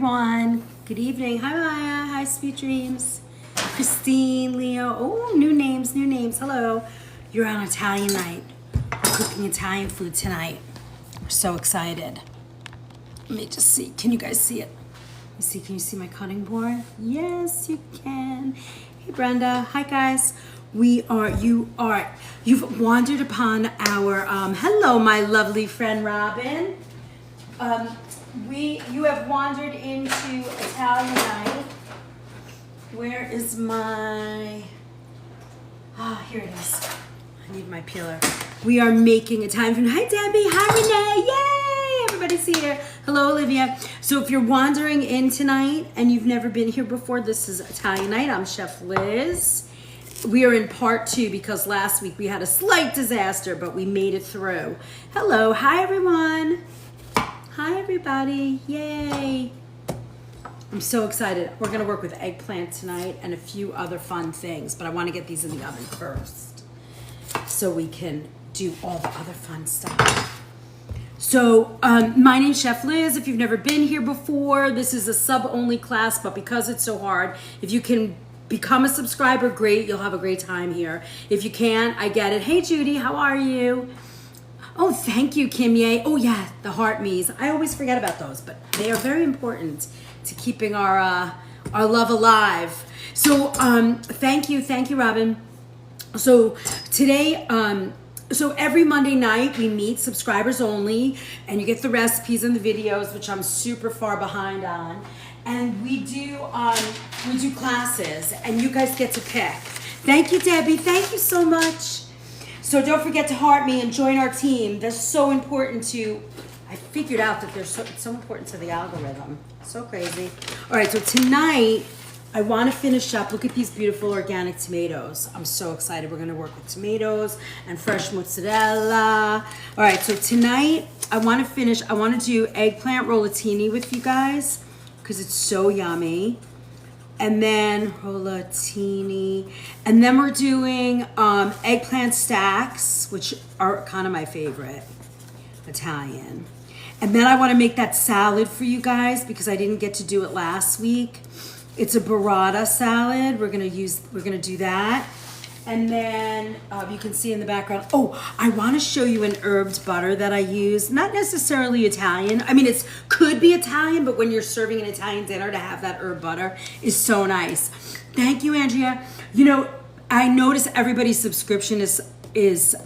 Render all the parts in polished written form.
everyone. Good evening. Hi, Maya. Hi, Sweet Dreams. Christine, Leo. Oh, new names. Hello. You're on Italian night. We're cooking Italian food tonight. We're so excited. Let me just see. Can you guys see it? Let me see. Can you see my cutting board? Yes, you can. Hey, Brenda. Hi, guys. You've wandered upon our, hello, my lovely friend, Robin. You have wandered into Italian night. Where is my, here it is. I need my peeler. We are making Italian food. Hi, Debbie. Hi, Renee. Yay! Everybody's here. Hello, Olivia. So if you're wandering in tonight and you've never been here before, this is Italian night. I'm Chef Liz. We are in part 2 because last week we had a slight disaster, but we made it through. Hello. Hi, everyone. Hi, everybody. Yay. I'm so excited. We're going to work with eggplant tonight and a few other fun things, but I want to get these in the oven first so we can do all the other fun stuff. So my name's Chef Liz. If you've never been here before, this is a sub-only class, but because it's so hard, if you can become a subscriber, great. You'll have a great time here. If you can't, I get it. Hey, Judy, how are you? Oh, thank you, Kim Ye. Oh, yeah, the heart me's. I always forget about those, but they are very important to keeping our love alive. So thank you, Robin. So today, so every Monday night we meet subscribers only, and you get the recipes and the videos, which I'm super far behind on. And we do classes, and you guys get to pick. Thank you, Debbie. Thank you so much. So don't forget to heart me and join our team. They're so important to, I figured out that it's so important to the algorithm. So crazy. All right, so tonight I want to finish up. Look at these beautiful organic tomatoes. I'm so excited. We're going to work with tomatoes and fresh mozzarella. All right, so tonight I want to do eggplant rollatini with you guys because it's so yummy. And then rollatini. And then we're doing eggplant stacks, which are kind of my favorite Italian. And then I want to make that salad for you guys because I didn't get to do it last week. It's a burrata salad. We're gonna do that. And then you can see in the background, I want to show you an herbed butter that I use. Not necessarily Italian. I mean, it could be Italian, but when you're serving an Italian dinner, to have that herb butter is so nice. Thank you, Andrea. You know, I notice everybody's subscription is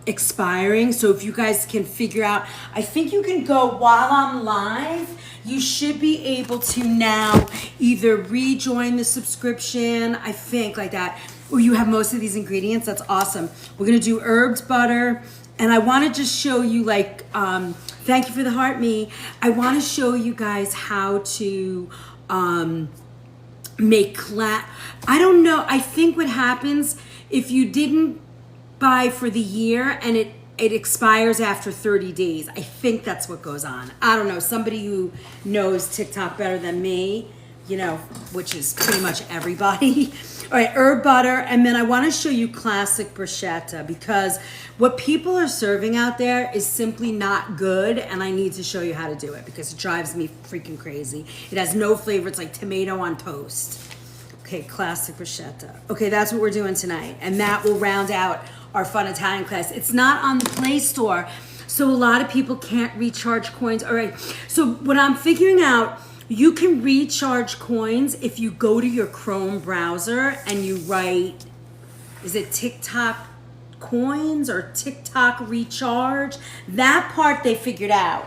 expiring. So if you guys can figure out, I think you can go while I'm live. You should be able to now either rejoin the subscription, I think like that, or you have most of these ingredients. That's awesome. We're gonna do herbed butter, and I want to just show you thank you for the heart me. I want to show you guys how to make I don't know. I think what happens if you didn't buy for the year and it expires after 30 days. I think that's what goes on. I don't know. Somebody who knows TikTok better than me, which is pretty much everybody. All right, herb butter, and then I want to show you classic bruschetta because what people are serving out there is simply not good, and I need to show you how to do it because it drives me freaking crazy. It has no flavor. It's like tomato on toast. Okay, classic bruschetta. Okay, that's what we're doing tonight, and that will round out our fun Italian class. It's not on the Play Store, so a lot of people can't recharge coins. All right, so what I'm figuring out, you can recharge coins if you go to your Chrome browser and you write, is it TikTok coins or TikTok recharge? That part they figured out.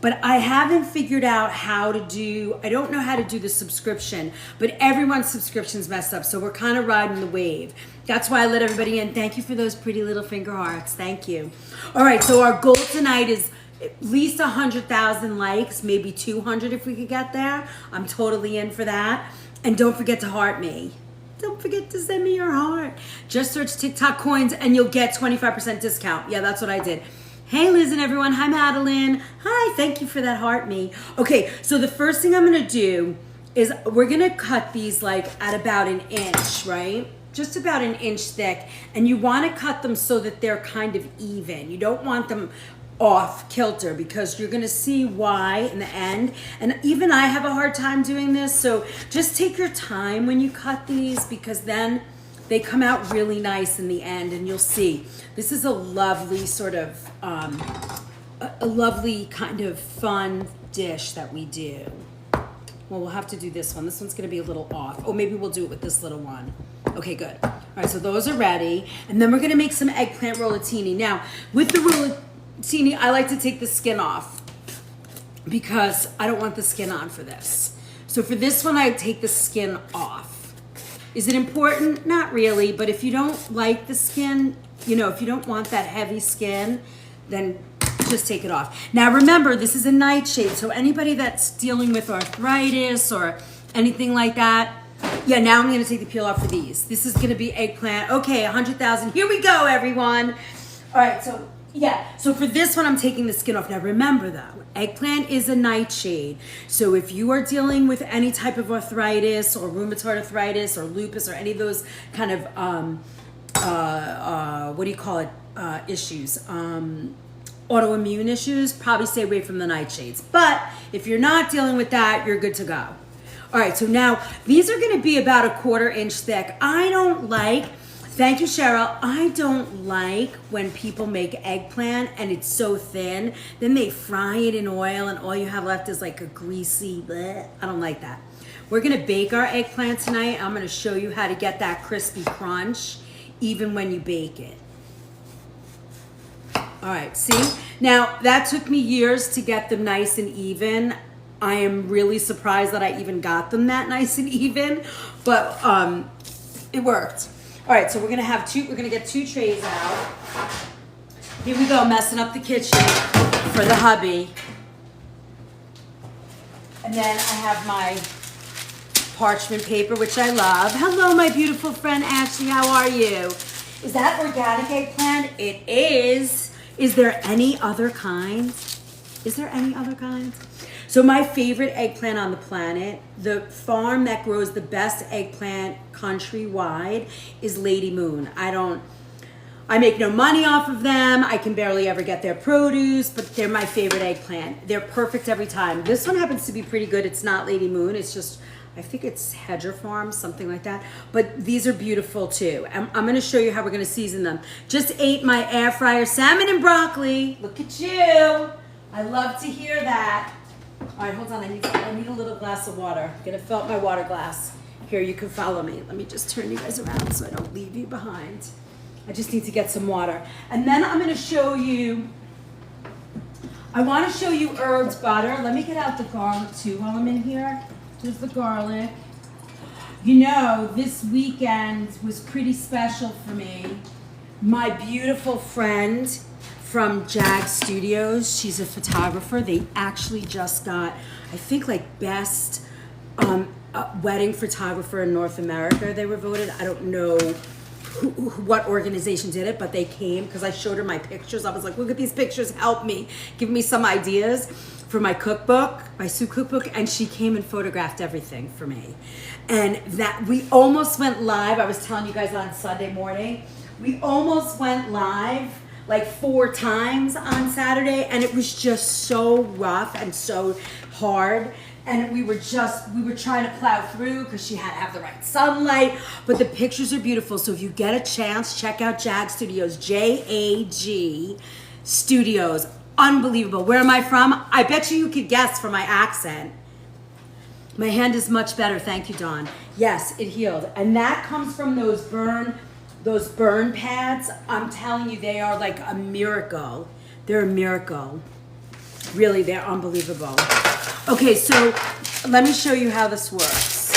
But I haven't figured out how to do, I don't know how to do the subscription, but everyone's subscription's messed up, so we're kind of riding the wave. That's why I let everybody in. Thank you for those pretty little finger hearts. Thank you. All right, so our goal tonight is at least 100,000 likes, maybe 200 if we could get there. I'm totally in for that. And don't forget to heart me. Don't forget to send me your heart. Just search TikTok coins and you'll get 25% discount. Yeah, that's what I did. Hey, Liz and everyone. Hi, Madeline. Hi, thank you for that heart me. Okay, so the first thing I'm gonna do is we're gonna cut these at about an inch, right? Just about an inch thick. And you wanna cut them so that they're kind of even. You don't want them off kilter, because you're gonna see why in the end. And even I have a hard time doing this, so just take your time when you cut these, because then they come out really nice in the end, and you'll see. This is a lovely sort of, a lovely kind of fun dish that we do. Well, we'll have to do this one. This one's gonna be a little off. Oh, maybe we'll do it with this little one. Okay, good. All right, so those are ready. And then we're gonna make some eggplant rollatini. Now, with the rollatini, I like to take the skin off because I don't want the skin on for this. So for this one, I take the skin off. Is it important? Not really, but if you don't like the skin, you know, if you don't want that heavy skin, then just take it off. Now remember, this is a nightshade, so anybody that's dealing with arthritis or anything like that, yeah, now I'm gonna take the peel off for these. This is gonna be eggplant. Okay, 100,000, here we go, everyone. All right, so yeah, so for this one, I'm taking the skin off. Now remember though, eggplant is a nightshade. So if you are dealing with any type of arthritis or rheumatoid arthritis or lupus or any of those kind of, what do you call it, issues, autoimmune issues, probably stay away from the nightshades. But if you're not dealing with that, you're good to go. All right, so now these are gonna be about 1/4 inch thick. I don't like, thank you, Cheryl, I don't like when people make eggplant and it's so thin, then they fry it in oil and all you have left is like a greasy, bleh. I don't like that. We're gonna bake our eggplant tonight. I'm gonna show you how to get that crispy crunch even when you bake it. All right, see? Now, that took me years to get them nice and even. I am really surprised that I even got them that nice and even, but it worked. All right, so we're gonna get 2 trays out. Here we go, messing up the kitchen for the hubby. And then I have my parchment paper, which I love. Hello, my beautiful friend Ashley, how are you? Is that organic eggplant? It is. Is there any other kind? Is there any other kind? So my favorite eggplant on the planet, the farm that grows the best eggplant countrywide is Lady Moon. I make no money off of them. I can barely ever get their produce, but they're my favorite eggplant. They're perfect every time. This one happens to be pretty good. It's not Lady Moon. It's just, I think it's Hedger Farm, something like that. But these are beautiful too. I'm gonna show you how we're gonna season them. Just ate my air fryer salmon and broccoli. Look at you. I love to hear that. All right, hold on, I need a little glass of water. I'm gonna fill up my water glass. Here, you can follow me. Let me just turn you guys around so I don't leave you behind. I just need to get some water. And then I'm gonna show you, I wanna show you herbs butter. Let me get out the garlic too while I'm in here. There's the garlic. You know, this weekend was pretty special for me. My beautiful friend from Jag Studios, she's a photographer. They actually just got, I think, like best wedding photographer in North America. They were voted. I don't know what organization did it, but they came because I showed her my pictures. I was like, look at these pictures, help me, give me some ideas for my cookbook, my soup cookbook, and she came and photographed everything for me. And that, we almost went live. I was telling you guys on Sunday morning, we almost went live like 4 times on Saturday, and it was just so rough and so hard. And we were trying to plow through because she had to have the right sunlight, but the pictures are beautiful. So if you get a chance, check out Jag Studios, JAG Studios. Unbelievable. Where am I from? I bet you could guess from my accent. My hand is much better. Thank you, Dawn. Yes, it healed. And that comes from those burn pads. I'm telling you, they are like a miracle. They're a miracle. Really, they're unbelievable. Okay, so let me show you how this works.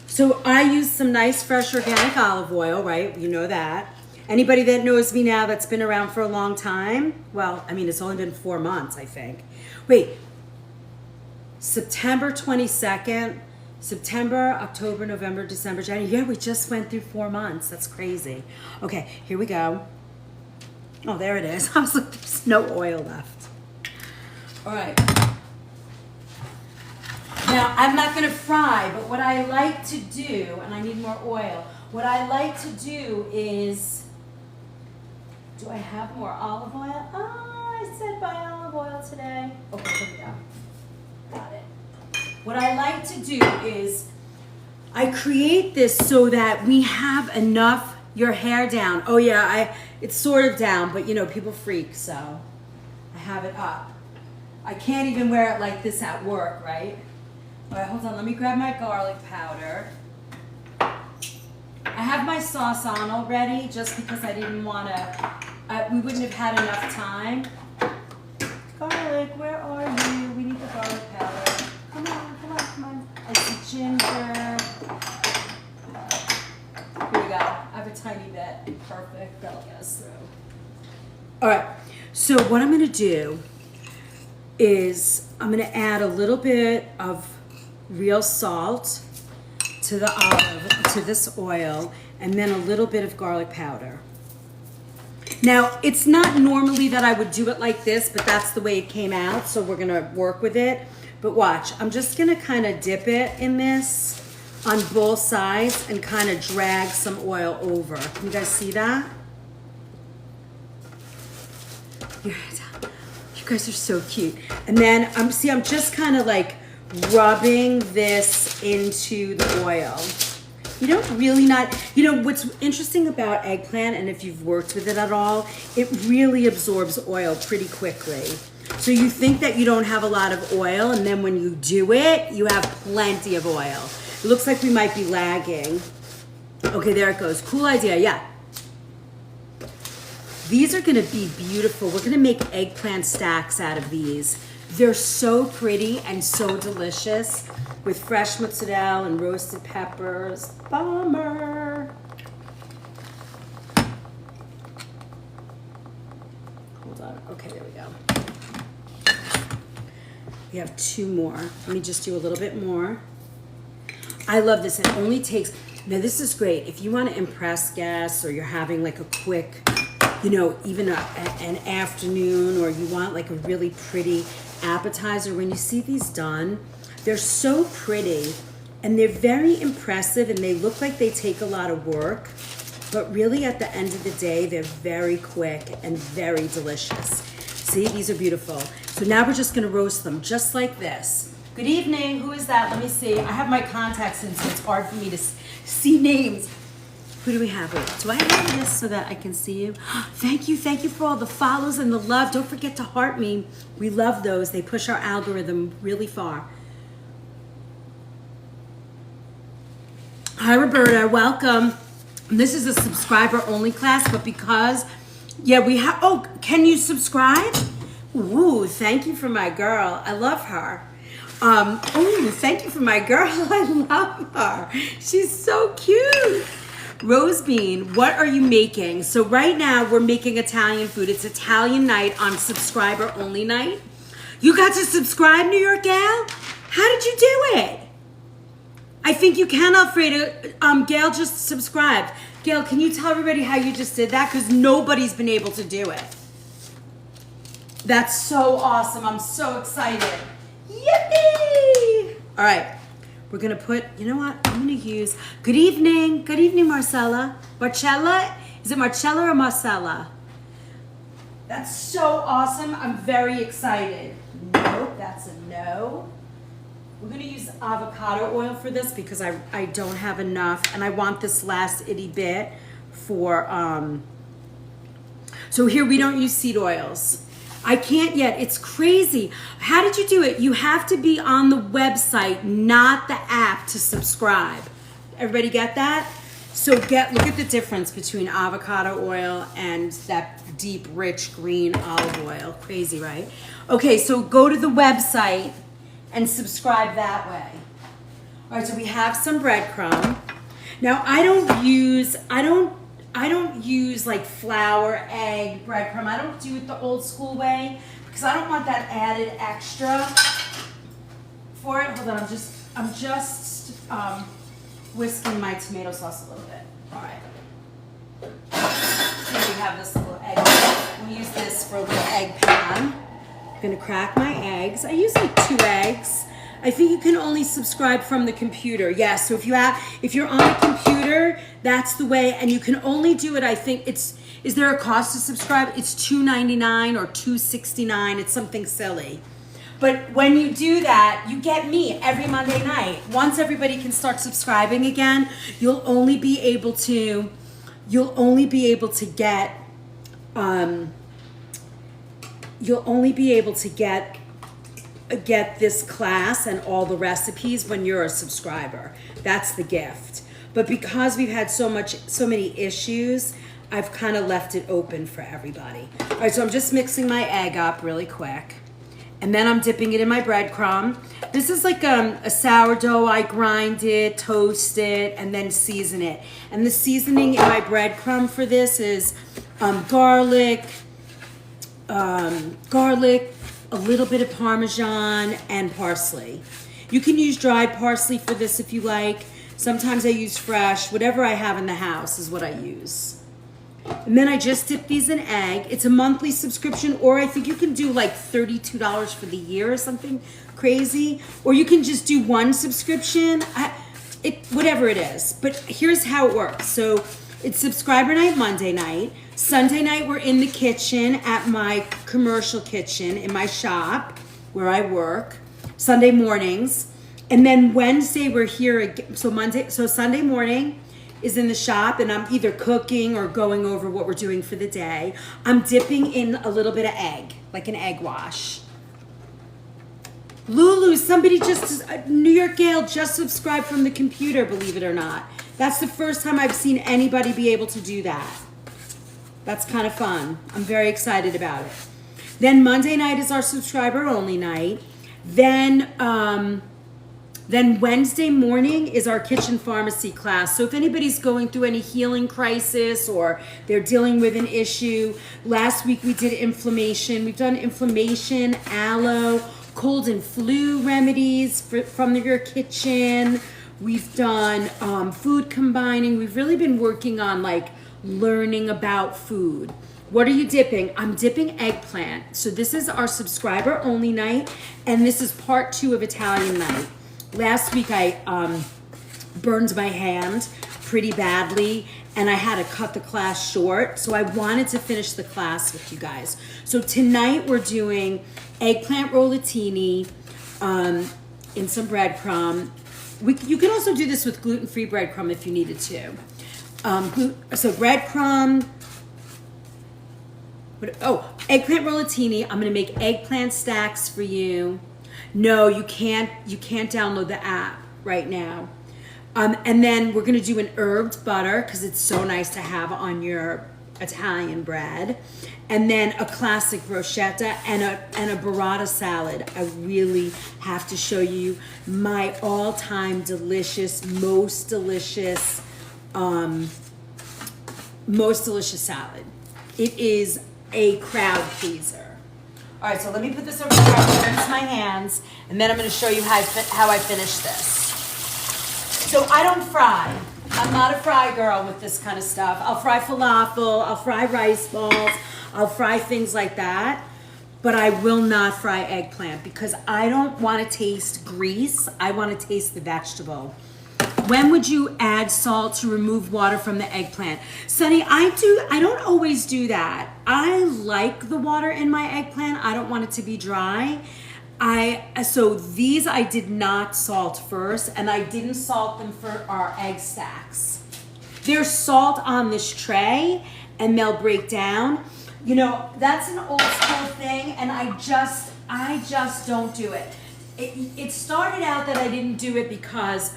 So I use some nice fresh organic olive oil, right? You know that. Anybody that knows me now that's been around for a long time, well, I mean, it's only been 4 months, I think. Wait, September 22nd, September, October, November, December, January. Yeah, we just went through 4 months. That's crazy. Okay, here we go. Oh, there it is. I was like, there's no oil left. All right. Now, I'm not going to fry, but what I like to do, and I need more oil, what I like to do is, do I have more olive oil? Oh, I said buy olive oil today. Okay, here we go. Got it. What I like to do is I create this so that we have enough, your hair down. Oh yeah, it's sort of down, but you know, people freak, so I have it up. I can't even wear it like this at work, right? All right, hold on, let me grab my garlic powder. I have my sauce on already just because I didn't want to, we wouldn't have had enough time. Garlic, where are you? We need the garlic powder. Come on, come on, come on. I see ginger. Here we go. I have a tiny bit. Perfect. That'll get us through. All right. So what I'm going to do is I'm going to add a little bit of real salt to the olive, to this oil, and then a little bit of garlic powder. Now, it's not normally that I would do it like this, but that's the way it came out, so we're gonna work with it. But watch, I'm just gonna kind of dip it in this on both sides and kind of drag some oil over. Can you guys see that? You guys are so cute. And then, I'm just kind of like rubbing this into the oil. You don't really what's interesting about eggplant, and if you've worked with it at all, it really absorbs oil pretty quickly. So you think that you don't have a lot of oil, and then when you do it, you have plenty of oil. It looks like we might be lagging. Okay, there it goes. Cool idea, yeah. These are gonna be beautiful. We're gonna make eggplant stacks out of these. They're so pretty and so delicious with fresh mozzarella and roasted peppers. Bummer. Hold on. Okay, there we go. We have 2 more. Let me just do a little bit more. I love this. It only takes, now this is great. If you want to impress guests or you're having like a quick, even an afternoon, or you want like a really pretty appetizer, when you see these done, they're so pretty and they're very impressive and they look like they take a lot of work, but really at the end of the day, they're very quick and very delicious. See, these are beautiful. So now we're just gonna roast them just like this. Good evening, who is that? Let me see. I have my contacts in, so it's hard for me to see names. Who do we have? Wait, do I have this so that I can see you? Thank you for all the follows and the love. Don't forget to heart me. We love those. They push our algorithm really far. Hi, Roberta, welcome. This is a subscriber only class, but because, we have, can you subscribe? Ooh, thank you for my girl. I love her. Thank you for my girl. I love her. She's so cute. Rosebean, what are you making? So right now we're making Italian food. It's Italian night on subscriber only night. You got to subscribe, New York Gal? How did you do it? I think you can, Alfredo. Gail just subscribed. Gail, can you tell everybody how you just did that? Because nobody's been able to do it. That's so awesome. I'm so excited. Yippee! All right. We're gonna put, you know what? I'm gonna use, good evening, Marcella. Marcella, is it Marcella or Marcella? That's so awesome, I'm very excited. Nope, that's a no. We're gonna use avocado oil for this because I don't have enough, and I want this last itty bit for, so here we don't use seed oils. I can't yet. It's crazy. How did you do it? You have to be on the website, not the app, to subscribe. Everybody get that? So look at the difference between avocado oil and that deep, rich green olive oil. Crazy, right? Okay, so go to the website and subscribe that way. All right, so we have some breadcrumb. Now I don't use like flour, egg, breadcrumb. I don't do it the old school way because I don't want that added extra for it. Hold on, I'm just whisking my tomato sauce a little bit. All right. Here we have this little egg. We'll use this for a little egg pan. I'm gonna crack my eggs. I use like 2 eggs. I think you can only subscribe from the computer. Yes, so if you're on a computer, that's the way, and you can only do it, I think Is there a cost to subscribe? It's $2.99 or $2.69. It's something silly. But when you do that, you get me every Monday night. Once everybody can start subscribing again, you'll only be able to get this class and all the recipes when you're a subscriber. That's the gift. But because we've had so many issues, I've kind of left it open for everybody. All right, so I'm just mixing my egg up really quick. And then I'm dipping it in my breadcrumb. This is like a sourdough. I grind it, toast it, and then season it. And the seasoning in my breadcrumb for this is garlic, a little bit of Parmesan, and parsley. You can use dried parsley for this if you like. Sometimes I use fresh. Whatever I have in the house is what I use. And then I just dip these in egg. It's a monthly subscription, or I think you can do like $32 for the year or something crazy. Or you can just do one subscription, whatever it is. But here's how it works. So it's subscriber night Monday night. Sunday night we're in the kitchen at my commercial kitchen in my shop where I work. Sunday mornings. And then Wednesday we're here again. So Sunday morning is in the shop, and I'm either cooking or going over what we're doing for the day. I'm dipping in a little bit of egg, like an egg wash. Lulu, somebody New York Gale just subscribed from the computer, believe it or not. That's the first time I've seen anybody be able to do that. That's kind of fun. I'm very excited about it. Then Monday night is our subscriber only night. Then Wednesday morning is our kitchen pharmacy class. So if anybody's going through any healing crisis or they're dealing with an issue, last week we did inflammation. We've done inflammation, aloe, cold and flu remedies from your kitchen. We've done food combining. We've really been working on like learning about food. What are you dipping? I'm dipping eggplant. So this is our subscriber only night, and this is part 2 of Italian night. Last week I burned my hand pretty badly, and I had to cut the class short, so I wanted to finish the class with you guys. So tonight we're doing eggplant rollatini in some breadcrumb. You can also do this with gluten-free breadcrumb if you needed to. So breadcrumb. Eggplant rollatini. I'm gonna make eggplant stacks for you. No, you can't download the app right now. And then we're gonna do an herbed butter because it's so nice to have on your Italian bread. And then a classic bruschetta and a burrata salad. I really have to show you my all-time most delicious salad. It is a crowd pleaser. All right, so let me put this over here. I'm gonna rinse my hands, and then I'm gonna show you how I finish this. So I don't fry. I'm not a fry girl with this kind of stuff. I'll fry falafel, I'll fry rice balls, I'll fry things like that, but I will not fry eggplant because I don't want to taste grease. I want to taste the vegetable. When would you add salt to remove water from the eggplant? Sunny, I don't always do that. I like the water in my eggplant. I don't want it to be dry. So these I did not salt first, and I didn't salt them for our egg stacks. There's salt on this tray, and they'll break down. You know, that's an old school thing, and I just don't do it. It started out that I didn't do it because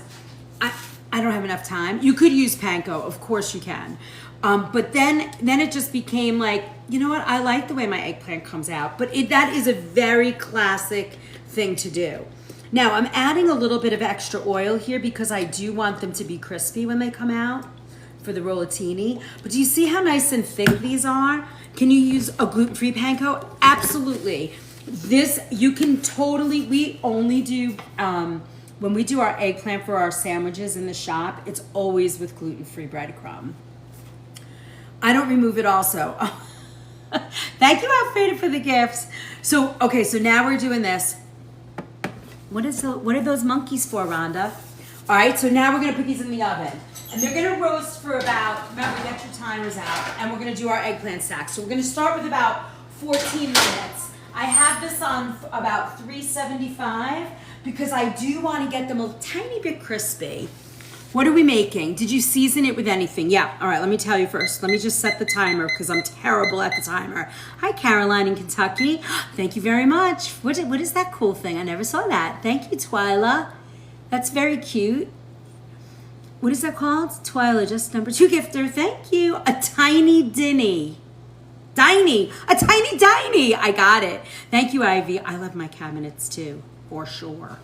I don't have enough time. You could use panko, of course you can. But then it just became like, you know what, I like the way my eggplant comes out. But that is a very classic thing to do. Now I'm adding a little bit of extra oil here because I do want them to be crispy when they come out for the rollatini. But do you see how nice and thick these are? Can you use a gluten-free panko? Absolutely. This, you can totally, we only do, when we do our eggplant for our sandwiches in the shop, it's always with gluten-free breadcrumb. I don't remove it also. Thank you, Alfredo, for the gifts. So, okay, so now we're doing this. What are those monkeys for, Rhonda? All right, so now we're gonna put these in the oven. And they're gonna roast for about, remember, get your timers out, and we're gonna do our eggplant stack. So we're gonna start with about 14 minutes. I have this on about 375 because I do wanna get them a tiny bit crispy. What are we making? Did you season it with anything? Yeah, all right, let me tell you first. Let me just set the timer because I'm terrible at the timer. Hi, Caroline in Kentucky. Thank you very much. What is that cool thing? I never saw that. Thank you, Twyla. That's very cute. What is that called? Twyla, just number 2 gifter. Thank you. A tiny dinny. Diny. A tiny diny. I got it. Thank you, Ivy. I love my cabinets too, for sure.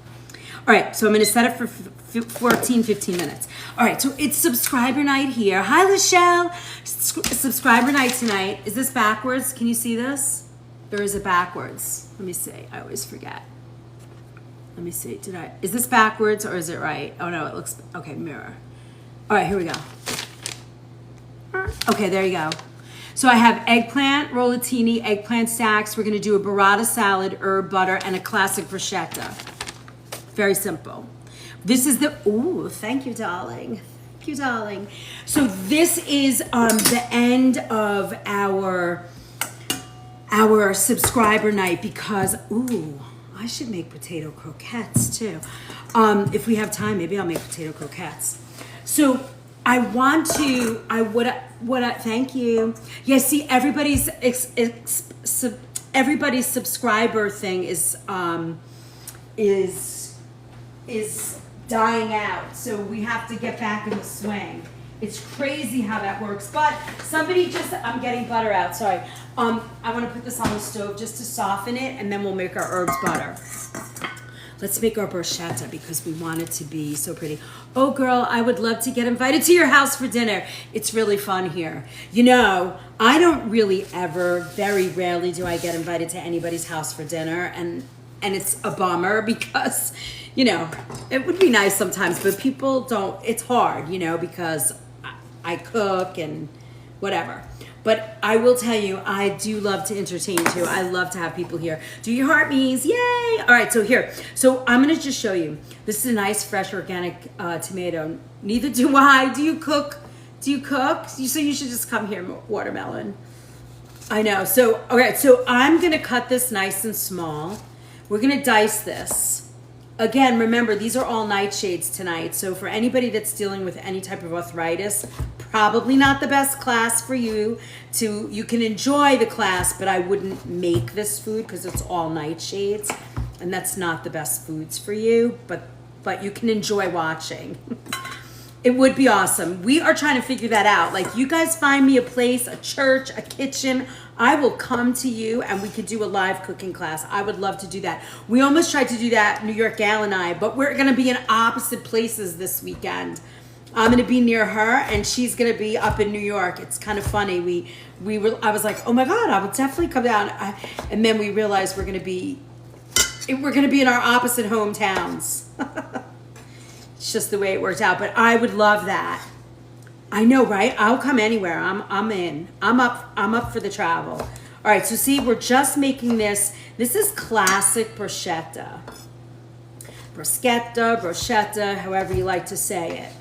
All right, so I'm going to set it for 15 minutes. All right, so it's subscriber night here. Hi, Lachelle. Subscriber night tonight. Is this backwards? Can you see this? Or is it backwards? Let me see. I always forget. Let me see. Is this backwards or is it right? Oh, no, it looks, okay, mirror. All right, here we go. Okay, there you go. So I have eggplant, rollatini, eggplant stacks. We're going to do a burrata salad, herb butter, and a classic bruschetta. Very simple. This is the, ooh, thank you, darling. Thank you, darling. So this is the end of our subscriber night because, ooh, I should make potato croquettes too. If we have time, maybe I'll make potato croquettes. So I want to, thank you. Yeah, see, everybody's subscriber thing is dying out, so we have to get back in the swing. It's crazy how that works, but somebody just, I'm getting butter out, sorry. I want to put this on the stove just to soften it, and then we'll make our herbs butter. Let's make our bruschetta because we want it to be so pretty. Oh girl, I would love to get invited to your house for dinner. It's really fun here. You know, I don't really ever, very rarely do I get invited to anybody's house for dinner, and it's a bummer because, you know, it would be nice sometimes, but people don't, it's hard, you know, because I cook and whatever. But I will tell you, I do love to entertain too. I love to have people here. Do your heart me's, yay! All right, so here. So I'm gonna just show you. This is a nice, fresh, organic tomato. Neither do I. Do you cook? Do you cook? So you should just come here, watermelon. I know, so, okay, so I'm gonna cut this nice and small. We're gonna dice this. Again, remember, these are all nightshades tonight. So for anybody that's dealing with any type of arthritis, probably not the best class for you. You can enjoy the class, but I wouldn't make this food because it's all nightshades. And that's not the best foods for you, but you can enjoy watching. It would be awesome. We are trying to figure that out. Like, you guys find me a place, a church, a kitchen. I will come to you and we could do a live cooking class. I would love to do that. We almost tried to do that, New York Gal and I, but we're gonna be in opposite places this weekend. I'm gonna be near her and she's gonna be up in New York. It's kind of funny. I was like, oh my God, I will definitely come down. And then we realized we're gonna be in our opposite hometowns. It's just the way it worked out, but I would love that. I know, right? I'll come anywhere. I'm in. I'm up for the travel. All right, so see, we're just making this. This is classic bruschetta. Bruschetta, however you like to say it.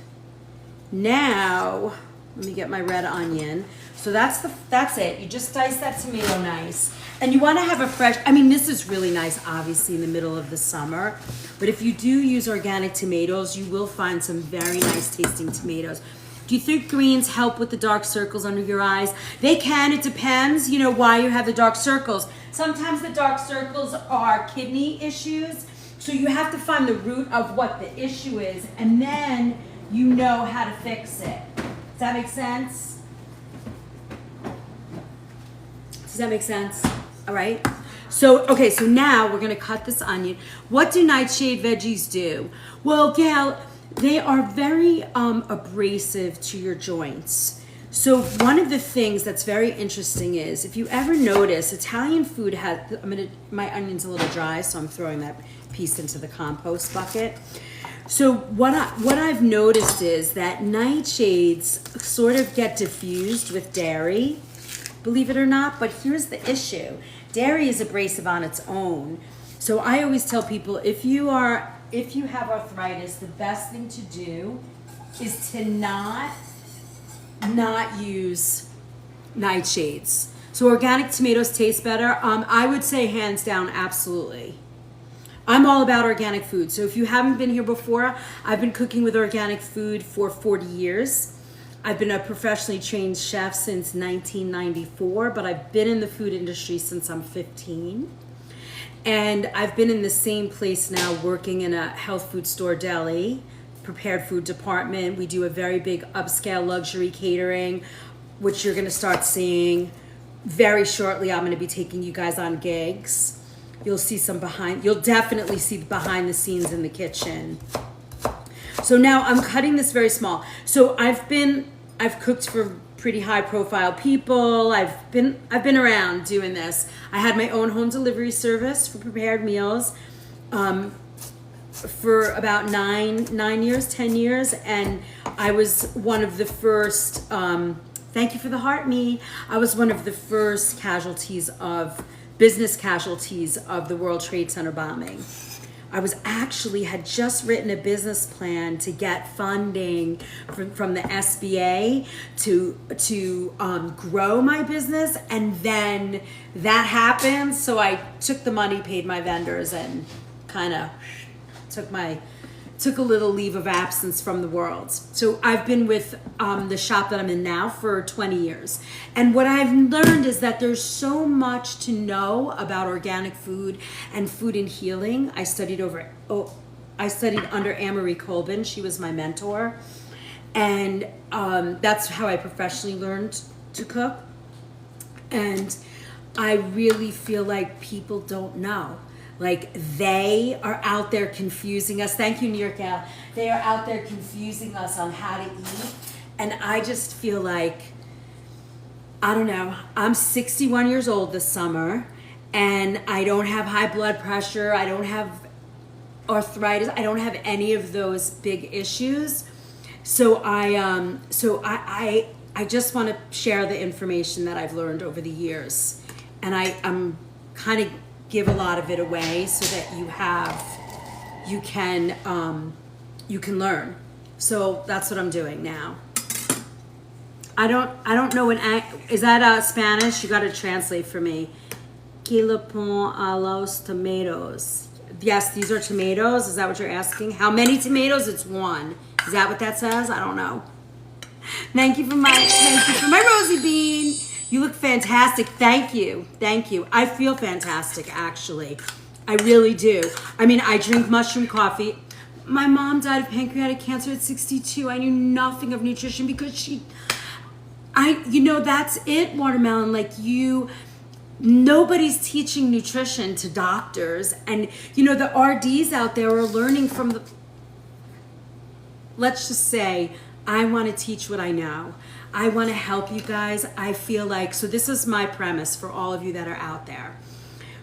Now, let me get my red onion. So that's it. You just dice that tomato nice. And you want to have a fresh, I mean, this is really nice, obviously, in the middle of the summer. But if you do use organic tomatoes, you will find some very nice tasting tomatoes. Do you think greens help with the dark circles under your eyes? They can. It depends, you know, why you have the dark circles. Sometimes the dark circles are kidney issues. So you have to find the root of what the issue is, and then you know how to fix it. Does that make sense? Does that make sense? All right. So, okay, so now we're gonna cut this onion. What do nightshade veggies do? Well, Gail, they are very abrasive to your joints. So one of the things that's very interesting is, if you ever notice, Italian food has, my onion's a little dry, so I'm throwing that piece into the compost bucket. So what I've noticed is that nightshades sort of get diffused with dairy, believe it or not, but here's the issue. Dairy is abrasive on its own. So I always tell people, if you have arthritis, the best thing to do is to not use nightshades. So organic tomatoes taste better. I would say hands down, absolutely. I'm all about organic food. So if you haven't been here before, I've been cooking with organic food for 40 years. I've been a professionally trained chef since 1994, but I've been in the food industry since I'm 15. And I've been in the same place now working in a health food store deli, prepared food department. We do a very big upscale luxury catering, which you're gonna start seeing very shortly. I'm gonna be taking you guys on gigs. You'll definitely see behind the scenes in the kitchen. So now I'm cutting this very small. So I've cooked for pretty high profile people. I've been around doing this. I had my own home delivery service for prepared meals for about 10 years. And I was one of the first, thank you for the heart, me. I was one of the first business casualties of the World Trade Center bombing. I had just written a business plan to get funding from the SBA to grow my business, and then that happened. So I took the money, paid my vendors, and kind of took a little leave of absence from the world. So I've been with the shop that I'm in now for 20 years. And what I've learned is that there's so much to know about organic food and food and healing. I studied under Anne-Marie Colbin. She was my mentor. And that's how I professionally learned to cook. And I really feel like people don't know. Like, they are out there confusing us. Thank you, New York Gal. They are out there confusing us on how to eat. And I just feel like, I don't know, I'm 61 years old this summer, and I don't have high blood pressure. I don't have arthritis. I don't have any of those big issues. So I just want to share the information that I've learned over the years. And I'm kind of give a lot of it away so that you can learn. So that's what I'm doing now. I don't know is that Spanish? You got to translate for me. Que le pon a los tomatoes? Yes, these are tomatoes. Is that what you're asking? How many tomatoes? It's one. Is that what that says? I don't know. Thank you for my rosy bean. You look fantastic. Thank you. I feel fantastic, actually. I really do. I mean, I drink mushroom coffee. My mom died of pancreatic cancer at 62. I knew nothing of nutrition because that's it, Watermelon. Like, nobody's teaching nutrition to doctors. And, the RDs out there are learning from let's just say, I want to teach what I know. I want to help you guys. I feel like, so this is my premise for all of you that are out there.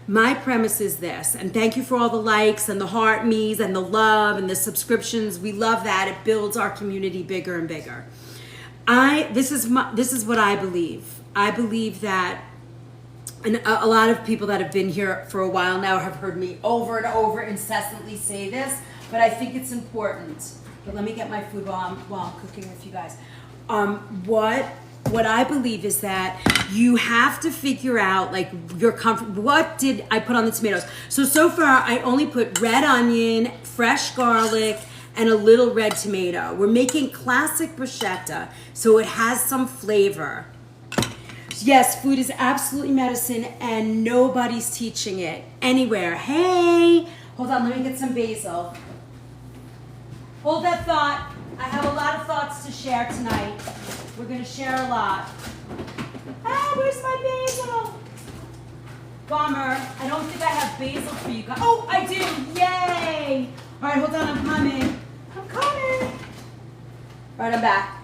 My premise is this, and thank you for all the likes and the heart me's and the love and the subscriptions. We love that. It builds our community bigger and bigger. This is what I believe. I believe that, and a lot of people that have been here for a while now have heard me over and over incessantly say this, but I think it's important. But let me get my food while I'm cooking with you guys. What I believe is that you have to figure out, like, your comfort. What did I put on the tomatoes? So far I only put red onion, fresh garlic, and a little red tomato. We're making classic bruschetta, so it has some flavor. Yes, food is absolutely medicine, and nobody's teaching it anywhere. Hey, hold on, let me get some basil. Hold that thought. I have a lot of thoughts to share tonight. We're going to share a lot. Ah, where's my basil? Bummer. I don't think I have basil for you guys. Oh, I do. Yay. All right, hold on. I'm coming. All right, I'm back.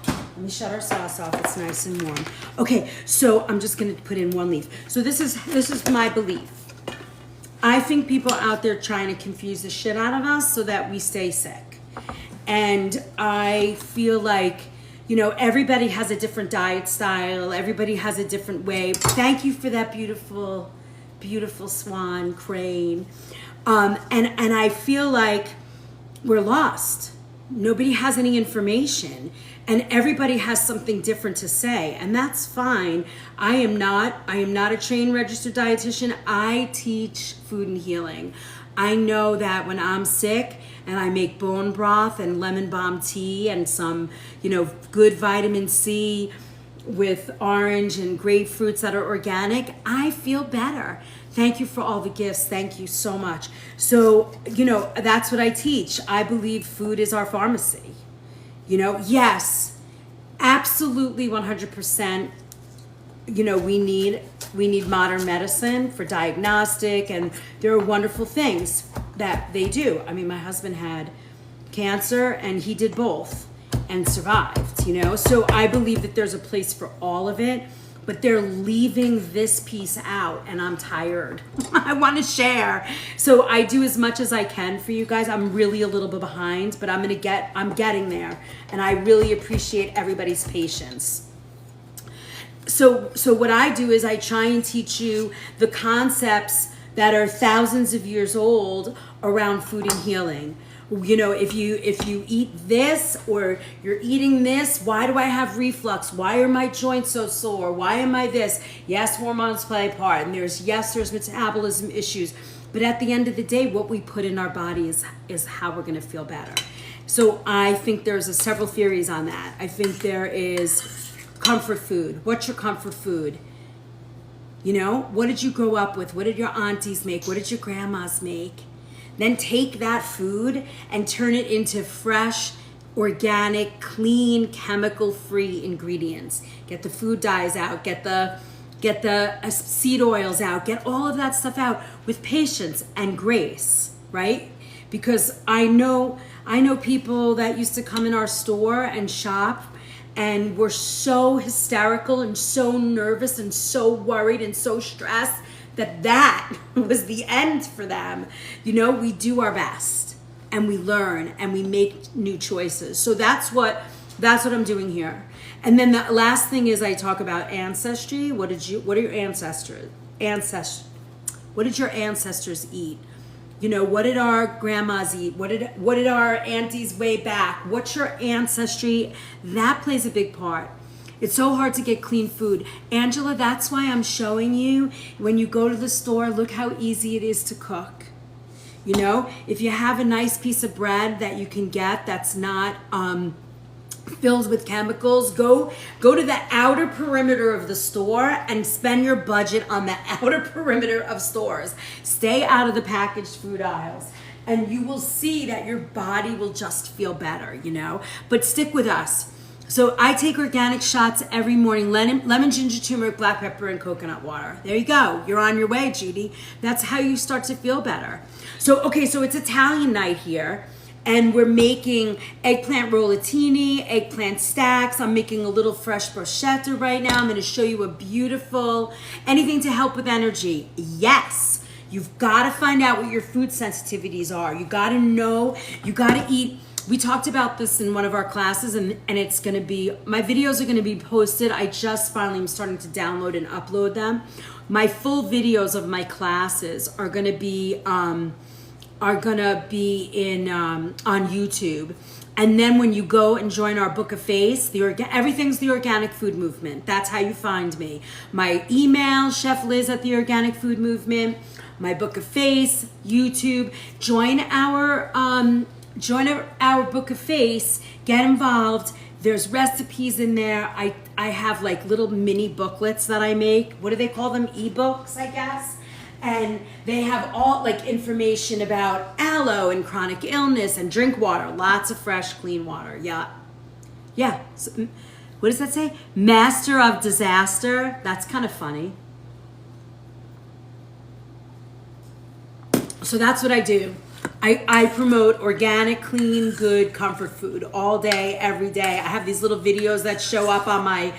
Let me shut our sauce off. It's nice and warm. Okay, so I'm just going to put in one leaf. So this is my belief. I think people out there trying to confuse the shit out of us so that we stay sick. And I feel like, everybody has a different diet style. Everybody has a different way. Thank you for that beautiful, beautiful swan crane. And I feel like we're lost. nobody has any information, and everybody has something different to say, and that's fine. I am not a trained registered dietitian. I teach food and healing. I know that when I'm sick and I make bone broth and lemon balm tea and some, good vitamin C with orange and grapefruits that are organic, I feel better. Thank you for all the gifts. Thank you so much. So, that's what I teach. I believe food is our pharmacy. Yes, absolutely 100%. We need modern medicine for diagnostic, and there are wonderful things that they do. I mean, my husband had cancer and he did both and survived, So I believe that there's a place for all of it, but they're leaving this piece out, and I'm tired. I want to share. So I do as much as I can for you guys. I'm really a little bit behind, but I'm getting there, and I really appreciate everybody's patience. So what I do is I try and teach you the concepts that are thousands of years old around food and healing. If you eat this or you're eating this, why do I have reflux? Why are my joints so sore? Why am I this? Yes, hormones play a part, and there's metabolism issues. But at the end of the day, what we put in our body is how we're going to feel better. So I think there's several theories on that. I think there is comfort food. What's your comfort food? What did you grow up with? What did your aunties make? What did your grandmas make? Then take that food and turn it into fresh, organic, clean, chemical-free ingredients. Get the food dyes out. Get the seed oils out. Get all of that stuff out with patience and grace, right? Because I know people that used to come in our store and shop and were so hysterical and so nervous and so worried and so stressed that was the end for them. We do our best and we learn and we make new choices. So that's what I'm doing here. And then the last thing is I talk about ancestry. What did your ancestors eat? What did our grandmas eat? What did our aunties way back? What's your ancestry? That plays a big part. It's so hard to get clean food. Angela, that's why I'm showing you when you go to the store, look how easy it is to cook. If you have a nice piece of bread that you can get that's not filled with chemicals, go to the outer perimeter of the store and spend your budget on the outer perimeter of stores. Stay out of the packaged food aisles, and you will see that your body will just feel better, But stick with us. So I take organic shots every morning, lemon, ginger, turmeric, black pepper, and coconut water. There you go. You're on your way, Judy. That's how you start to feel better. So it's Italian night here, and we're making eggplant rollatini, eggplant stacks. I'm making a little fresh bruschetta right now. I'm going to show you a beautiful, anything to help with energy. Yes, you've got to find out what your food sensitivities are. You got to know, you got to eat. We talked about this in one of our classes, and it's going to be, my videos are going to be posted. I just finally am starting to download and upload them. My full videos of my classes are going to be in on YouTube. And then when you go and join our Book of Face, everything's the Organic Food Movement. That's how you find me. My email, Chef Liz at the Organic Food Movement. My Book of Face, YouTube. Join our Book of Face, get involved. There's recipes in there. I have like little mini booklets that I make. What do they call them? Ebooks, I guess. And they have all like information about aloe and chronic illness and drink water. Lots of fresh, clean water. Yeah. So, what does that say? Master of disaster. That's kind of funny. So that's what I do. I promote organic, clean, good, comfort food all day, every day. I have these little videos that show up on my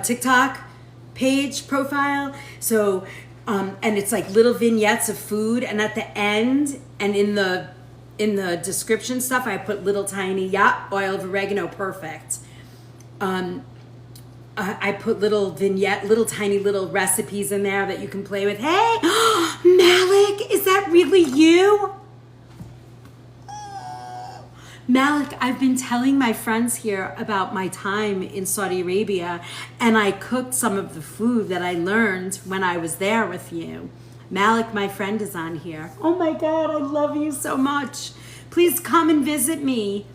TikTok page profile. So, and it's like little vignettes of food. And at the end and in the description stuff, I put little tiny oil of oregano, perfect. I put little tiny little recipes in there that you can play with. Hey, Malik, is that that really you? Malik, I've been telling my friends here about my time in Saudi Arabia, and I cooked some of the food that I learned when I was there with you. Malik, my friend, is on here. Oh my God, I love you so much. Please come and visit me.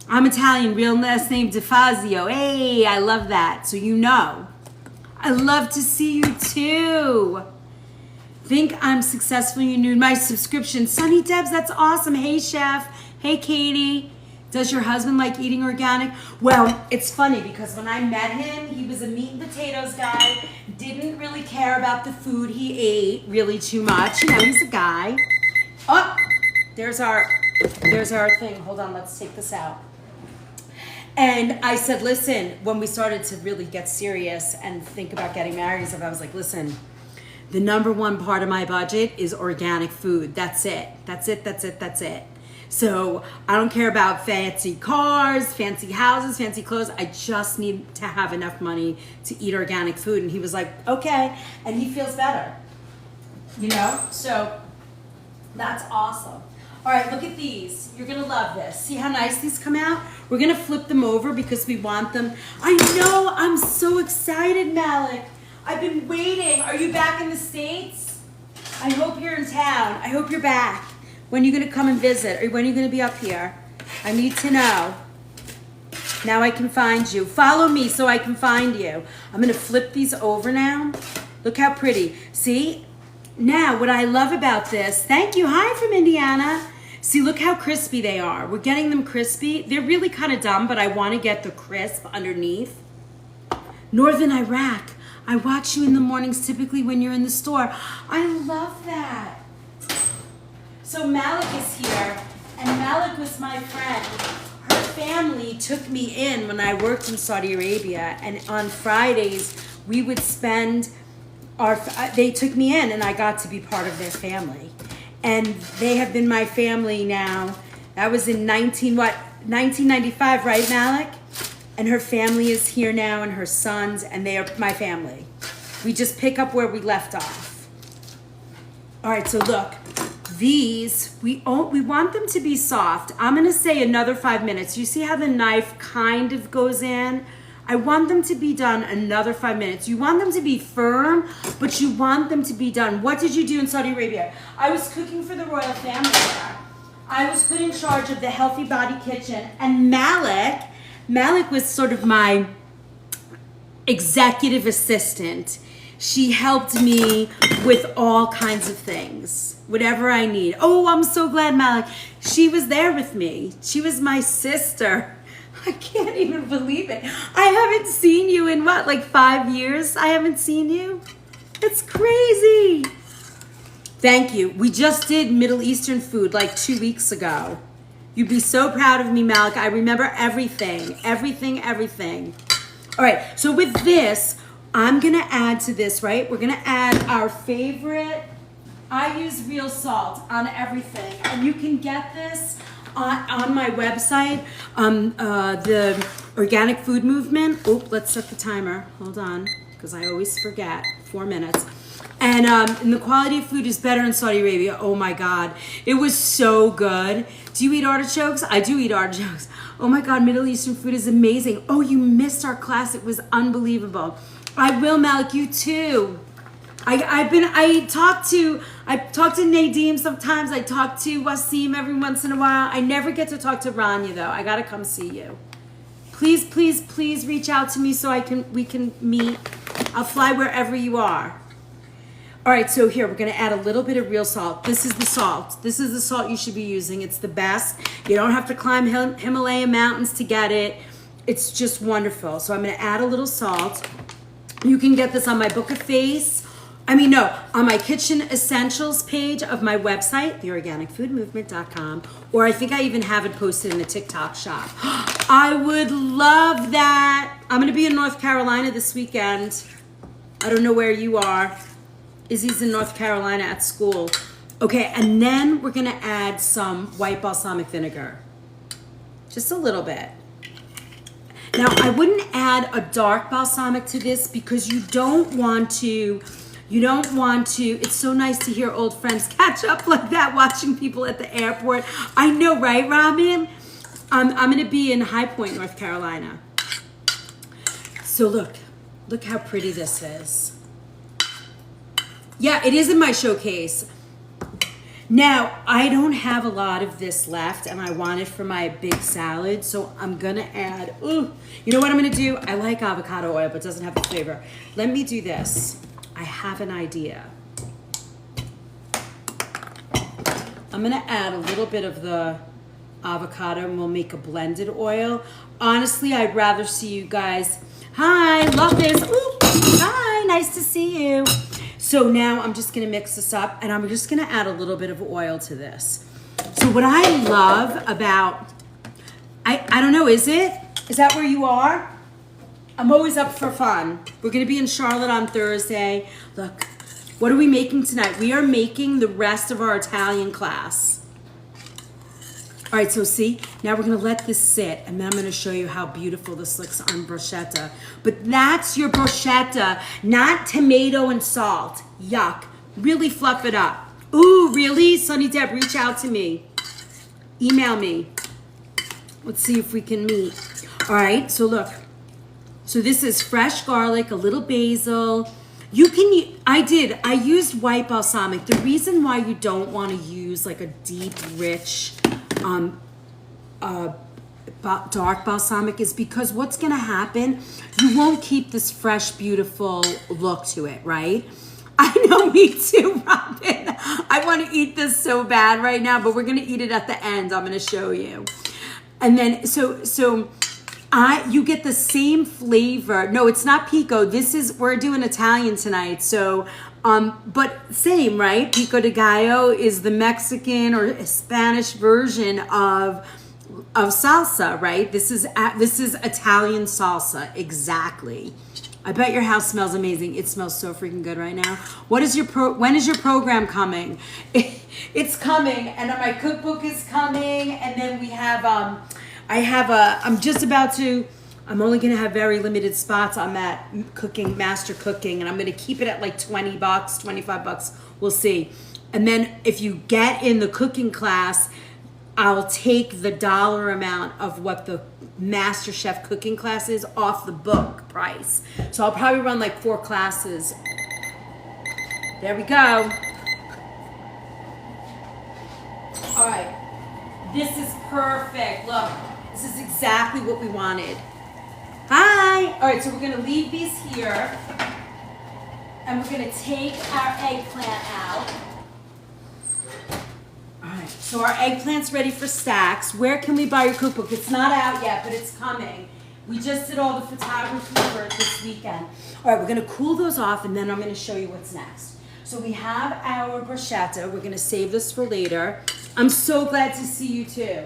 I'm Italian, real last name DeFazio. Hey, I love that. So you know. I love to see you too. Think I'm successful, you knew my subscription. Sunny Debs, that's awesome. Hey, Chef. Hey, Katie. Does your husband like eating organic? Well, it's funny because when I met him, he was a meat and potatoes guy, didn't really care about the food he ate really too much. You know, he's a guy. Oh, there's our thing. Hold on, let's take this out. And I said, listen, when we started to really get serious and think about getting married, I was like, listen, the number one part of my budget is organic food. That's it. That's it. That's it. That's it. So I don't care about fancy cars, fancy houses, fancy clothes. I just need to have enough money to eat organic food. And he was like, okay. And he feels better, you know? So that's awesome. All right, look at these. You're gonna love this. See how nice these come out? We're gonna flip them over because we want them. I know, I'm so excited, Malik. I've been waiting. Are you back in the States? I hope you're in town. I hope you're back. When are you going to come and visit? Or when are you going to be up here? I need to know. Now I can find you. Follow me so I can find you. I'm going to flip these over now. Look how pretty. See? Now, what I love about this, thank you. Hi from Indiana. See, look how crispy they are. We're getting them crispy. They're really kind of dumb, but I want to get the crisp underneath. Northern Iraq. I watch you in the mornings typically when you're in the store. I love that. So Malik is here, and Malik was my friend. Her family took me in when I worked in Saudi Arabia, and on Fridays we would spend they took me in, and I got to be part of their family. And they have been my family now. That was in 1995, right, Malik? And her family is here now, and her sons, and they are my family. We just pick up where we left off. All right, so look. These, we want them to be soft. I'm gonna say another 5 minutes. You see how the knife kind of goes in? I want them to be done another 5 minutes. You want them to be firm, but you want them to be done. What did you do in Saudi Arabia? I was cooking for the royal family there. I was put in charge of the Healthy Body Kitchen, and Malik was sort of my executive assistant. She helped me with all kinds of things, whatever I need. Oh, I'm so glad, Malik. She was there with me. She was my sister. I can't even believe it. I haven't seen you in what, like 5 years? I haven't seen you? It's crazy. Thank you. We just did Middle Eastern food like 2 weeks ago. You'd be so proud of me, Malik. I remember everything, everything. All right, so with this, I'm gonna add to this, right? We're gonna add our favorite, I use real salt on everything. And you can get this on my website, the Organic Food Movement. Oh, let's set the timer. Hold on, because I always forget. 4 minutes. And the quality of food is better in Saudi Arabia. Oh my God, it was so good. Do you eat artichokes? I do eat artichokes. Oh my God, Middle Eastern food is amazing. Oh, you missed our class. It was unbelievable. I will, Malik, you too. I talk to Nadeem sometimes. I talk to Wasim every once in a while. I never get to talk to Rania though. I gotta come see you. Please, please, please reach out to me so we can meet. I'll fly wherever you are. All right, so here we're gonna add a little bit of real salt. This is the salt. This is the salt you should be using. It's the best. You don't have to climb Himalaya mountains to get it. It's just wonderful. So I'm gonna add a little salt. You can get this on my Book a Face. On my Kitchen Essentials page of my website, theorganicfoodmovement.com, or I think I even have it posted in the TikTok shop. I would love that. I'm gonna be in North Carolina this weekend. I don't know where you are. Izzy's in North Carolina at school. Okay, and then we're gonna add some white balsamic vinegar. Just a little bit. Now, I wouldn't add a dark balsamic to this because you don't want to You don't want to, it's so nice to hear old friends catch up like that, watching people at the airport. I know, right, Robin? I'm gonna be in High Point, North Carolina. So look how pretty this is. Yeah, it is in my showcase. Now, I don't have a lot of this left, and I want it for my big salad, so I'm gonna add, you know what I'm gonna do? I like avocado oil, but it doesn't have the flavor. Let me do this. I have an idea. I'm gonna add a little bit of the avocado, and we'll make a blended oil. Honestly, I'd rather see you guys. Hi, love this. Ooh, hi, nice to see you. So now I'm just gonna mix this up, and I'm just gonna add a little bit of oil to this. So what I love about, I don't know, is that where you are? I'm always up for fun. We're gonna be in Charlotte on Thursday. Look, what are we making tonight? We are making the rest of our Italian class. All right, so see, now we're gonna let this sit, and then I'm gonna show you how beautiful this looks on bruschetta. But that's your bruschetta, not tomato and salt. Yuck, really fluff it up. Ooh, really? Sunny Deb, reach out to me. Email me. Let's see if we can meet. All right, so look. So this is fresh garlic, a little basil. You can, I used white balsamic. The reason why you don't wanna use like a deep, rich, dark balsamic is because what's gonna happen, you won't keep this fresh, beautiful look to it, right? I know, me too, Robin. I want to eat this so bad right now, but we're gonna eat it at the end. I'm gonna show you. And then, you get the same flavor. No, it's not pico. We're doing Italian tonight, so but same, right? Pico de gallo is the Mexican or Spanish version of salsa, right? This is Italian salsa, exactly. I bet your house smells amazing. It smells so freaking good right now. When is your program coming? It's coming, and my cookbook is coming, and then we have I'm only gonna have very limited spots on that master cooking, and I'm gonna keep it at like $20, $25. We'll see. And then if you get in the cooking class, I'll take the dollar amount of what the Master Chef cooking class is off the book price. So I'll probably run like 4 classes. There we go. All right, this is perfect. Look, this is exactly what we wanted. Hi. All right, so we're gonna leave these here, and we're gonna take our eggplant out. All right, so our eggplant's ready for stacks. Where can we buy your cookbook? It's not out yet, but it's coming. We just did all the photography for it this weekend. All right, we're gonna cool those off, and then I'm gonna show you what's next. So we have our bruschetta. We're gonna save this for later. I'm so glad to see you too.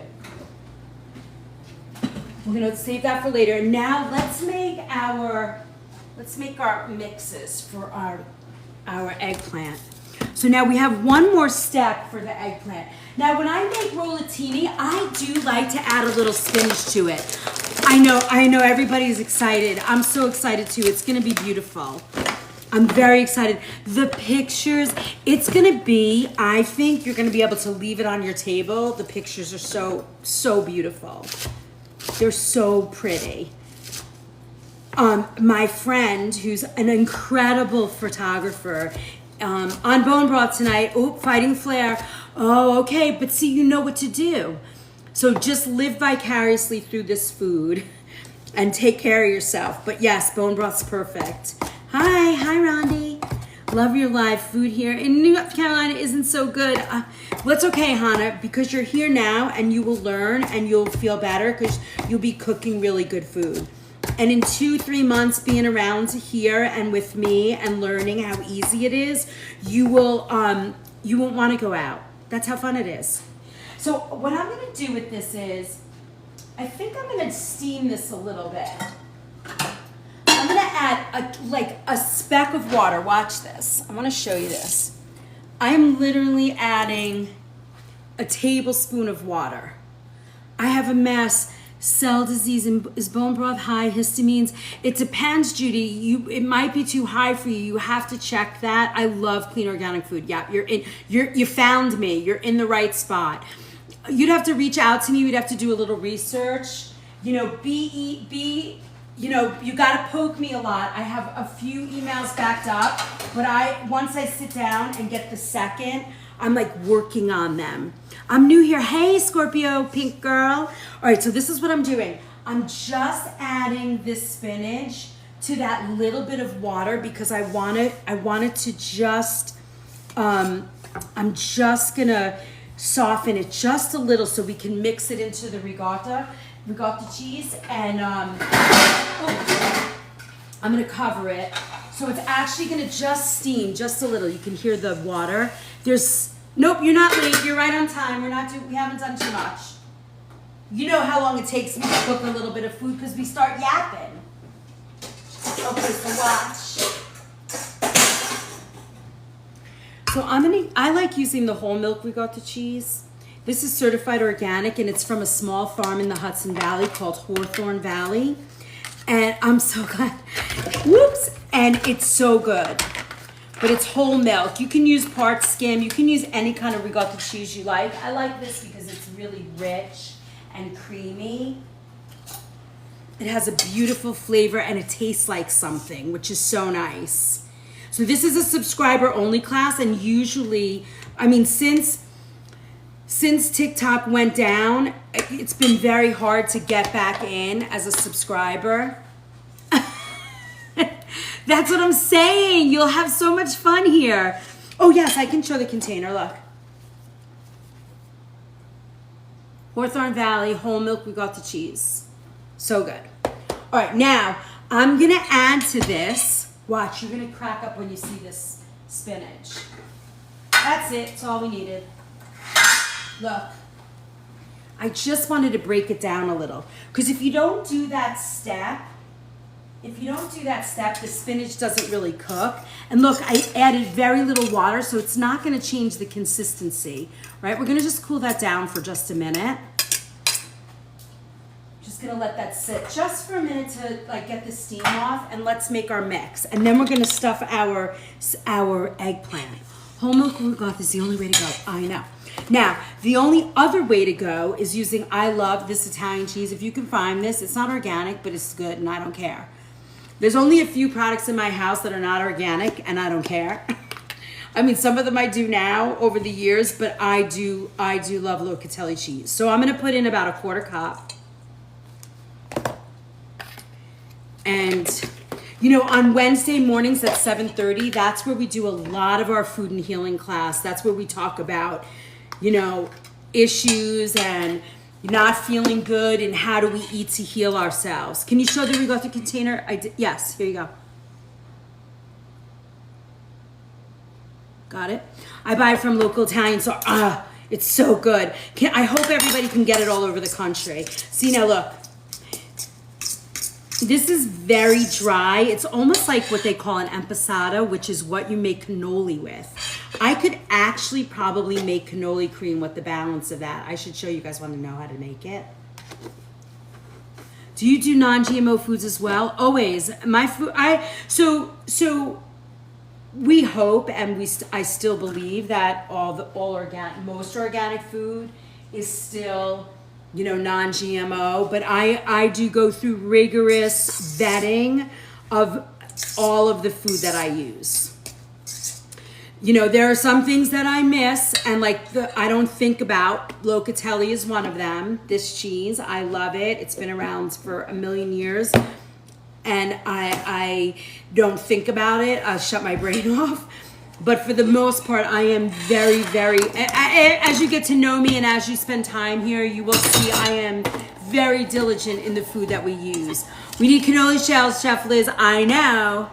We're gonna save that for later. Now let's make our mixes for our eggplant. So now we have one more step for the eggplant. Now when I make rollatini, I do like to add a little spinach to it. I know everybody's excited. I'm so excited too. It's gonna be beautiful. I'm very excited. The pictures, it's gonna be, I think you're gonna be able to leave it on your table. The pictures are so beautiful. They're so pretty. My friend, who's an incredible photographer, on Bone Broth tonight, fighting flare. Oh, okay, but see, you know what to do. So just live vicariously through this food and take care of yourself. But yes, Bone Broth's perfect. Hi, Rondi. Love your live food here. In North Carolina isn't so good. Well, it's okay, Hannah, because you're here now and you will learn and you'll feel better because you'll be cooking really good food. And in 2-3 months being around here and with me and learning how easy it is, you won't want to go out. That's how fun it is. So what I'm going to do with this is, I think I'm going to steam this a little bit. I'm going to add a speck of water. Watch this. I want to show you this. I'm literally adding a tablespoon of water. I have a mess. cell disease, and is bone broth high? Histamines. It depends, Judy. It might be too high for you. You have to check that. I love clean organic food. Yeah, you found me. You're in the right spot. You'd have to reach out to me. You'd have to do a little research. You know, you got to poke me a lot. I have a few emails backed up, but once I sit down and get the second, I'm like working on them. I'm new here. Hey, Scorpio pink girl. All right, so this is what I'm doing. I'm just adding this spinach to that little bit of water because I want it to just, I'm just gonna soften it just a little so we can mix it into the ricotta cheese, and I'm gonna cover it. So it's actually gonna just steam just a little. You can hear the water. Nope, you're not late. You're right on time. We haven't done too much. You know how long it takes me to cook a little bit of food because we start yapping. Okay, so watch. So I like using the whole milk ricotta cheese. This is certified organic, and it's from a small farm in the Hudson Valley called Hawthorne Valley. And I'm so glad. Whoops. And it's so good. But it's whole milk. You can use part skim. You can use any kind of ricotta cheese you like. I like this because it's really rich and creamy. It has a beautiful flavor, and it tastes like something, which is so nice. So this is a subscriber only class, and usually, I mean, since TikTok went down, it's been very hard to get back in as a subscriber. That's what I'm saying. You'll have so much fun here. Oh yes, I can show the container, look. Hawthorne Valley, whole milk ricotta cheese. So good. All right, now I'm gonna add to this. Watch, you're gonna crack up when you see this spinach. That's it, it's all we needed. Look, I just wanted to break it down a little. Because if you don't do that step, the spinach doesn't really cook. And look, I added very little water, so it's not gonna change the consistency, right? We're gonna just cool that down for just a minute. Just gonna let that sit just for a minute to like get the steam off, and let's make our mix. And then we're gonna stuff our eggplant. Whole milk ricotta is the only way to go, I know. Now, the only other way to go is using, I love this Italian cheese. If you can find this, it's not organic, but it's good, and I don't care. There's only a few products in my house that are not organic, and I don't care. I mean, some of them I do now over the years, but I do love Locatelli cheese. So I'm gonna put in about a quarter cup. And you know, on Wednesday mornings at 7:30, that's where we do a lot of our food and healing class. That's where we talk about, you know, issues and not feeling good and how do we eat to heal ourselves. Can you show the ricotta container? Yes, here you go. Got it? I buy it from local Italian, so it's so good. I hope everybody can get it all over the country. See, now look. This is very dry. It's almost like what they call an impastata, which is what you make cannoli with. I could actually probably make cannoli cream with the balance of that. I should show you guys, want to know how to make it. Do you do non-GMO foods as well? Always. My food, so we hope, and I still believe that most organic food is still, you know, non-GMO, but I do go through rigorous vetting of all of the food that I use. You know, there are some things that I miss, and I don't think about. Locatelli is one of them. This cheese, I love it. It's been around for a million years, and I don't think about it. I shut my brain off. But for the most part, I am very, very, as you get to know me and as you spend time here, you will see I am very diligent in the food that we use. We need cannoli shells, Chef Liz, I know.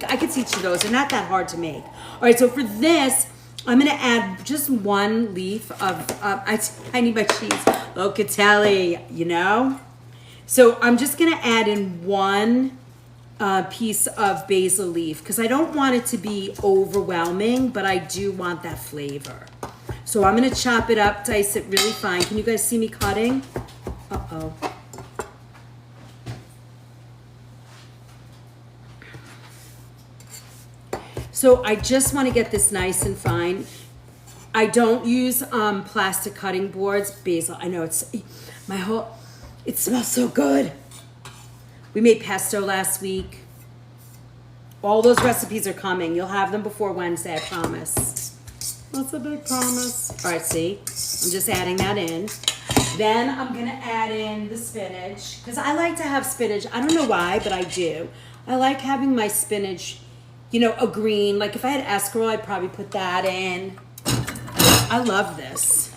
I could teach you those, they're not that hard to make. All right, so for this, I'm gonna add just one leaf of, I need my cheese, Locatelli, you know? So I'm just gonna add in one piece of basil leaf because I don't want it to be overwhelming, but I do want that flavor. So I'm gonna chop it up, dice it really fine. Can you guys see me cutting? Uh-oh. So I just want to get this nice and fine. I don't use plastic cutting boards. Basil, I know it smells so good. We made pesto last week. All those recipes are coming. You'll have them before Wednesday, I promise. That's a big promise. All right, see? I'm just adding that in. Then I'm going to add in the spinach because I like to have spinach. I don't know why, but I do. I like having my spinach, you know, a green. Like if I had escarole, I'd probably put that in. I love this.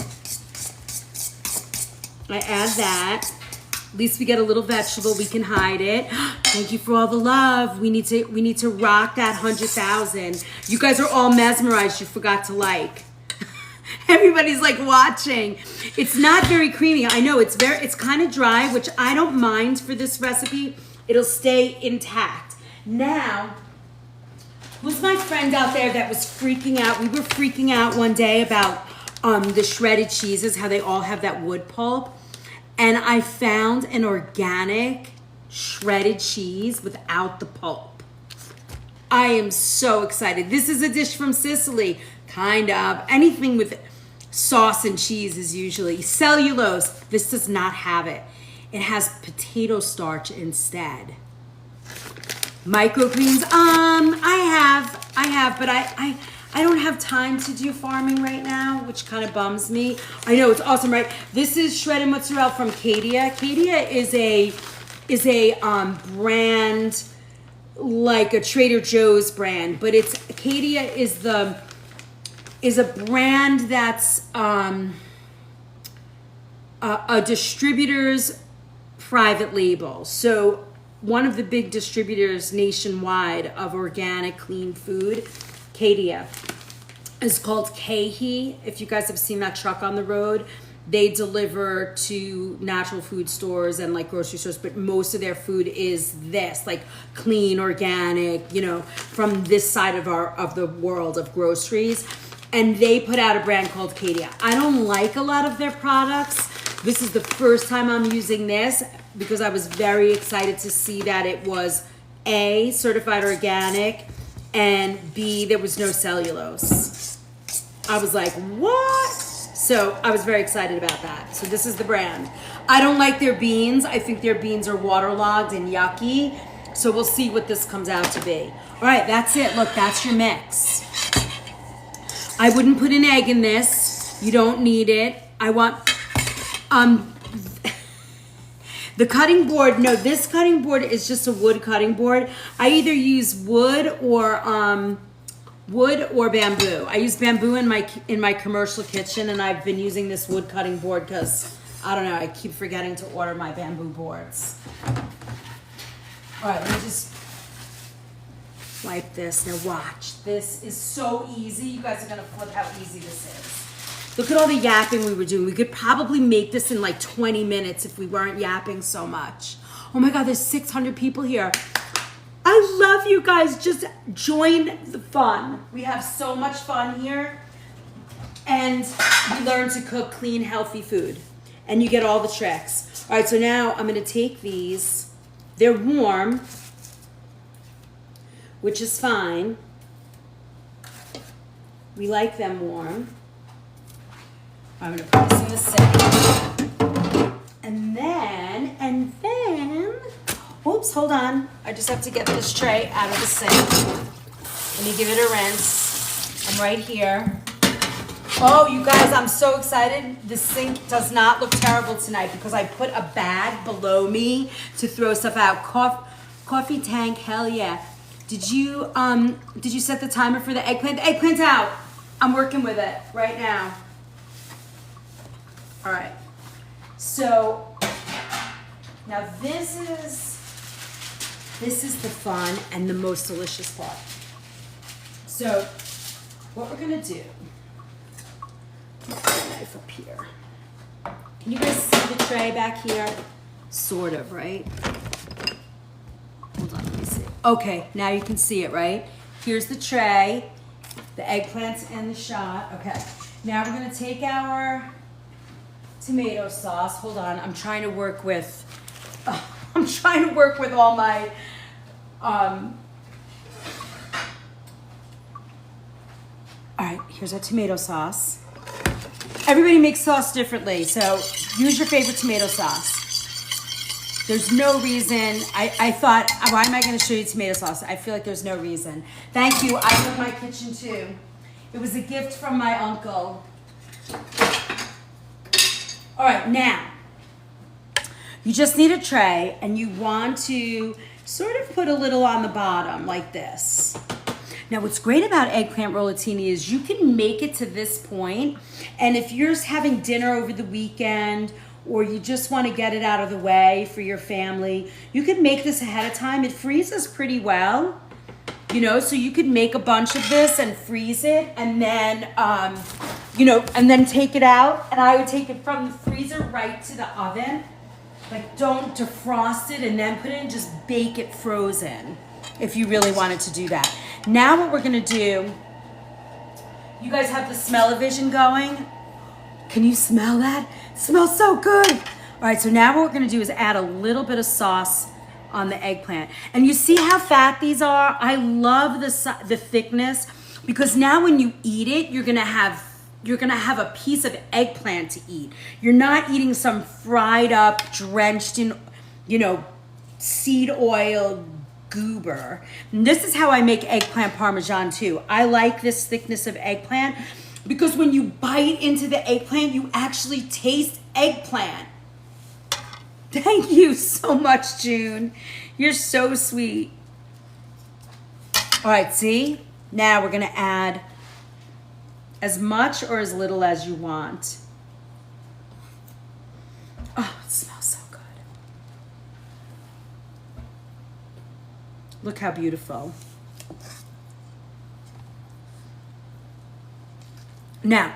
I add that. At least we get a little vegetable. We can hide it. Thank you for all the love. We need to rock that 100,000. You guys are all mesmerized. You forgot to like. Everybody's like watching. It's not very creamy. I know it's kind of dry, which I don't mind for this recipe. It'll stay intact. Now, who's my friend out there that was freaking out? We were freaking out one day about the shredded cheeses, how they all have that wood pulp. And I found an organic shredded cheese without the pulp. I am so excited. This is a dish from Sicily, kind of. Anything with sauce and cheese is usually cellulose. This does not have it. It has potato starch instead. Microgreens, I have, but I don't have time to do farming right now, which kind of bums me. I know, it's awesome, right? This is shredded mozzarella from Cadia. Cadia is a brand, like a Trader Joe's brand, but Cadia is a brand that's a distributor's private label. So one of the big distributors nationwide of organic clean food, Cadia, is called Kahi. If you guys have seen that truck on the road, they deliver to natural food stores and like grocery stores, but most of their food is this, like clean, organic, you know, from this side of the world of groceries. And they put out a brand called Cadia. I don't like a lot of their products. This is the first time I'm using this because I was very excited to see that it was A, certified organic, and B, there was no cellulose. I was like, what? So I was very excited about that. So this is the brand. I don't like their beans. I think their beans are waterlogged and yucky. So we'll see what this comes out to be. All right, that's it. Look, that's your mix. I wouldn't put an egg in this. You don't need it. I want, the cutting board, no, this cutting board is just a wood cutting board. I either use wood or bamboo. I use bamboo in my commercial kitchen, and I've been using this wood cutting board because, I don't know, I keep forgetting to order my bamboo boards. All right, let me just wipe this. Now watch. This is so easy. You guys are going to flip how easy this is. Look at all the yapping we were doing. We could probably make this in like 20 minutes if we weren't yapping so much. Oh my God, there's 600 people here. I love you guys. Just join the fun. We have so much fun here. And we learn to cook clean, healthy food. And you get all the tricks. All right, so now I'm going to take these. They're warm, which is fine. We like them warm. I'm going to put this in the sink. And then, oops, hold on. I just have to get this tray out of the sink. Let me give it a rinse. I'm right here. Oh, you guys, I'm so excited. The sink does not look terrible tonight because I put a bag below me to throw stuff out. Coffee tank, hell yeah. Did you set the timer for the eggplant? The eggplant's out. I'm working with it right now. All right. So now this is the fun and the most delicious part. So what we're gonna do, put the knife up here. Can you guys see the tray back here? Sort of, right? Hold on, let me see. Okay, now you can see it, right? Here's the tray, the eggplants and the shot. Okay, now we're gonna take our tomato sauce. Hold on, I'm trying to work with all my All right, here's our tomato sauce. Everybody makes sauce differently, so use your favorite tomato sauce. There's no reason. I thought, why am I going to show you tomato sauce? I feel like there's no reason. Thank you. I love my kitchen too. It was a gift from my uncle. All right, now, you just need a tray, and you want to sort of put a little on the bottom like this. Now, what's great about eggplant rollatini is you can make it to this point, and if you're having dinner over the weekend or you just want to get it out of the way for your family, you can make this ahead of time. It freezes pretty well, you know, so you could make a bunch of this and freeze it, and then, you know, and then take it out. And I would take it from the freezer right to the oven. Like, don't defrost it and then put it in, just bake it frozen if you really wanted to do that. Now what we're gonna do, you guys have the smell-o-vision going? Can you smell that? It smells so good. All right, so now what we're gonna do is add a little bit of sauce on the eggplant. And you see how fat these are? I love the thickness, because now when you eat it, you're gonna have a piece of eggplant to eat. You're not eating some fried up, drenched in, you know, seed oil goober. And this is how I make eggplant parmesan too. I like this thickness of eggplant because when you bite into the eggplant, you actually taste eggplant. Thank you so much, June. You're so sweet. All right, see? Now we're gonna add as much or as little as you want. Oh, it smells so good. Look how beautiful. Now,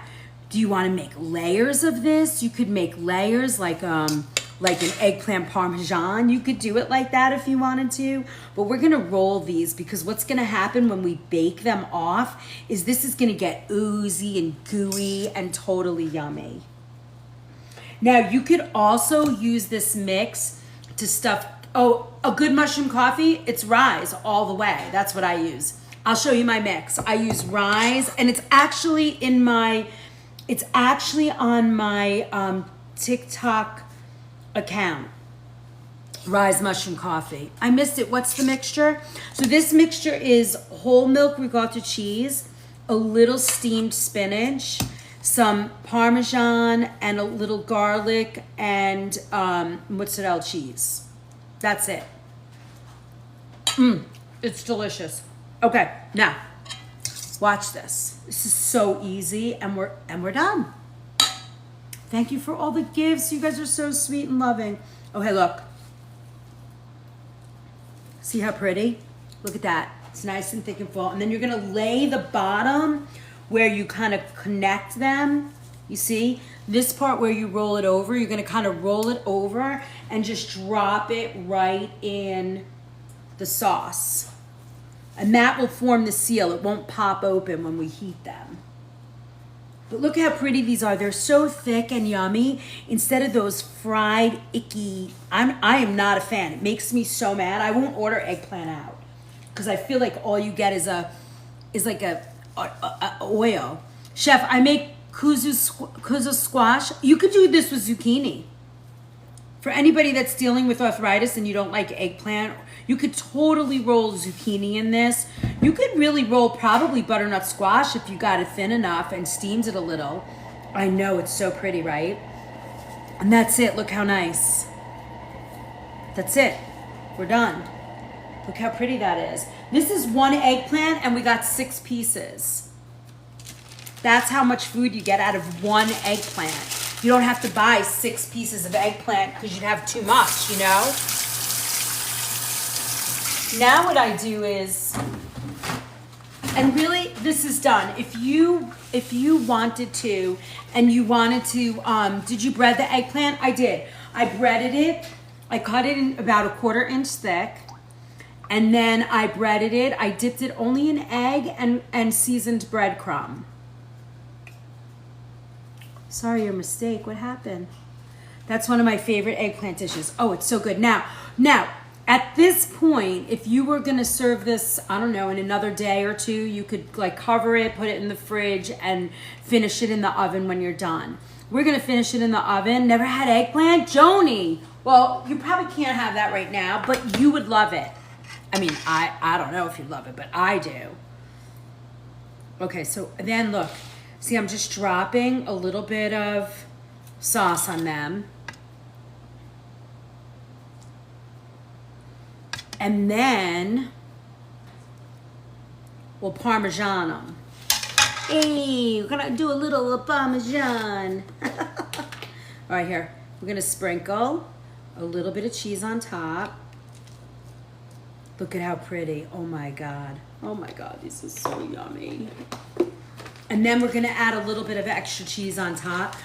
do you want to make layers of this? You could make layers like an eggplant parmesan. You could do it like that if you wanted to, but we're gonna roll these because what's gonna happen when we bake them off is this is gonna get oozy and gooey and totally yummy. Now you could also use this mix to stuff, a good mushroom coffee, it's Rise all the way. That's what I use. I'll show you my mix. I use Rise, and it's actually on my TikTok account. Rise mushroom coffee. I missed it. What's the mixture? So this mixture is whole milk ricotta cheese, a little steamed spinach, some Parmesan, and a little garlic, and mozzarella cheese. That's it. It's delicious. Okay, now watch this. This is so easy, and we're done. Thank you for all the gifts. You guys are so sweet and loving. Oh, hey, look. See how pretty? Look at that. It's nice and thick and full. And then you're gonna lay the bottom where you kind of connect them. You see? This part where you roll it over, you're gonna kind of roll it over and just drop it right in the sauce. And that will form the seal. It won't pop open when we heat them. But look how pretty these are. They're so thick and yummy instead of those fried, icky. I am not a fan. It makes me so mad. I won't order eggplant out because I feel like all you get is like a oil. Chef, I make kuzu squash. You could do this with zucchini. For anybody that's dealing with arthritis and you don't like eggplant, you could totally roll zucchini in this. You could really roll probably butternut squash if you got it thin enough and steamed it a little. I know, it's so pretty, right? And that's it. Look how nice. That's it. We're done. Look how pretty that is. This is one eggplant and we got 6 pieces. That's how much food you get out of one eggplant. You don't have to buy 6 pieces of eggplant because you'd have too much, you know? Now what I do is, and really this is done. If you wanted to, and you wanted to, did you bread the eggplant? I did. I breaded it. I cut it in about a 1/4 inch thick. And then I breaded it. I dipped it only in egg and seasoned breadcrumb. Sorry, your mistake. What happened? That's one of my favorite eggplant dishes. Oh, it's so good. Now, At this point, if you were gonna serve this, I don't know, in another day or two, you could like cover it, put it in the fridge, and finish it in the oven when you're done. We're gonna finish it in the oven. Never had eggplant? Joni! Well, you probably can't have that right now, but you would love it. I mean, I don't know if you'd love it, but I do. Okay, so then look. See, I'm just dropping a little bit of sauce on them. And then we'll Parmesan them. Hey, we're gonna do a little Parmesan. All right, here. We're gonna sprinkle a little bit of cheese on top. Look at how pretty. Oh my God. Oh my God, this is so yummy. And then we're gonna add a little bit of extra cheese on top.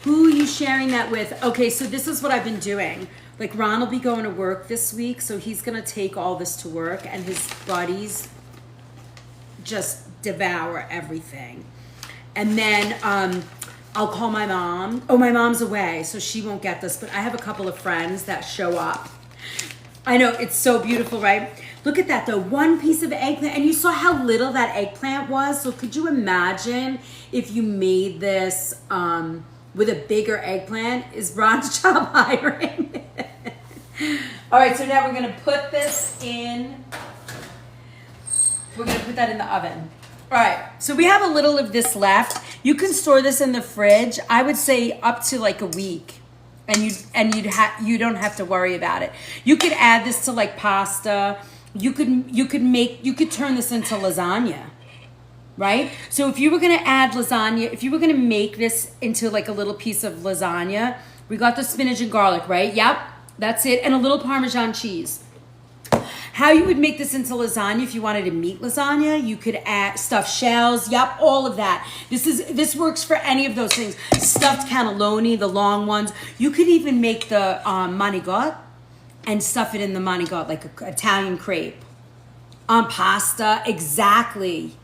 Who are you sharing that with? Okay, so this is what I've been doing. Like Ron will be going to work this week, so he's gonna take all this to work, and his buddies just devour everything. And then I'll call my mom. Oh, my mom's away, so she won't get this, but I have a couple of friends that show up. I know, it's so beautiful, right? Look at that though, one piece of eggplant, and you saw how little that eggplant was. So could you imagine if you made this with a bigger eggplant? Is Ron's job hiring? All right, so now we're gonna put this in, we're gonna put that in the oven. All right, so we have a little of this left. You can store this in the fridge, I would say up to like a week. And you don't have to worry about it. You could add this to like pasta. You could turn this into lasagna, right? So if you were gonna add lasagna, if you were gonna make this into like a little piece of lasagna, we got the spinach and garlic, right? Yep, that's it, and a little Parmesan cheese. How you would make this into lasagna if you wanted a meat lasagna, you could add stuffed shells, yep, all of that. This works for any of those things. Stuffed cannelloni, the long ones. You could even make the manigot and stuff it in the manigot like an Italian crepe. On pasta, exactly.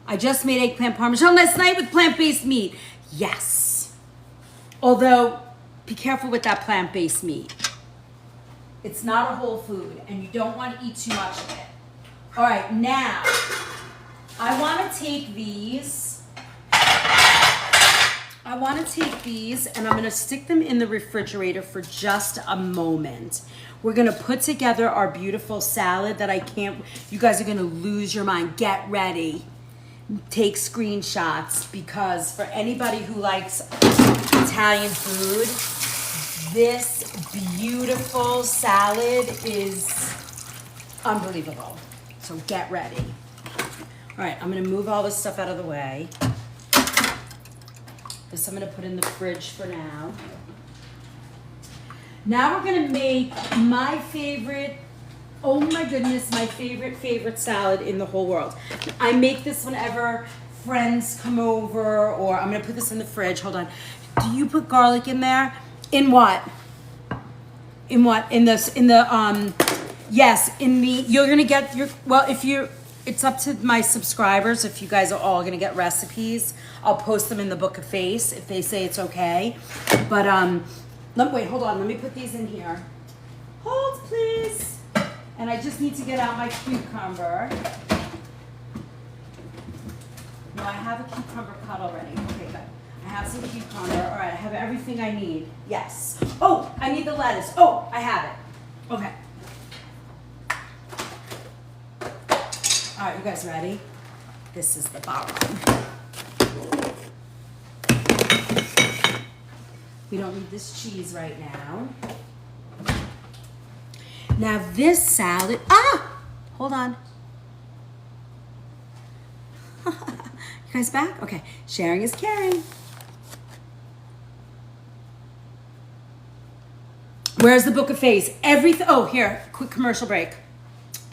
I just made eggplant Parmesan last night with plant-based meat. Yes. Although, be careful with that plant-based meat. It's not a whole food, and you don't want to eat too much of it. All right, now, I want to take these. And I'm going to stick them in the refrigerator for just a moment. We're going to put together our beautiful salad that you guys are going to lose your mind. Get ready. Take screenshots, because for anybody who likes Italian food, this beautiful salad is unbelievable. So get ready. All right, I'm gonna move all this stuff out of the way. This I'm gonna put in the fridge for now. Now we're gonna make my favorite, oh my goodness, my favorite salad in the whole world. I make this whenever friends come over, or I'm gonna put this in the fridge. Hold on. Do you put garlic in there? In what? In what? Yes, you're gonna get it's up to my subscribers if you guys are all gonna get recipes. I'll post them in the Book of Face if they say it's okay. But, wait, hold on, let me put these in here. Hold, please. And I just need to get out my cucumber. No, I have a cucumber cut already. Okay, good. I have some cucumber. All right, I have everything I need. Yes. Oh, I need the lettuce. Oh, I have it. Okay. All right, you guys ready? This is the bottom. We don't need this cheese right now. Now this salad, hold on. You guys back? Okay, sharing is caring. Where's the Book of Face? Oh, here, quick commercial break.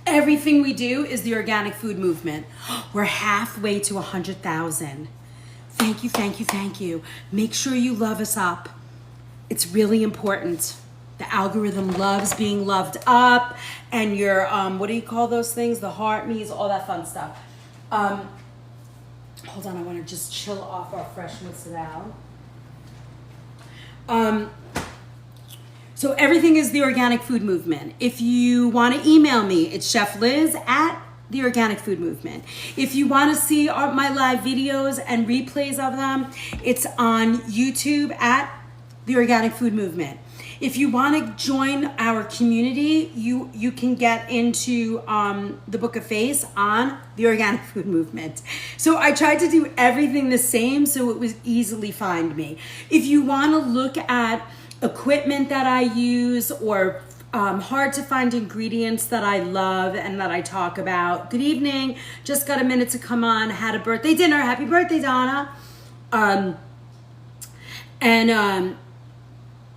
Everything we do is the organic food movement. We're halfway to 100,000. Thank you, thank you, thank you. Make sure you love us up. It's really important. The algorithm loves being loved up, and your, what do you call those things? The heart me's, all that fun stuff. Hold on, I want to just chill off our fresh mozzarella. So So everything is the Organic Food Movement. If you want to email me, it's Chef Liz at the Organic Food Movement. If you want to see my live videos and replays of them, it's on YouTube at the Organic Food Movement. If you want to join our community, you can get into the Book of Face on the Organic Food Movement. So I tried to do everything the same so it was easily find me. If you want to look at equipment that I use or hard to find ingredients that I love and that I talk about. Good evening. Just got a minute to come on. Had a birthday dinner. Happy birthday, Donna. And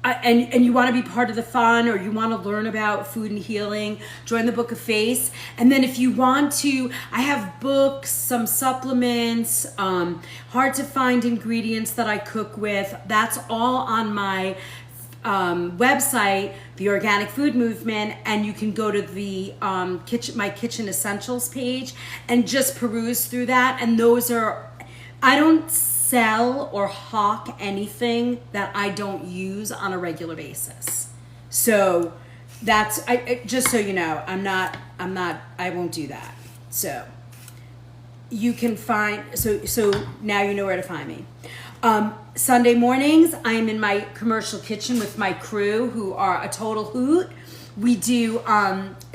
you want to be part of the fun, or you want to learn about food and healing, join the Book of Face. And then if you want to, I have books, some supplements, hard to find ingredients that I cook with. That's all on my website, the Organic Food Movement, and you can go to the my kitchen essentials page and just peruse through that. And those are, I don't sell or hawk anything that I don't use on a regular basis. So that's, just so you know, I won't do that. So you can find, so now you know where to find me. Sunday mornings, I'm in my commercial kitchen with my crew who are a total hoot. We do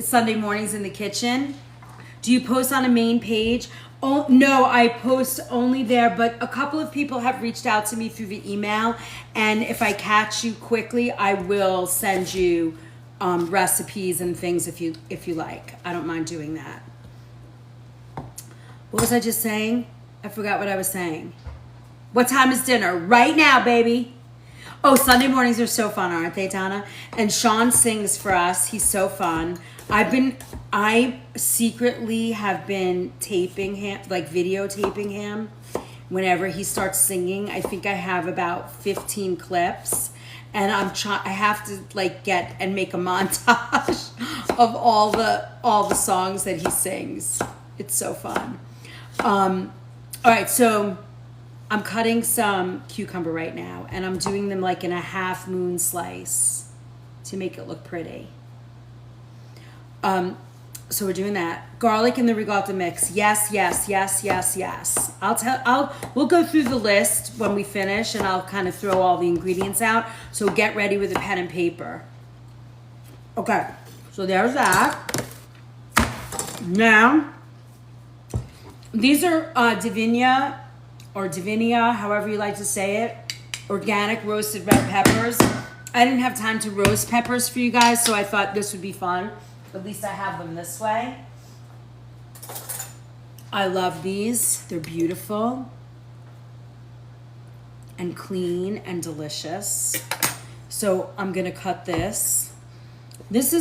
Sunday mornings in the kitchen. Do you post on a main page? Oh, no, I post only there, but a couple of people have reached out to me through the email, and if I catch you quickly, I will send you recipes and things if you like. I don't mind doing that. What was I just saying? I forgot what I was saying. What time is dinner? Right now, baby. Oh, Sunday mornings are so fun, aren't they, Donna? And Sean sings for us. He's so fun. I secretly have been taping him, like videotaping him whenever he starts singing. I think I have about 15 clips, and I have to like get and make a montage of all the songs that he sings. It's so fun. All right, so I'm cutting some cucumber right now, and I'm doing them like in a half moon slice to make it look pretty. So we're doing that. Garlic in the ricotta mix. Yes. We'll go through the list when we finish, and I'll kind of throw all the ingredients out. So get ready with a pen and paper. Okay, so there's that. Now, these are Divinia, or Divinia, however you like to say it, organic roasted red peppers. I didn't have time to roast peppers for you guys, so I thought this would be fun. At least I have them this way. I love these. They're beautiful and clean and delicious. So I'm gonna cut this. This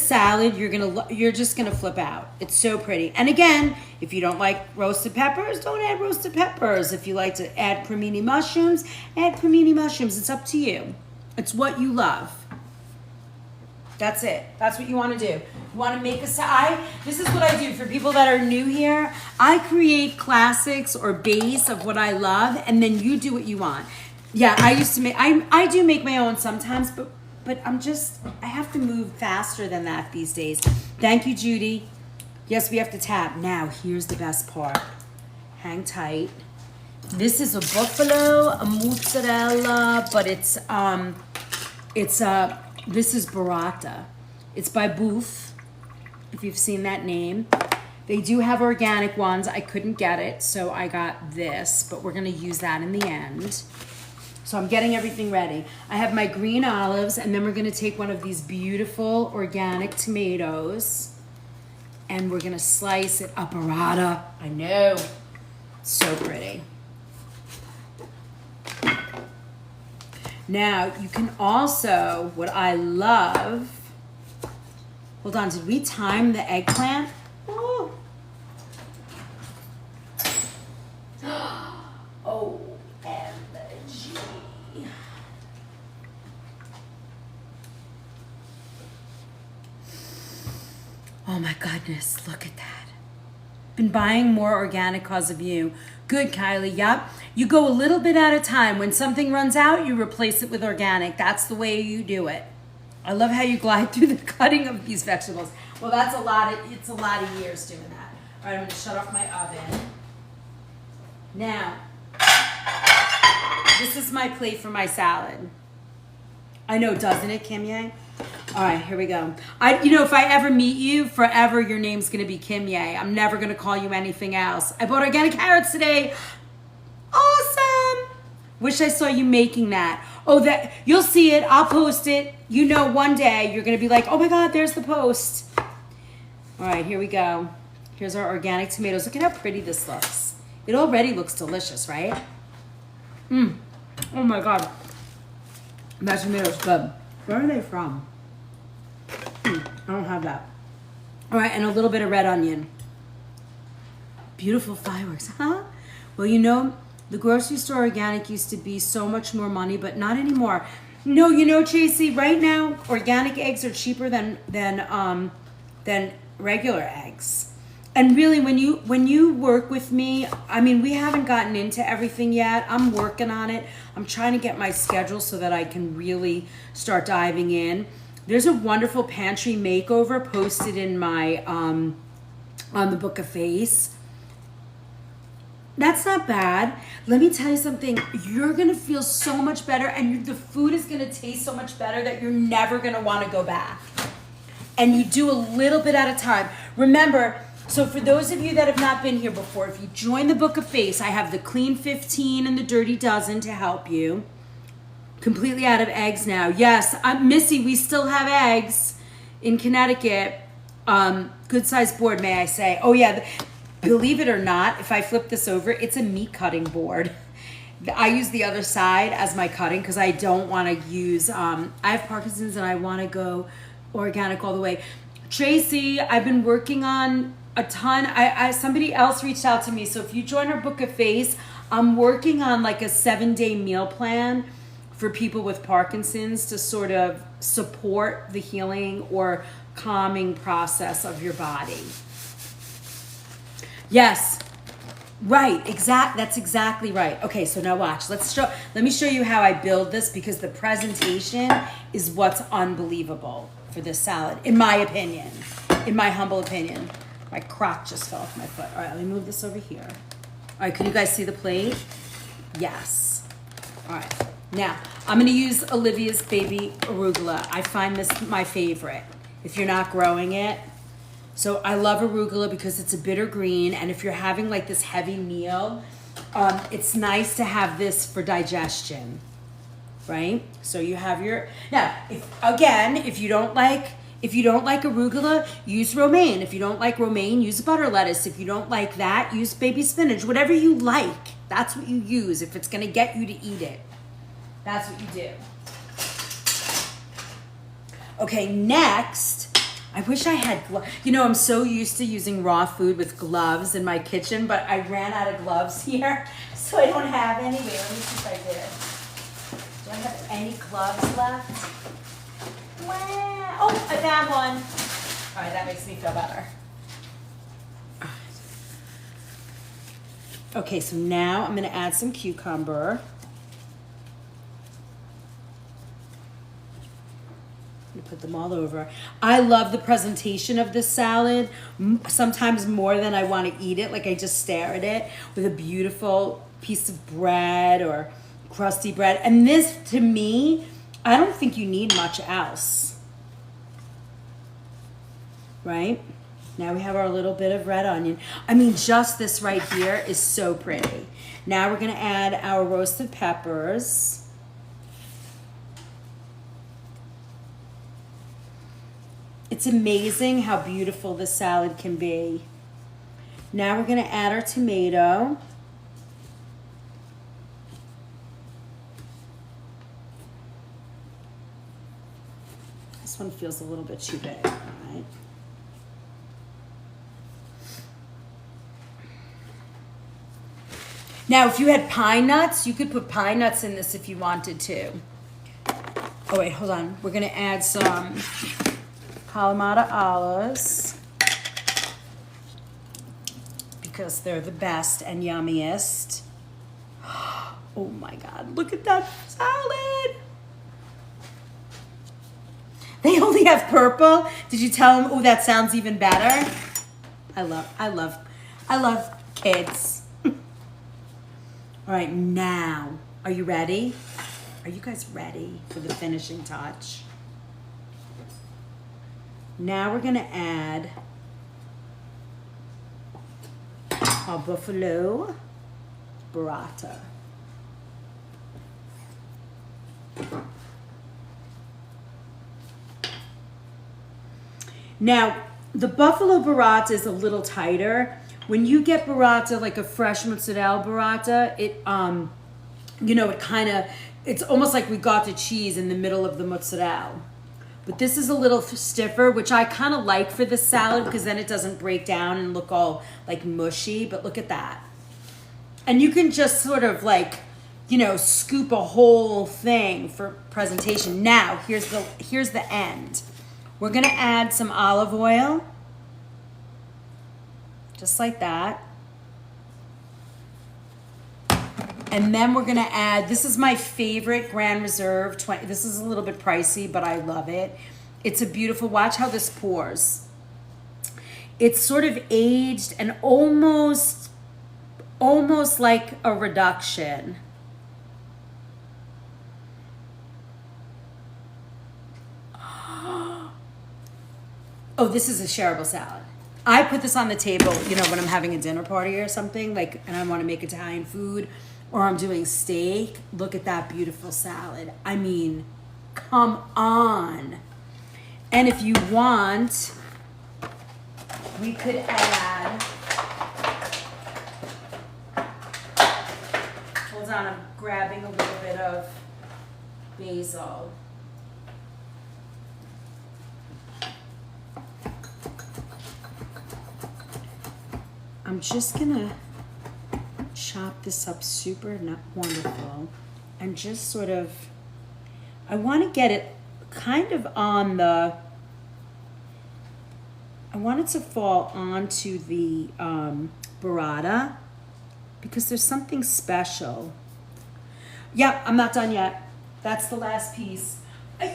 salad, you're just gonna flip out. It's so pretty. And again, if you don't like roasted peppers, don't add roasted peppers. If you like to add cremini mushrooms, add cremini mushrooms. It's up to you. It's what you love. That's it. That's what you want to do. You want to make this is what I do for people that are new here. I create classics or base of what I love, and then you do what you want. Yeah, I used to make, I do make my own sometimes, but I have to move faster than that these days. Thank you, Judy. Yes, we have to tap. Now, here's the best part. Hang tight. This is a buffalo, a mozzarella, but this is burrata. It's by Boof, if you've seen that name. They do have organic ones. I couldn't get it, so I got this, but we're gonna use that in the end. So I'm getting everything ready. I have my green olives, and then we're gonna take one of these beautiful organic tomatoes, and we're gonna slice it up. Burrata, I know, so pretty. Now, you can also, what I love, hold on, did we time the eggplant? Oh, OMG. Oh my goodness, look at that. Been buying more organic cause of you. Good, Kylie. Yep. You go a little bit at a time. When something runs out, you replace it with organic. That's the way you do it. I love how you glide through the cutting of these vegetables. Well, it's a lot of years doing that. All right, I'm gonna shut off my oven. Now, this is my plate for my salad. I know, doesn't it, Kimye? All right, here we go. If I ever meet you, forever your name's gonna be Kimye. I'm never gonna call you anything else. I bought organic carrots today. Awesome. Wish I saw you making that. Oh, that you'll see it. I'll post it. One day you're gonna be like, oh my God, there's the post. All right, here we go. Here's our organic tomatoes. Look at how pretty this looks. It already looks delicious, right? Oh my God. That tomato's good. Where are they from? I don't have that. All right, and a little bit of red onion. Beautiful fireworks, huh? Well, the grocery store organic used to be so much more money, but not anymore. No, Tracy, right now, organic eggs are cheaper than regular eggs. And really, when you work with me, we haven't gotten into everything yet. I'm working on it. I'm trying to get my schedule so that I can really start diving in. There's a wonderful pantry makeover posted in my on the Book of Face. That's not bad. Let me tell you something. You're gonna feel so much better, and the food is gonna taste so much better that you're never gonna want to go back. And you do a little bit at a time. Remember. So for those of you that have not been here before, if you join the Book of Face, I have the Clean 15 and the Dirty Dozen to help you. Completely out of eggs now. Yes, Missy, we still have eggs in Connecticut. Good size board, may I say. Oh yeah, believe it or not, if I flip this over, it's a meat cutting board. I use the other side as my cutting because I don't want to use, I have Parkinson's and I want to go organic all the way. Tracy, I've been working on a ton. Somebody else reached out to me. So if you join our Book of Face, I'm working on like a 7-day meal plan for people with Parkinson's to sort of support the healing or calming process of your body. Yes, right, that's exactly right. Okay, so now watch. Let me show you how I build this because the presentation is what's unbelievable for this salad, in my opinion, in my humble opinion. My crotch just fell off my foot. All right, let me move this over here. All right, can you guys see the plate? Yes. All right, now I'm gonna use Olivia's baby arugula. I find this my favorite if you're not growing it. So I love arugula because it's a bitter green, and if you're having like this heavy meal, it's nice to have this for digestion, right? So you have if you don't like arugula, use romaine. If you don't like romaine, use butter lettuce. If you don't like that, use baby spinach. Whatever you like, that's what you use. If it's gonna get you to eat it, that's what you do. Okay, next, I wish I had gloves. I'm so used to using raw food with gloves in my kitchen, but I ran out of gloves here, so I don't have any. Wait, let me see if I did. Do I have any gloves left? Wow. Oh, I found one. All right, that makes me feel better. Okay, so now I'm gonna add some cucumber. Put them all over. I love the presentation of this salad, sometimes more than I want to eat it. Like I just stare at it with a beautiful piece of bread or crusty bread. And this, to me, I don't think you need much else. Right? Now we have our little bit of red onion. Just this right here is so pretty. Now we're going to add our roasted peppers. It's amazing how beautiful this salad can be. Now we're going to add our tomato. This one feels a little bit too big, all right? Now, if you had pine nuts, you could put pine nuts in this if you wanted to. Oh, wait, hold on. We're going to add some Kalamata olives because they're the best and yummiest. Oh my God, look at that salad. They only have purple. Did you tell them, oh, that sounds even better? I love kids. All right, now, are you ready? Are you guys ready for the finishing touch? Now we're gonna add our buffalo burrata. Now, the buffalo burrata is a little tighter. When you get burrata, like a fresh mozzarella burrata, it, you know, it's almost like we got the cheese in the middle of the mozzarella. But this is a little stiffer, which I kind of like for this salad because then it doesn't break down and look all like mushy. But look at that. And you can just sort of like, you know, scoop a whole thing for presentation. Now, here's the end. We're gonna add some olive oil, just like that. And then we're gonna add, this is my favorite Grand Reserve, this is a little bit pricey, but I love it. It's a beautiful, watch how this pours. It's sort of aged and almost like a reduction. Oh, this is a shareable salad. I put this on the table, you know, when I'm having a dinner party or something, like, and I want to make Italian food, or I'm doing steak. Look at that beautiful salad. I mean, come on. And if you want, we could add, hold on, I'm grabbing a little bit of basil. I'm just gonna chop this up super wonderful and just sort of, I want to get it kind of on the, I want it to fall onto the burrata because there's something special. Yep, I'm not done yet. That's the last piece. I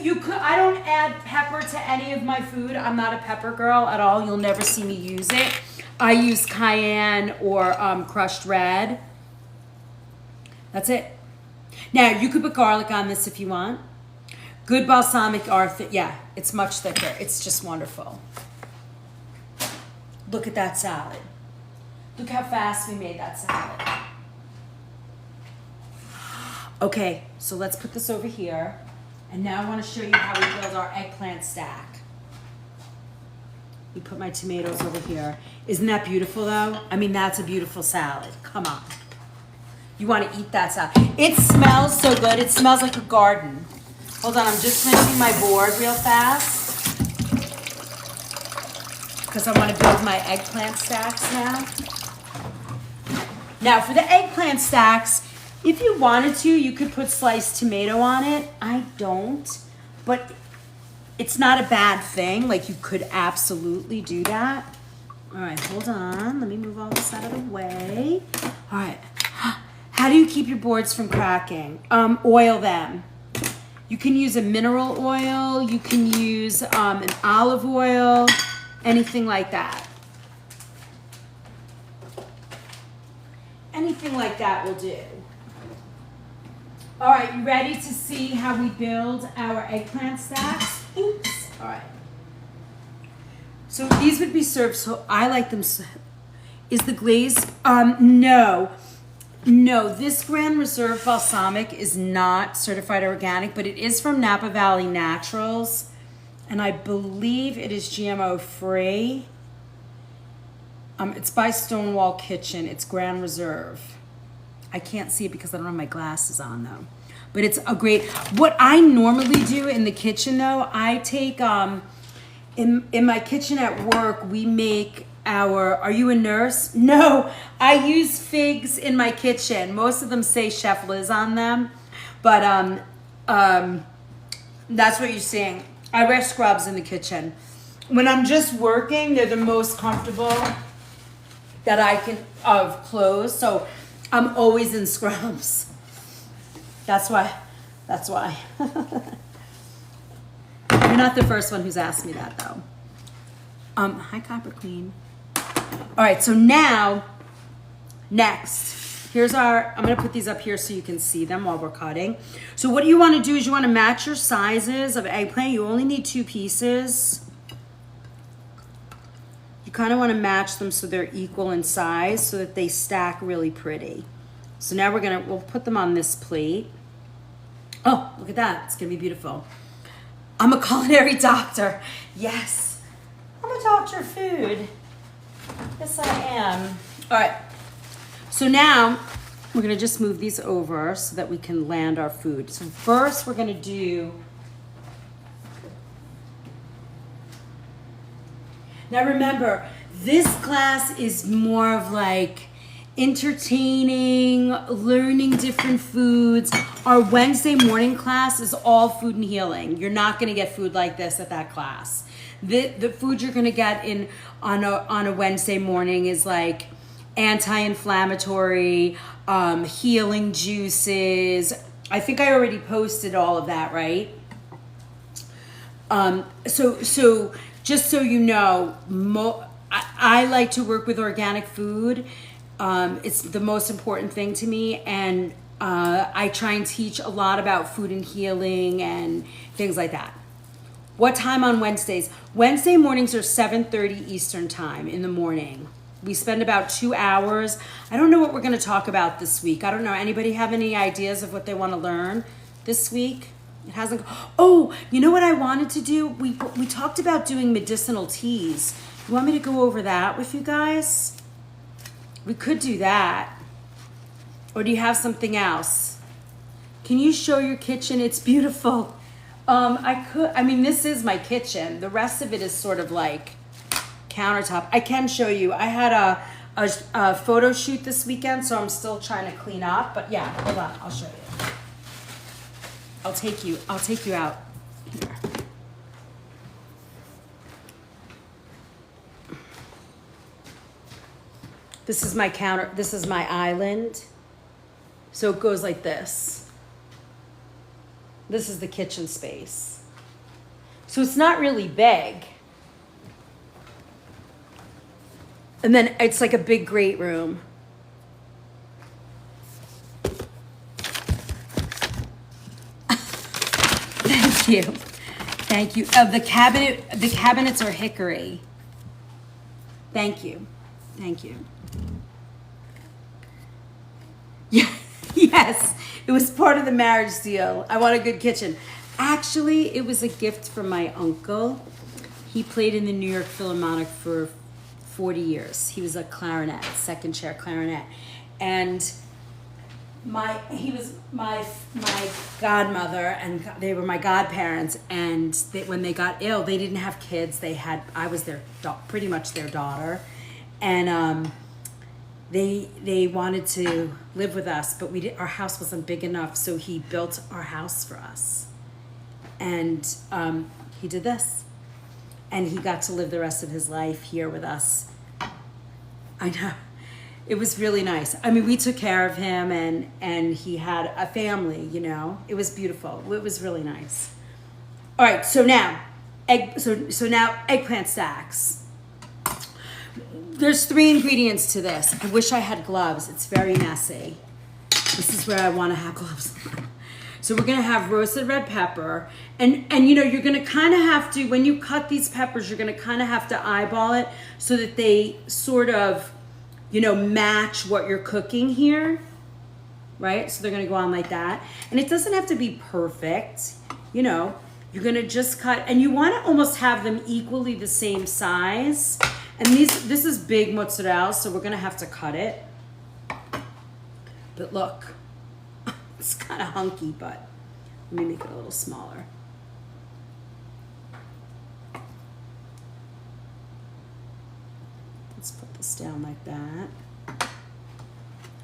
don't add pepper to any of my food. I'm not a pepper girl at all. You'll never see me use it. I use cayenne or crushed red. That's it. Now, you could put garlic on this if you want. Good balsamic yeah, it's much thicker. It's just wonderful. Look at that salad. Look how fast we made that salad. Okay, so let's put this over here. And now I want to show you how we build our eggplant stack. We put my tomatoes over here. Isn't that beautiful though? I mean, that's a beautiful salad. Come on. You want to eat that salad. It smells so good. It smells like a garden. Hold on, I'm just rinsing my board real fast. Because I want to build my eggplant stacks now. Now for the eggplant stacks, if you wanted to, you could put sliced tomato on it. I don't, but it's not a bad thing. Like, you could absolutely do that. All right, hold on. Let me move all this out of the way. All right. How do you keep your boards from cracking? Oil them. You can use a mineral oil. You can use an olive oil, anything like that. Anything like that will do. All right, you ready to see how we build our eggplant stacks? Oops. All right. So these would be served, so I like them. Is the glaze? No. No, this Grand Reserve balsamic is not certified organic, but it is from Napa Valley Naturals, and I believe it is GMO free. It's by Stonewall Kitchen. It's Grand Reserve. I can't see it because I don't have my glasses on though. But it's a great, what I normally do in the kitchen though, I take, in my kitchen at work, we make are you a nurse? No, I use figs in my kitchen. Most of them say Chef Liz on them, but that's what you're seeing. I wear scrubs in the kitchen. When I'm just working, they're the most comfortable that I can, of clothes, so I'm always in scrubs. That's why. You're not the first one who's asked me that though. Hi Copper Queen. All right, so now, next, here's I'm gonna put these up here so you can see them while we're cutting. So what you wanna do is you wanna match your sizes of eggplant. You only need 2 pieces. You kinda wanna match them so they're equal in size so that they stack really pretty. So now we'll put them on this plate. Oh, look at that, it's gonna be beautiful. I'm a culinary doctor, yes. I'm a doctor of food. Yes, I am. All right, so now we're gonna just move these over so that we can land our food. So first we're gonna do, now remember, this class is more of like entertaining, learning different foods. Our Wednesday morning class is all food and healing. You're not gonna get food like this at that class. The food you're gonna get on a Wednesday morning is like anti-inflammatory, healing juices. I think I already posted all of that, right? So just so you know, I like to work with organic food. It's the most important thing to me, and I try and teach a lot about food and healing and things like that. What time on Wednesdays? Wednesday mornings are 7:30 Eastern time in the morning. We spend about 2 hours. I don't know what we're going to talk about this week. I don't know. Anybody have any ideas of what they want to learn this week? It hasn't. Oh, you know what I wanted to do? We talked about doing medicinal teas. You want me to go over that with you guys? We could do that. Or do you have something else? Can you show your kitchen? It's beautiful. This is my kitchen. The rest of it is sort of like countertop. I can show you. I had a photo shoot this weekend, so I'm still trying to clean up. But yeah, hold on. I'll show you. I'll take you out. Here. This is my counter. This is my island. So it goes like this. This is the kitchen space. So it's not really big. And then it's like a big great room. Thank you. Thank you. The cabinets are hickory. Thank you. Thank you. Yeah, yes, it was part of the marriage deal. I want a good kitchen. Actually, it was a gift from my uncle. He played in the New York Philharmonic for 40 years. He was a clarinet, second chair clarinet. And he was my godmother, and they were my godparents. And when they got ill, they didn't have kids. I was pretty much their daughter. And they wanted to live with us, but our house wasn't big enough, so he built our house for us. And he did this. And he got to live the rest of his life here with us. I know. It was really nice. I mean, we took care of him, and he had a family, you know. It was beautiful. It was really nice. All right, so now eggplant stacks. There's 3 ingredients to this. I wish I had gloves. It's very messy. This is where I want to have gloves. So we're going to have roasted red pepper. And you know, you're going to kind of have to, when you cut these peppers, you're going to kind of have to eyeball it so that they sort of, you know, match what you're cooking here. Right? So they're going to go on like that. And it doesn't have to be perfect. You know, you're going to just cut. And you want to almost have them equally the same size. And this is big mozzarella, so we're gonna have to cut it. But look, it's kind of hunky, but let me make it a little smaller. Let's put this down like that.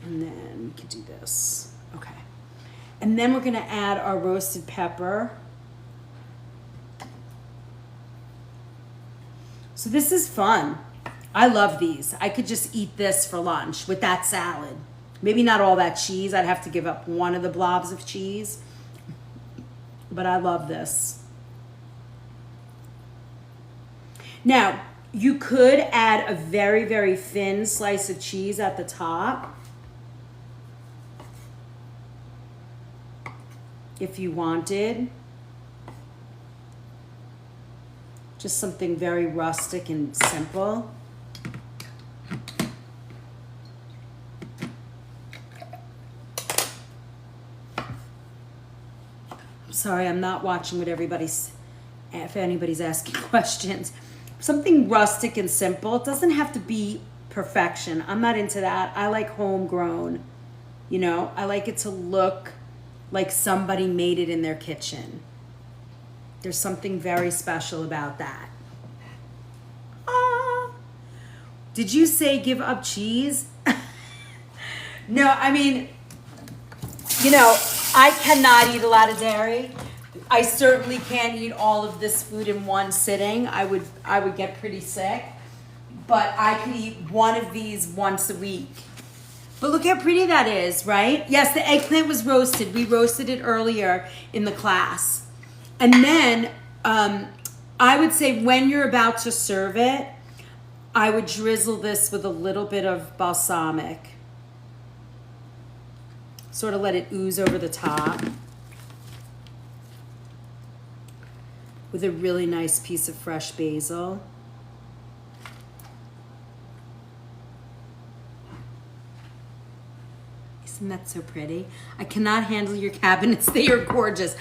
And then we could do this. Okay. And then we're gonna add our roasted pepper. So this is fun. I love these. I could just eat this for lunch with that salad. Maybe not all that cheese. I'd have to give up one of the blobs of cheese. But I love this. Now, you could add a very, very thin slice of cheese at the top if you wanted. Just something very rustic and simple. Sorry, I'm not watching what if anybody's asking questions. Something rustic and simple. It doesn't have to be perfection. I'm not into that. I like homegrown. You know, I like it to look like somebody made it in their kitchen. There's something very special about that. Ah. Did you say give up cheese? No, I mean, you know, I cannot eat a lot of dairy. I certainly can't eat all of this food in one sitting. I would get pretty sick. But I could eat one of these once a week. But look how pretty that is, right? Yes, the eggplant was roasted. We roasted it earlier in the class. And then I would say when you're about to serve it, I would drizzle this with a little bit of balsamic. Sort of let it ooze over the top. With a really nice piece of fresh basil. Isn't that so pretty? I cannot handle your cabinets. They are gorgeous.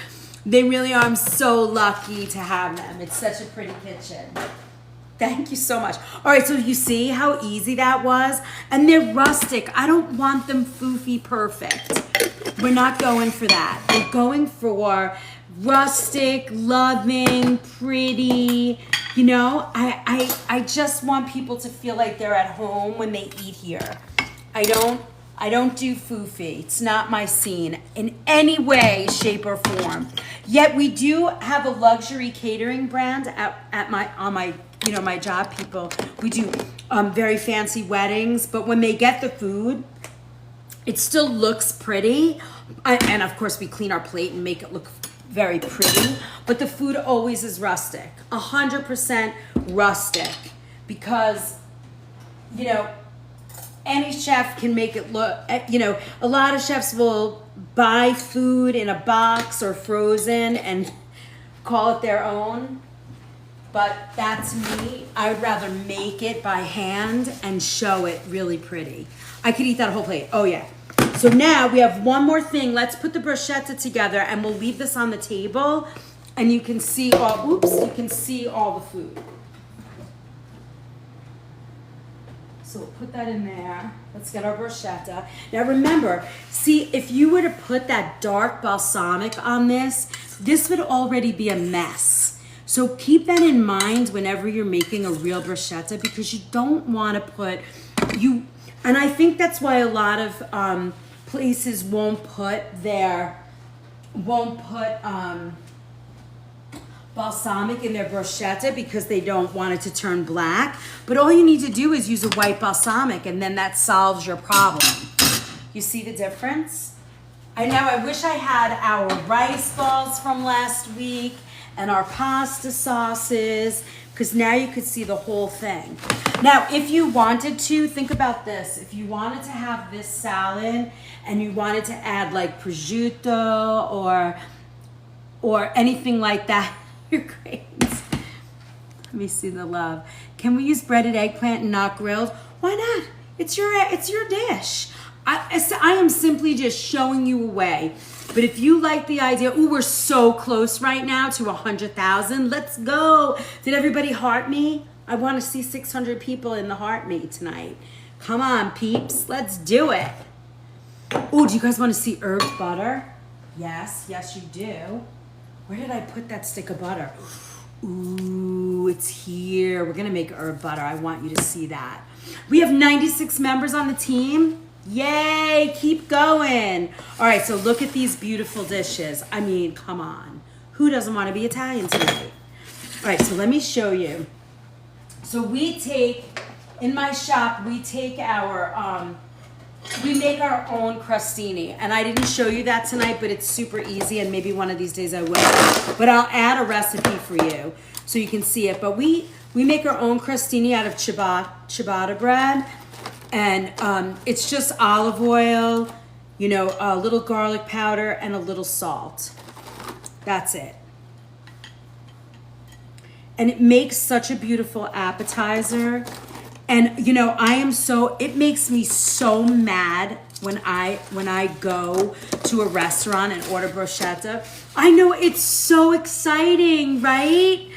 They really are. I'm so lucky to have them. It's such a pretty kitchen. Thank you so much. All right, so you see how easy that was? And they're rustic. I don't want them foofy perfect. We're not going for that. We're going for rustic, loving, pretty. You know, I just want people to feel like they're at home when they eat here. I don't do foofy. It's not my scene in any way, shape, or form. Yet we do have a luxury catering brand on my job. People, we do very fancy weddings, but when they get the food, it still looks pretty. And of course, we clean our plate and make it look very pretty. But the food always is rustic, 100% rustic, because you know. Any chef can make it look, you know, a lot of chefs will buy food in a box or frozen and call it their own. But that's me. I would rather make it by hand and show it really pretty. I could eat that whole plate. Oh, yeah. So now we have one more thing. Let's put the bruschetta together and we'll leave this on the table and you can see all, you can see all the food. So we'll put that in there. Let's get our bruschetta. Now remember, see, if you were to put that dark balsamic on this, this would already be a mess. So keep that in mind whenever you're making a real bruschetta, because you don't want to put, and I think that's why a lot of places won't put balsamic in their bruschetta because they don't want it to turn black. But all you need to do is use a white balsamic and then that solves your problem. You see the difference? I wish I had our rice balls from last week and our pasta sauces, because now you could see the whole thing. Now, if you wanted to, think about this. If you wanted to have this salad and you wanted to add like prosciutto or anything like that, you're great. Let me see the love. Can we use breaded eggplant and not grilled? Why not? It's your dish. I am simply just showing you a way. But if you like the idea, ooh, we're so close right now to 100,000. Let's go. Did everybody heart me? I want to see 600 people in the heart me tonight. Come on, peeps. Let's do it. Ooh, do you guys want to see herbed butter? Yes, you do. Where did I put that stick of butter? Ooh, it's here. We're gonna make herb butter. I want you to see that. We have 96 members on the team. Yay, keep going. All right, so look at these beautiful dishes. I mean, come on. Who doesn't want to be Italian tonight? All right, so let me show you. So in my shop, we make our own crostini, and I didn't show you that tonight, but it's super easy, and maybe one of these days I will. But I'll add a recipe for you so you can see it. But we We make our own crostini out of ciabatta bread. And it's just olive oil, you know, a little garlic powder, and a little salt. That's it. And it makes such a beautiful appetizer. And, you know, it makes me so mad when I go to a restaurant and order bruschetta. I know, it's so exciting, right?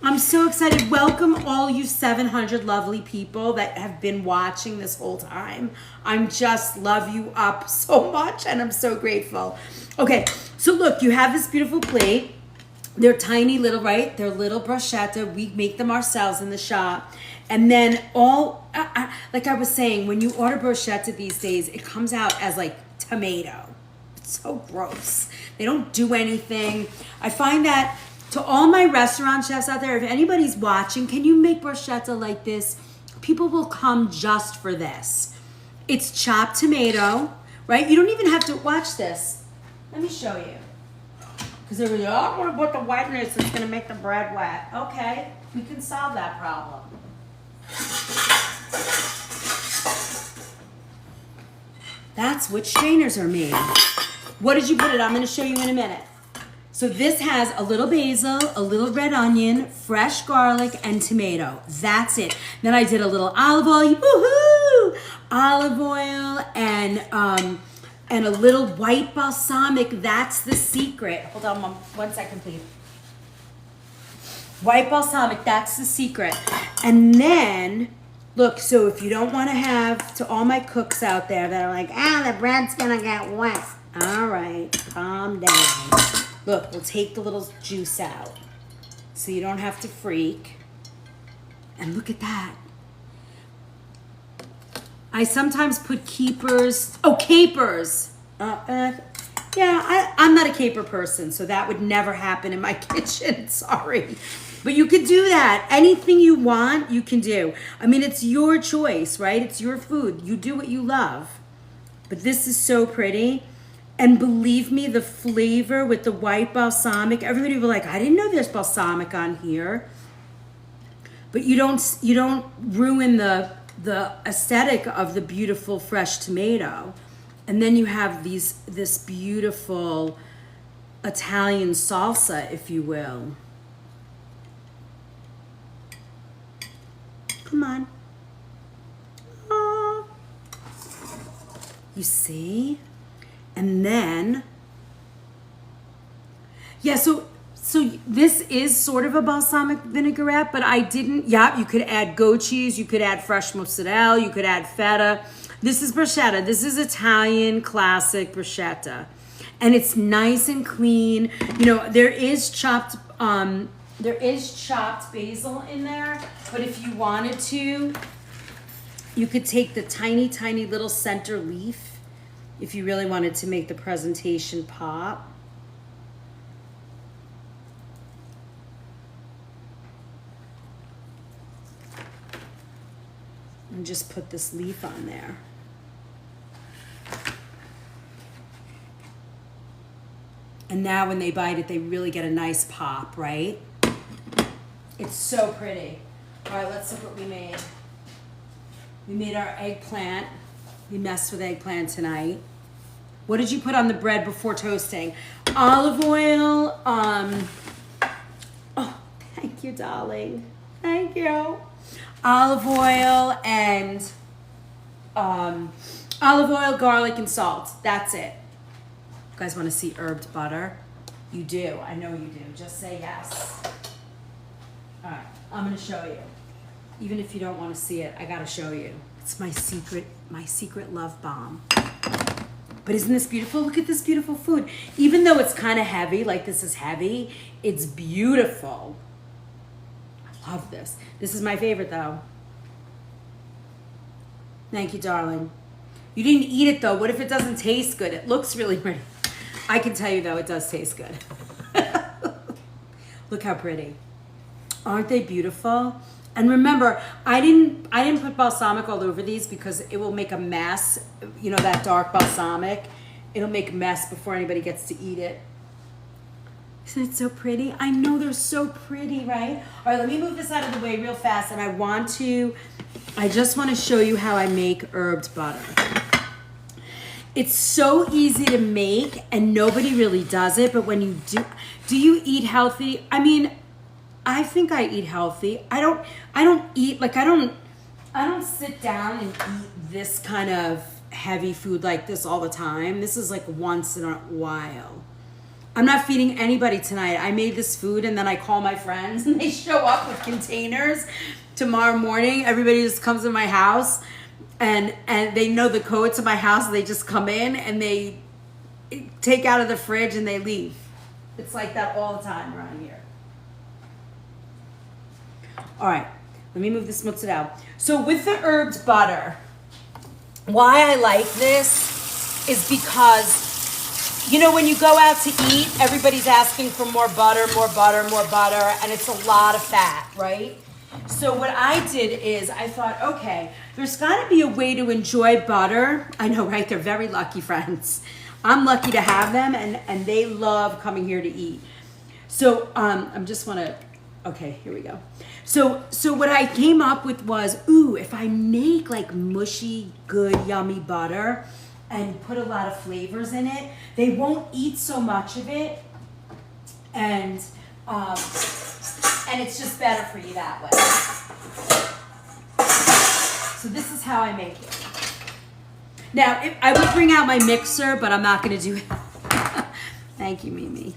I'm so excited. Welcome all you 700 lovely people that have been watching this whole time. I'm just love you up so much, and I'm so grateful. Okay, so look, you have this beautiful plate. They're tiny little, right? They're little bruschetta. We make them ourselves in the shop. And then like I was saying, when you order bruschetta these days, it comes out as like tomato. It's so gross. They don't do anything. I find that to all my restaurant chefs out there, if anybody's watching, can you make bruschetta like this? People will come just for this. It's chopped tomato, right? You don't even have to watch this. Let me show you. Because they're like, oh, I want to put the wetness. It's going to make the bread wet. Okay, we can solve that problem. That's what strainers are made. What did you put it? I'm going to show you in a minute. So this has a little basil, a little red onion, fresh garlic, and tomato. That's it. Then I did a little olive oil, woohoo! Olive oil and a little white balsamic. That's the secret. Hold on 1 second, please. White balsamic, that's the secret. And then, look, so if you don't want to have, to all my cooks out there that are like, the bread's gonna get wet. All right, calm down. Look, we'll take the little juice out so you don't have to freak. And look at that. I sometimes put capers. I'm not a caper person, so that would never happen in my kitchen. Sorry. But you could do that. Anything you want, you can do. I mean, it's your choice, right? It's your food. You do what you love. But this is so pretty. And believe me, the flavor with the white balsamic, everybody will be like, I didn't know there's balsamic on here. But you don't ruin the aesthetic of the beautiful fresh tomato. And then you have this beautiful Italian salsa, if you will. Come on. Oh. You see? And then, yeah, so this is sort of a balsamic vinaigrette, but I didn't, you could add goat cheese, you could add fresh mozzarella, you could add feta. This is bruschetta. This is Italian classic bruschetta. And it's nice and clean. You know, there is chopped basil in there, but if you wanted to, you could take the tiny, tiny little center leaf if you really wanted to make the presentation pop. And just put this leaf on there. And now when they bite it, they really get a nice pop, right? It's so pretty. All right, let's look what we made. We made our eggplant. We messed with eggplant tonight. What did you put on the bread before toasting? Olive oil. Oh, thank you, darling. Thank you. Olive oil and garlic, and salt. That's it. You guys want to see herbed butter? You do. I know you do. Just say yes. All right. I'm going to show you. Even if you don't want to see it, I got to show you. It's my secret love bomb. But isn't this beautiful? Look at this beautiful food. Even though it's kind of heavy, like this is heavy, it's beautiful. I love this. This is my favorite though. Thank you, darling. You didn't eat it though. What if it doesn't taste good? It looks really pretty. I can tell you though, it does taste good. Look how pretty. Aren't they beautiful? And remember, I didn't put balsamic all over these because it will make a mess. You know, that dark balsamic, it'll make a mess before anybody gets to eat it. Isn't it so pretty? I know they're so pretty, right? All right, let me move this out of the way real fast, and I just want to show you how I make herbed butter. It's so easy to make, and nobody really does it, but when you do you eat healthy? I mean, I think I eat healthy. I don't eat, like, I don't sit down and eat this kind of heavy food like this all the time. This is like once in a while. I'm not feeding anybody tonight. I made this food and then I call my friends and they show up with containers tomorrow morning. Everybody just comes to my house and they know the code to my house. They just come in and they take out of the fridge and they leave. It's like that all the time around here. All right, let me move this mozza out. So with the herbed butter, why I like this is because, you know, when you go out to eat, everybody's asking for more butter, more butter, more butter, and it's a lot of fat, right? So what I did is I thought, okay, there's got to be a way to enjoy butter. I know, right? They're very lucky friends. I'm lucky to have them, and they love coming here to eat. So I'm just want to, okay, here we go. So what I came up with was, if I make like mushy, good, yummy butter and put a lot of flavors in it, they won't eat so much of it, and it's just better for you that way. So this is how I make it. Now, I would bring out my mixer, but I'm not going to do it. Thank you, Mimi.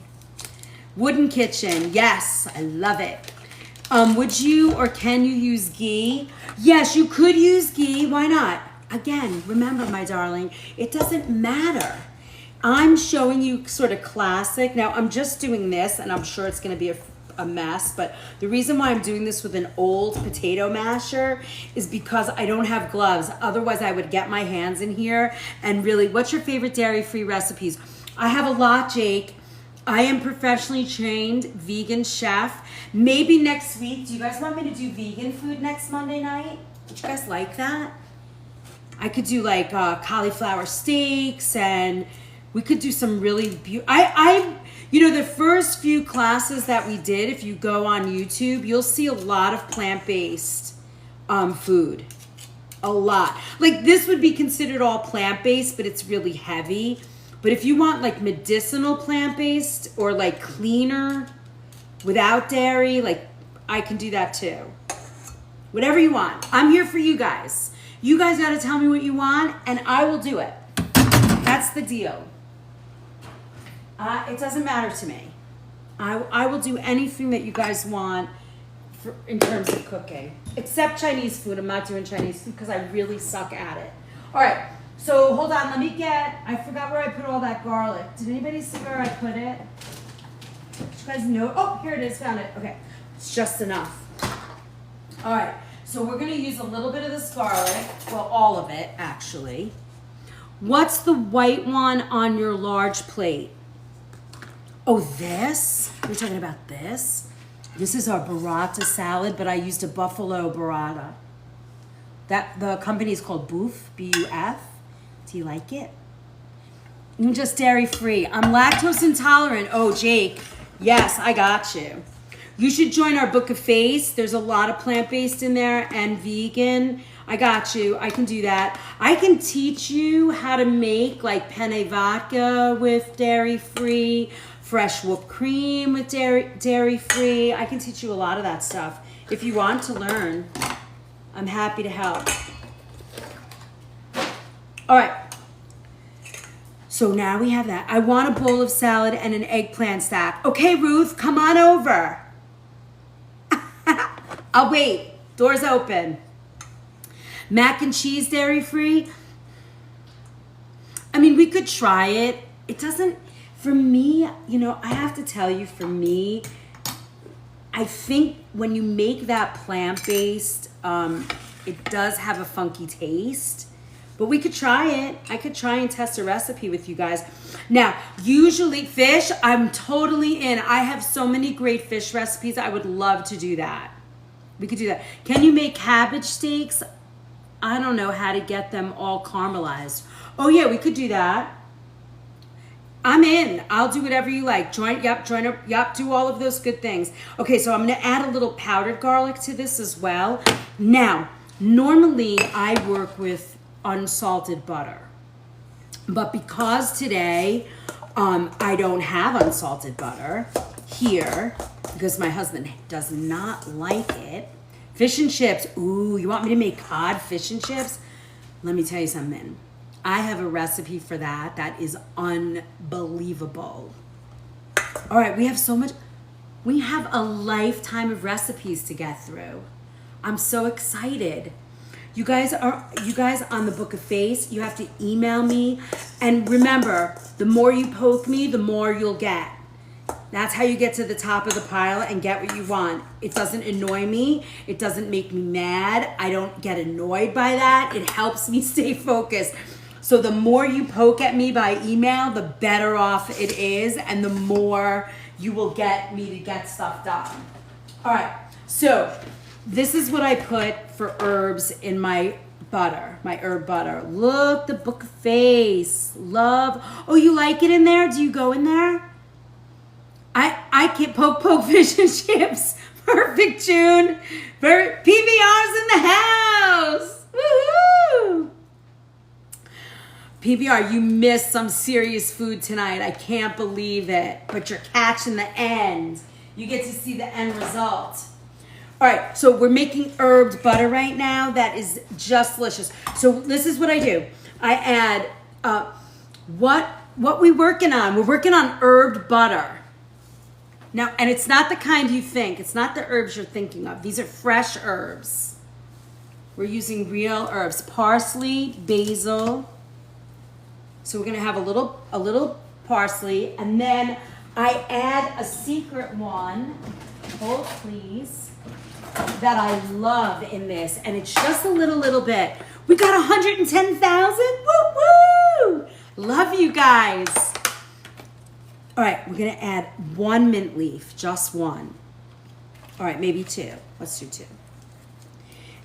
Wooden kitchen. Yes, I love it. Would you or can you use ghee? Yes, you could use ghee. Why not? Again, remember, my darling, it doesn't matter. I'm showing you sort of classic. Now, I'm just doing this, and I'm sure it's going to be a mess, but the reason why I'm doing this with an old potato masher is because I don't have gloves. Otherwise, I would get my hands in here and really, what's your favorite dairy-free recipes? I have a lot, Jake. I am professionally trained vegan chef. Maybe next week, do you guys want me to do vegan food next Monday night? Would you guys like that? I could do like cauliflower steaks, and we could do some really beautiful, you know, the first few classes that we did, if you go on YouTube, you'll see a lot of plant-based food. A lot. Like, this would be considered all plant-based, but it's really heavy. But if you want like medicinal plant-based or like cleaner without dairy, like, I can do that too. Whatever you want. I'm here for you guys. You guys got to tell me what you want, and I will do it. That's the deal. It doesn't matter to me. I will do anything that you guys want in terms of cooking. Except Chinese food. I'm not doing Chinese food because I really suck at it. All right. So hold on. Let me I forgot where I put all that garlic. Did anybody see where I put it? Did you guys know? Oh, here it is. Found it. Okay. It's just enough. All right. So we're going to use a little bit of this garlic. Well, all of it, actually. What's the white one on your large plate? Oh, this? We're talking about this? This is our burrata salad, but I used a buffalo burrata. The company is called Boof, B-U-F. Do you like it? I'm just dairy-free. I'm lactose intolerant. Oh, Jake. Yes, I got you. You should join our Book of Face. There's a lot of plant-based in there and vegan. I got you. I can do that. I can teach you how to make like penne vodka with dairy-free, fresh whipped cream with dairy-free. I can teach you a lot of that stuff. If you want to learn, I'm happy to help. All right. So now we have that. I want a bowl of salad and an eggplant stack. Okay, Ruth, come on over. I'll wait. Door's open. Mac and cheese dairy-free. I mean, we could try it. It doesn't, for me, you know, I have to tell you, for me, I think when you make that plant-based, it does have a funky taste. But we could try it. I could try and test a recipe with you guys. Now, usually fish, I'm totally in. I have so many great fish recipes. I would love to do that. We could do that. Can you make cabbage steaks? I don't know how to get them all caramelized. Oh yeah, we could do that. I'm in. I'll do whatever you like. Join up, do all of those good things. Okay, so I'm gonna add a little powdered garlic to this as well. Now, normally I work with unsalted butter, but because today I don't have unsalted butter here, because my husband does not like it. Fish and chips, ooh, you want me to make cod fish and chips? Let me tell you something. I have a recipe for that. That is unbelievable. All right, we have a lifetime of recipes to get through. I'm so excited. You guys on the Book of Face, you have to email me. And remember, the more you poke me, the more you'll get. That's how you get to the top of the pile and get what you want. It doesn't annoy me. It doesn't make me mad. I don't get annoyed by that. It helps me stay focused. So the more you poke at me by email, the better off it is, and the more you will get me to get stuff done. All right, so this is what I put for herbs in my butter, my herb butter. Look, the Book of Face. Love. Oh, you like it in there? Do you go in there? I can't poke fish and chips. Perfect tune. PBR's in the house. Woohoo! PBR, you missed some serious food tonight. I can't believe it. But you're catching the end. You get to see the end result. All right, so we're making herbed butter right now. That is just delicious. So this is what I do. I add, what we working on? We're working on herbed butter. Now, and it's not the kind you think. It's not the herbs you're thinking of. These are fresh herbs. We're using real herbs. Parsley, basil. So we're gonna have a little parsley, and then I add a secret one, hold please, that I love in this, and it's just a little bit. We got 110,000, woo woo! Love you guys. All right, we're gonna add 1 mint leaf, just one. All right, maybe 2, let's do 2.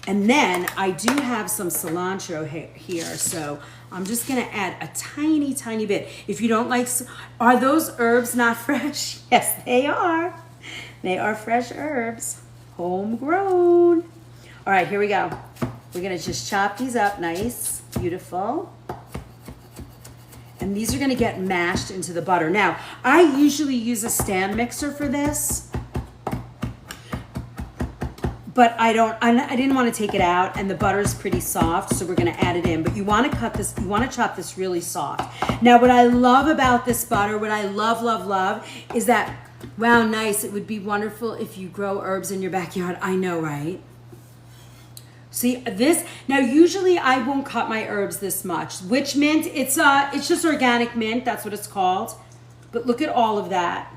And then I do have some cilantro here, so I'm just gonna add a tiny bit. If you don't like, are those herbs not fresh? Yes, they are. They are fresh herbs, homegrown. All right, here we go. We're gonna just chop these up nice, beautiful. And these are gonna get mashed into the butter. Now, I usually use a stand mixer for this, but I didn't want to take it out, and the butter is pretty soft, so we're gonna add it in. But you wanna chop this really soft. Now, what I love about this butter, what I love, is that, wow, nice, it would be wonderful if you grow herbs in your backyard. I know, right? See this, now usually I won't cut my herbs this much. Witch mint, it's just organic mint, that's what it's called. But look at all of that.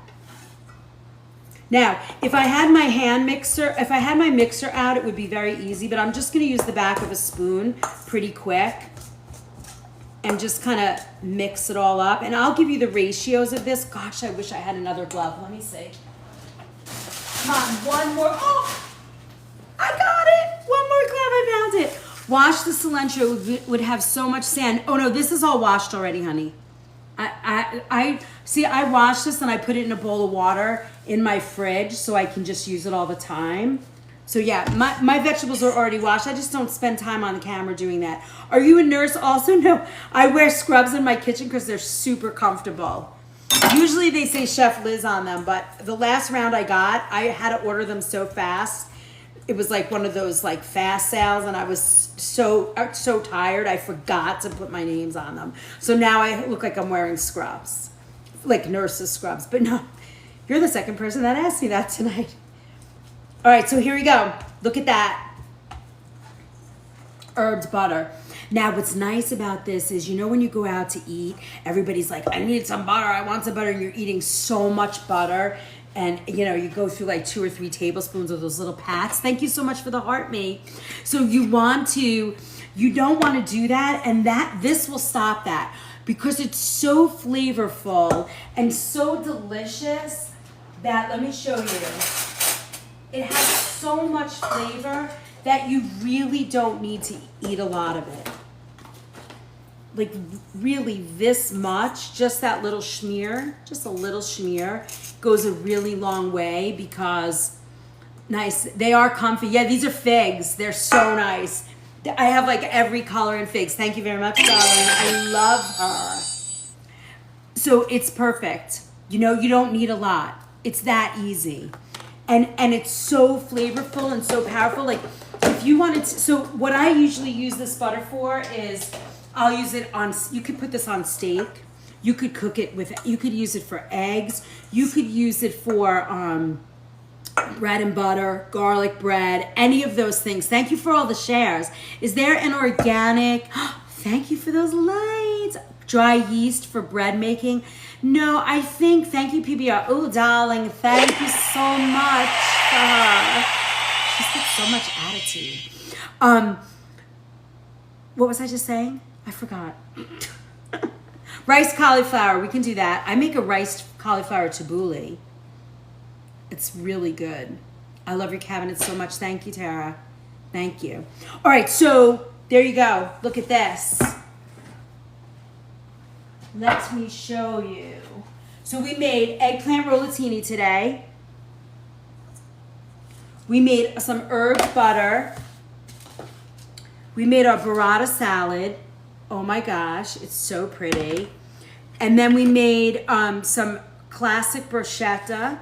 Now, if I had my my mixer out, it would be very easy, but I'm just gonna use the back of a spoon pretty quick and just kind of mix it all up. And I'll give you the ratios of this. Gosh, I wish I had another glove. Let me see. Come on, one more. Oh, I got it. One more glove, I found it. Wash the cilantro, would have so much sand. Oh no, this is all washed already, honey. I washed this and I put it in a bowl of water in my fridge so I can just use it all the time. So yeah, my vegetables are already washed. I just don't spend time on the camera doing that. Are you a nurse also? No, I wear scrubs in my kitchen because they're super comfortable. Usually they say Chef Liz on them, but the last round I got, I had to order them so fast. It was like one of those like fast sales, and I was so tired I forgot to put my names on them. So now I look like I'm wearing scrubs, like nurses scrubs. But no, you're the second person that asked me that tonight. All right, so here we go. Look at that. Herbed butter. Now, what's nice about this is, you know, when you go out to eat, everybody's like, I need some butter, I want some butter, and you're eating so much butter. And, you know, you go through like 2 or 3 tablespoons of those little pats. Thank you so much for the heart, mate. So you don't want to do that, and this will stop that because it's so flavorful and so delicious that, let me show you, it has so much flavor that you really don't need to eat a lot of it. like really this much, just that little schmear, just a little schmear goes a really long way because nice. They are comfy. Yeah, these are figs. They're so nice. I have like every color in figs. Thank you very much, darling. I love her. So it's perfect. You know, you don't need a lot. It's that easy. And it's so flavorful and so powerful. Like if you wanted to, so what I usually use this butter for is I'll use it on, you could put this on steak. You could cook it with, you could use it for eggs. You could use it for bread and butter, garlic bread, any of those things. Thank you for all the shares. Is there an organic, thank you for those lights, dry yeast for bread making? No, I think, thank you PBR. Oh, darling, thank you so much. She's got so much attitude. What was I just saying? I forgot. Rice cauliflower, we can do that. I make a rice cauliflower tabbouleh. It's really good. I love your cabinet so much. Thank you, Tara. Thank you. All right, so there you go. Look at this. Let me show you. So we made eggplant rollatini today. We made some herb butter. We made our burrata salad. Oh my gosh, it's so pretty. And then we made some classic bruschetta.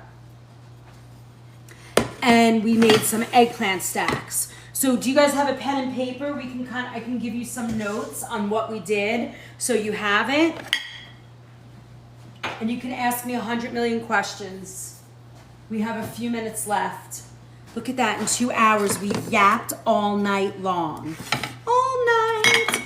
And we made some eggplant stacks. So do you guys have a pen and paper? I can give you some notes on what we did so you have it. And you can ask me 100 million questions. We have a few minutes left. Look at that, in 2 hours we yapped all night long. All night.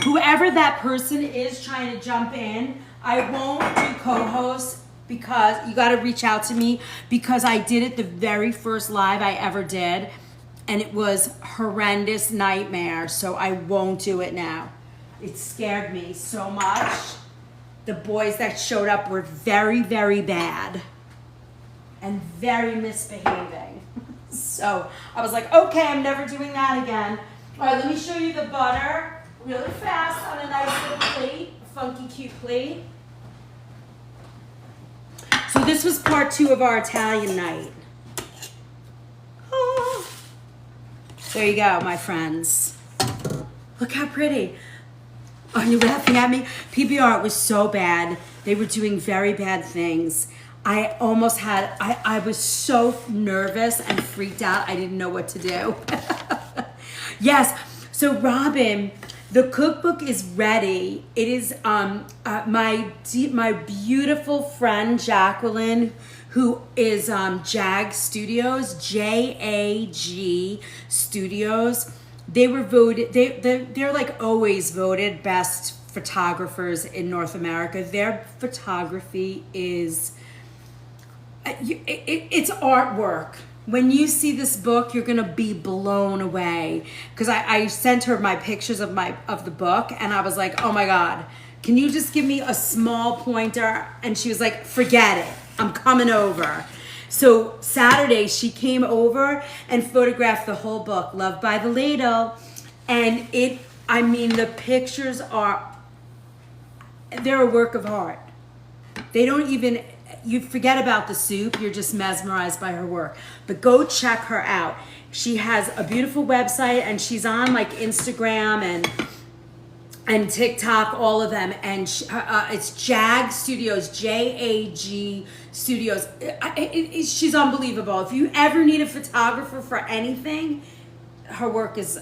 Whoever that person is trying to jump in, I won't do co-host because you got to reach out to me because I did it the very first live I ever did and it was horrendous nightmare, so I won't do it now. It scared me so much. The boys that showed up were very, very bad and very misbehaving. So I was like, okay, I'm never doing that again. All right, let me show you the butter really fast on a nice little plate, a funky, cute plate. So this was part 2 of our Italian night. Oh. There you go, my friends. Look how pretty. Are you laughing at me? PBR, it was so bad. They were doing very bad things. I almost had, I was so nervous and freaked out. I didn't know what to do. Yes, so Robin, the cookbook is ready. It is my beautiful friend Jacqueline, who is JAG Studios, JAG Studios. They were voted. They're like always voted best photographers in North America. Their photography is it's artwork. When you see this book, you're gonna be blown away. Because I sent her my pictures of the book, and I was like, oh my God, can you just give me a small pointer? And she was like, forget it, I'm coming over. So Saturday, she came over and photographed the whole book, Love by the Ladle. And the pictures they're a work of art. They don't even, you forget about the soup, you're just mesmerized by her work. But go check her out. She has a beautiful website and she's on like Instagram and TikTok, all of them. And it's JAG Studios, JAG Studios. She's unbelievable. If you ever need a photographer for anything, her work is,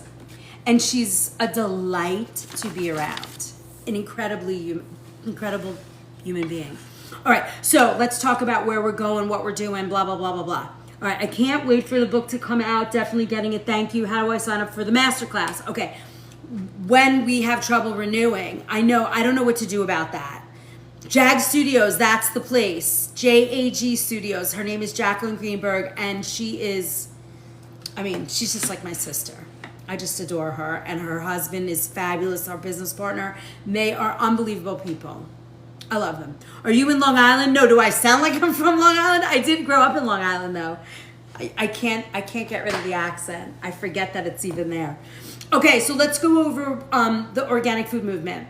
and she's a delight to be around. An incredible human being. All right, so let's talk about where we're going, what we're doing, blah, blah, blah, blah, blah. All right, I can't wait for the book to come out. Definitely getting it. Thank you. How do I sign up for the masterclass? Okay, when we have trouble renewing, I don't know what to do about that. JAG Studios, that's the place. JAG Studios. Her name is Jacqueline Greenberg, and she's just like my sister. I just adore her, and her husband is fabulous, our business partner. They are unbelievable people. I love them. Are you in Long Island? No. Do I sound like I'm from Long Island? I did grow up in Long Island, though. I can't get rid of the accent. I forget that it's even there. Okay, so let's go over the organic food movement.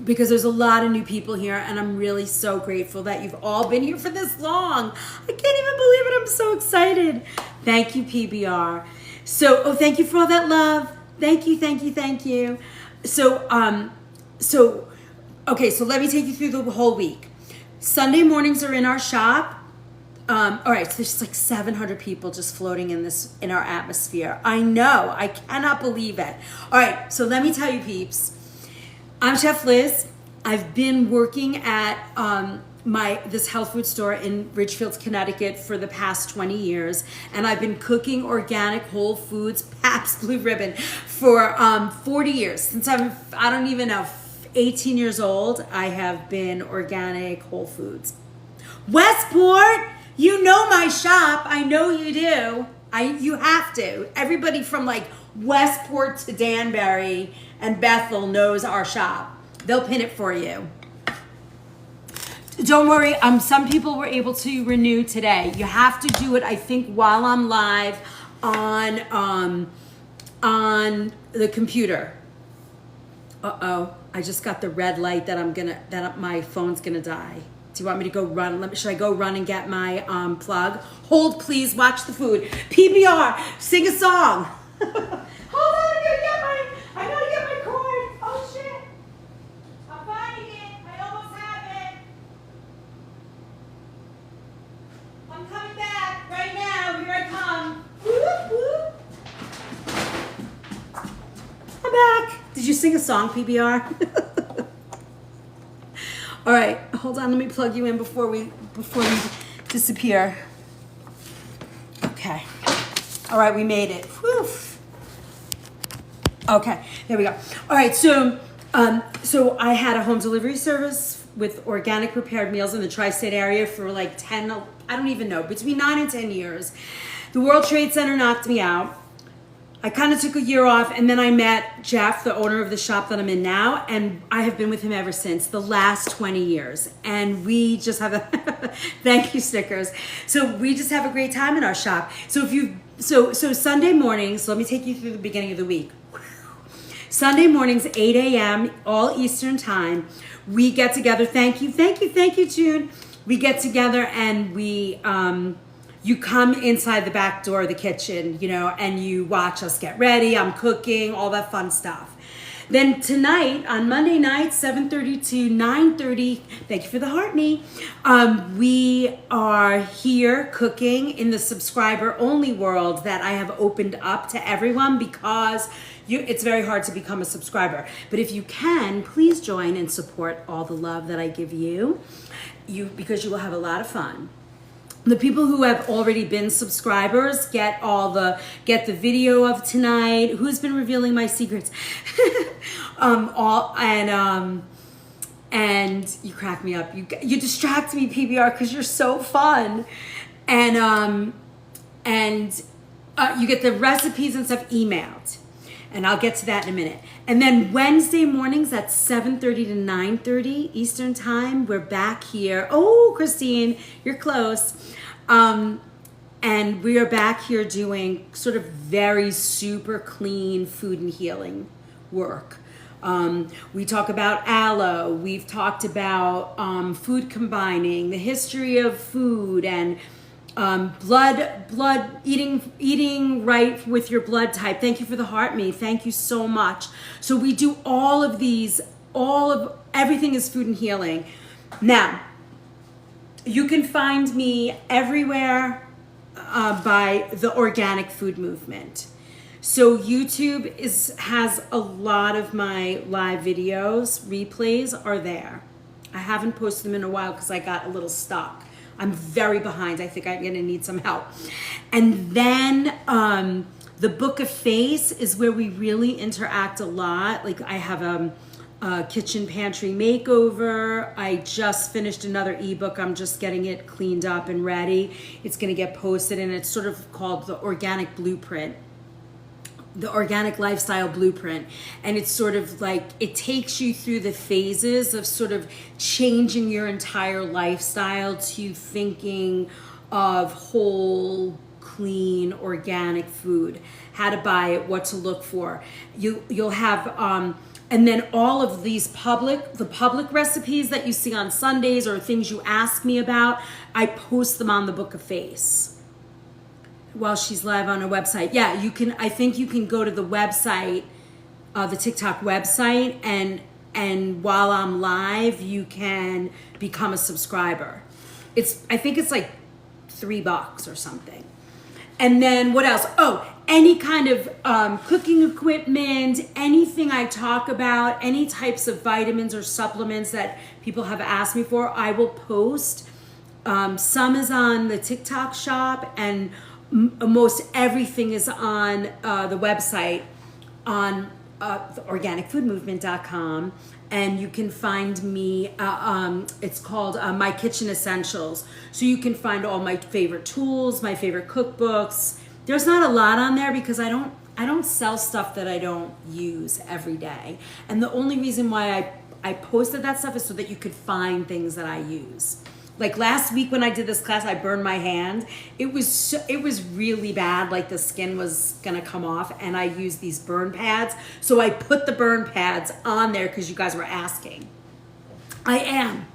because there's a lot of new people here, and I'm really so grateful that you've all been here for this long. I can't even believe it. I'm so excited. Thank you, PBR. So, thank you for all that love. Thank you, thank you, thank you. So, okay, so let me take you through the whole week. Sunday mornings are in our shop. All right, so there's like 700 people just floating in our atmosphere. I know, I cannot believe it. All right, so let me tell you, peeps. I'm Chef Liz. I've been working at this health food store in Ridgefield, Connecticut for the past 20 years, and I've been cooking organic whole foods, Pabst Blue Ribbon, for 40 years. Since I don't even know, 18 years old, I have been organic whole foods. Westport, you know my shop. I know you do. You have to. Everybody from like Westport to Danbury and Bethel knows our shop. They'll pin it for you. Don't worry, some people were able to renew today. You have to do it, I think, while I'm live on the computer. I just got the red light that my phone's gonna die. Do you want me to go run? Should I go run and get my plug? Hold, please. Watch the food. PBR, sing a song. Hold on, I gotta get my cord. Oh shit! I'm finding it. I almost have it. I'm coming back right now. Here I come. Whoop, whoop. I'm back. Did you sing a song, PBR? All right, hold on. Let me plug you in before we disappear. Okay. All right, we made it. Whew. Okay, there we go. All right, so I had a home delivery service with organic prepared meals in the tri-state area for like 10, I don't even know, between 9 and 10 years. The World Trade Center knocked me out. I kind of took a year off, and then I met Jeff, the owner of the shop that I'm in now, and I have been with him ever since, the last 20 years. And we just have thank you, stickers. So we just have a great time in our shop. So Sunday mornings, let me take you through the beginning of the week. Sunday mornings, 8 a.m., all Eastern time, we get together. Thank you, June. We get together and you come inside the back door of the kitchen, and you watch us get ready. I'm cooking, all that fun stuff. Then tonight, on Monday night, 7:30 to 9:30, thank you for the heart, me. We are here cooking in the subscriber-only world that I have opened up to everyone because it's very hard to become a subscriber. But if you can, please join and support all the love that I give you because you will have a lot of fun. The people who have already been subscribers get the video of tonight. Who's been revealing my secrets? And you crack me up. You distract me, PBR, because you're so fun. And you get the recipes and stuff emailed. And I'll get to that in a minute. And then Wednesday mornings at 7:30 to 9:30 Eastern time, we're back here. Oh, Christine, you're close. And we are back here doing sort of very super clean food and healing work. We talk about aloe. We've talked about food combining, the history of food, and blood eating right with your blood type. Thank you for the heart, me. Thank you so much. So we do all of these, everything is food and healing. Now, you can find me everywhere by the organic food movement. So YouTube has a lot of my live videos. Replays are there. I haven't posted them in a while because I got a little stuck. I'm very behind. I think I'm gonna need some help. And then the Book of Face is where we really interact a lot. Like I have a kitchen pantry makeover. I just finished another ebook. I'm just getting it cleaned up and ready. It's gonna get posted, and it's sort of called the Organic Blueprint. The Organic Lifestyle Blueprint. And it's sort of like, it takes you through the phases of sort of changing your entire lifestyle to thinking of whole, clean, organic food, how to buy it, what to look for. You'll have And then all of these the public recipes that you see on Sundays or things you ask me about, I post them on the Book of Face while she's live on her website. Yeah, I think you can go to the website, the TikTok website, and while I'm live, you can become a subscriber. I think it's like $3 or something. And then what else? Oh, any kind of cooking equipment, anything I talk about, any types of vitamins or supplements that people have asked me for, I will post. Some is on the TikTok shop, and most everything is on the website on organicfoodmovement.com. And you can find me, it's called My Kitchen Essentials. So you can find all my favorite tools, my favorite cookbooks. There's not a lot on there because I don't sell stuff that I don't use every day. And the only reason why I posted that stuff is so that you could find things that I use. Like last week when I did this class, I burned my hand. It was really bad, like the skin was gonna come off, and I used these burn pads. So I put the burn pads on there because you guys were asking. I am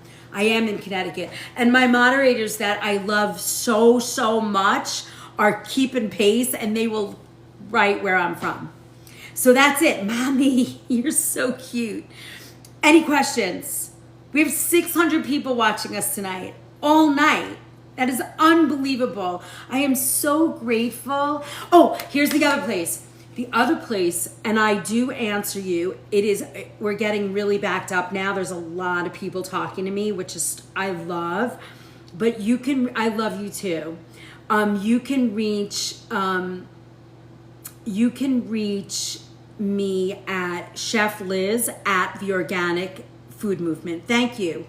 in Connecticut. And my moderators that I love so much are keeping pace, and they will write where I'm from. So that's it. Mommy, you're so cute. Any questions? We have 600 people watching us tonight, all night. That is unbelievable. I am so grateful. Oh, here's the other place. The other place, and I do answer you, we're getting really backed up now. There's a lot of people talking to me, which is, I love. But I love you too. You can reach me at Chef Liz at the Organic Food Movement. Thank you.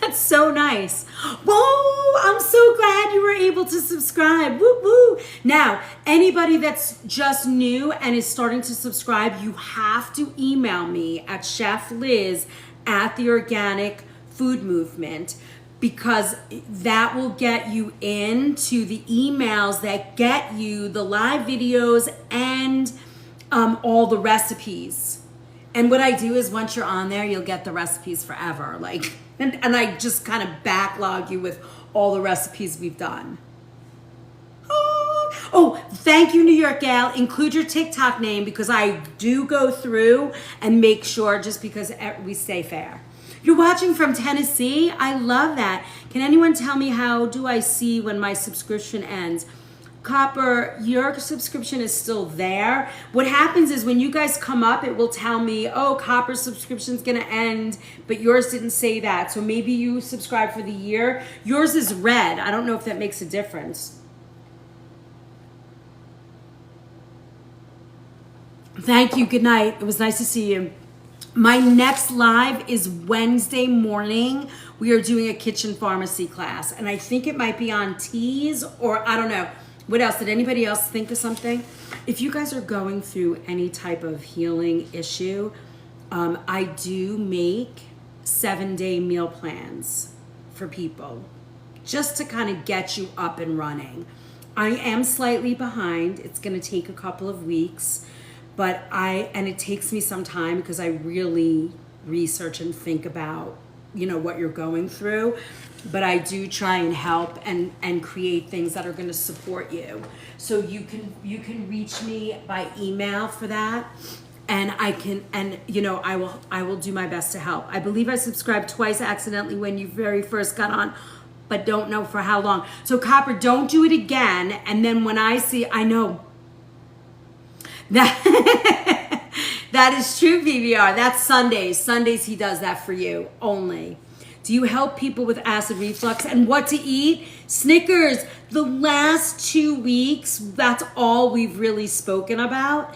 That's so nice. Whoa, I'm so glad you were able to subscribe. Woo woo. Now, anybody that's just new and is starting to subscribe, you have to email me at chefliz at the Organic Food Movement, because that will get you into the emails that get you the live videos and all the recipes. And what I do is once you're on there, you'll get the recipes forever. And I just kind of backlog you with all the recipes we've done. Oh, thank you, New York Gal. Include your TikTok name because I do go through and make sure, just because we stay fair. You're watching from Tennessee? I love that. Can anyone tell me how do I see when my subscription ends? Copper, your subscription is still there. What happens is when you guys come up, it will tell me, oh, Copper's subscription's gonna end, but yours didn't say that. So maybe you subscribe for the year. Yours is red. I don't know if that makes a difference. Thank you, good night. It was nice to see you. My next live is Wednesday morning. We are doing a kitchen pharmacy class, and I think it might be on teas, or I don't know. What else? Did anybody else think of something? If you guys are going through any type of healing issue, I do make 7-day meal plans for people just to kind of get you up and running. I am slightly behind. It's going to take a couple of weeks, and it takes me some time because I really research and think about, what you're going through. But I do try and help and create things that are going to support you. So you can reach me by email for that, and I will do my best to help. I believe I subscribed twice accidentally when you very first got on, but don't know for how long. So Copper, don't do it again. And then when I know that that is true, PBR. That's Sundays. Sundays he does that for you only. Do you help people with acid reflux and what to eat? Snickers. The last 2 weeks, that's all we've really spoken about.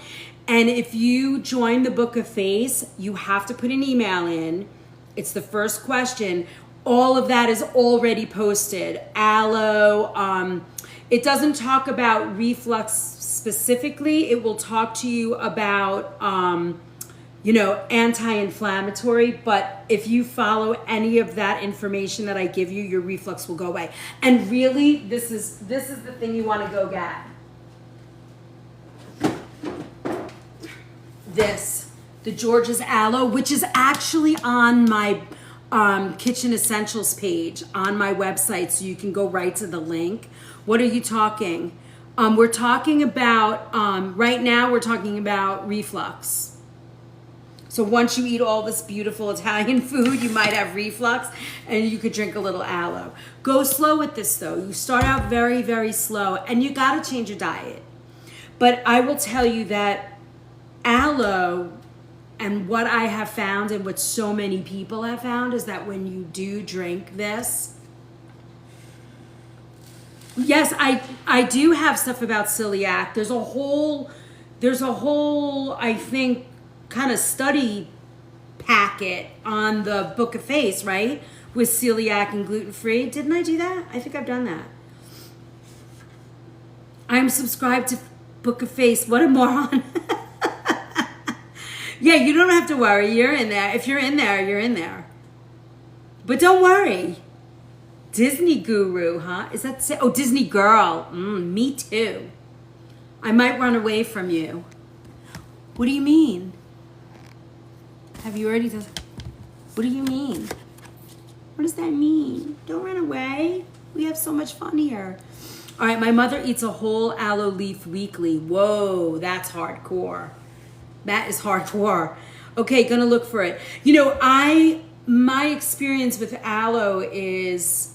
And if you join the Book of Face, you have to put an email in. It's the first question. All of that is already posted. Aloe. It doesn't talk about reflux specifically. It will talk to you about anti-inflammatory, but if you follow any of that information that I give you, your reflux will go away. And really, this is the thing you want to go get. This. the George's Aloe, which is actually on my Kitchen Essentials page on my website, so you can go right to the link. What are you talking? We're talking about, right now we're talking about reflux. So once you eat all this beautiful Italian food, you might have reflux and you could drink a little aloe. Go slow with this though. You start out very, very slow and you gotta change your diet. But I will tell you that aloe, and what I have found and what so many people have found, is that when you do drink this, yes, I do have stuff about celiac. There's a whole, I think, kind of study packet on the Book of Face, right? With celiac and gluten-free. Didn't I do that? I think I've done that. I'm subscribed to Book of Face. What a moron. Yeah, you don't have to worry. You're in there. If you're in there, you're in there. But don't worry. Disney guru, huh? Is that, oh, Disney girl. Me too. I might run away from you. What do you mean? Have you already done? What do you mean? What does that mean? Don't run away. We have so much fun here. All right, my mother eats a whole aloe leaf weekly. Whoa, that's hardcore. That is hardcore. Okay, gonna look for it. You know, my experience with aloe is,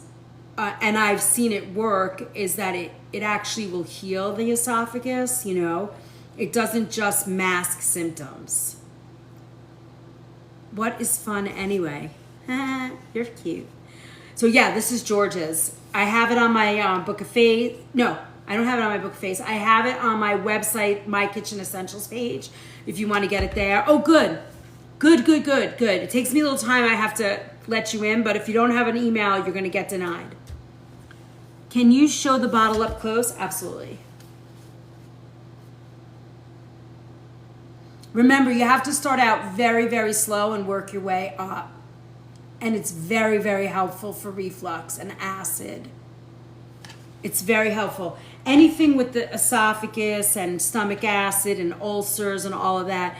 and I've seen it work, is that it actually will heal the esophagus, you know. It doesn't just mask symptoms. What is fun anyway? You're cute. So yeah, this is George's. I have it on my Book of Face. No, I don't have it on my Book of Face. I have it on my website, my Kitchen Essentials page, if you want to get it there. Oh, good. Good. It takes me a little time. I have to let you in, but if you don't have an email, you're going to get denied. Can you show the bottle up close? Absolutely. Remember, you have to start out very, very slow and work your way up. And it's very, very helpful for reflux and acid. It's very helpful. Anything with the esophagus and stomach acid and ulcers and all of that,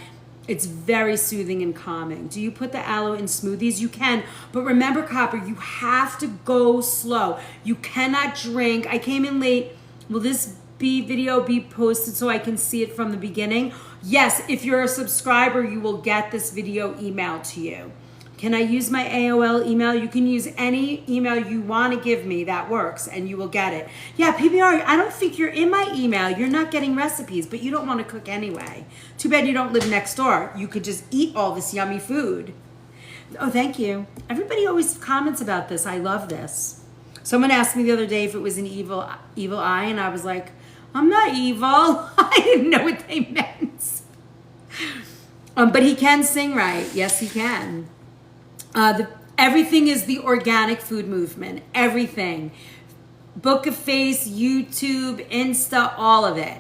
it's very soothing and calming. Do you put the aloe in smoothies? You can. But remember, Copper, you have to go slow. You cannot drink. I came in late. Will this video be posted so I can see it from the beginning? Yes, if you're a subscriber, you will get this video emailed to you. Can I use my AOL email? You can use any email you want to give me that works, and you will get it. Yeah, PBR, I don't think you're in my email. You're not getting recipes, but you don't want to cook anyway. Too bad you don't live next door. You could just eat all this yummy food. Oh, thank you. Everybody always comments about this. I love this. Someone asked me the other day if it was an evil eye, and I was like, I'm not evil. I didn't know what they meant. But he can sing right. Yes, he can. Everything is the organic food movement. Everything. Book of Face, YouTube, Insta, all of it.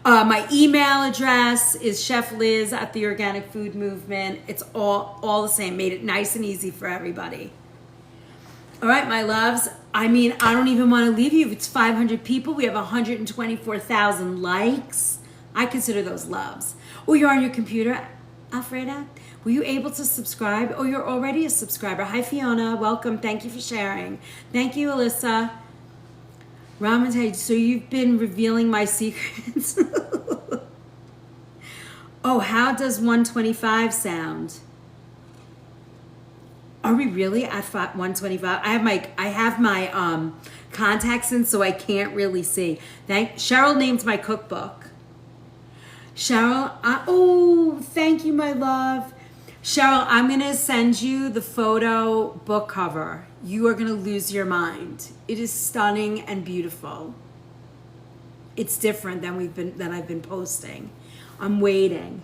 My email address is chefliz at the Organic Food Movement. It's all the same. Made it nice and easy for everybody. All right, my loves. I mean, I don't even want to leave you. If it's 500 people, we have 124,000 likes. I consider those loves. Oh, you're on your computer, Alfreda? Were you able to subscribe? Oh, you're already a subscriber. Hi, Fiona. Welcome. Thank you for sharing. Thank you, Alyssa. Ramantaj, so you've been revealing my secrets. Oh, how does 125 sound? Are we really at 125? I have my contacts in, so I can't really see. Cheryl named my cookbook. Cheryl, oh, thank you, my love. Cheryl, I'm going to send you the photo book cover. You are going to lose your mind. It is stunning and beautiful. It's different than I've been posting. I'm waiting.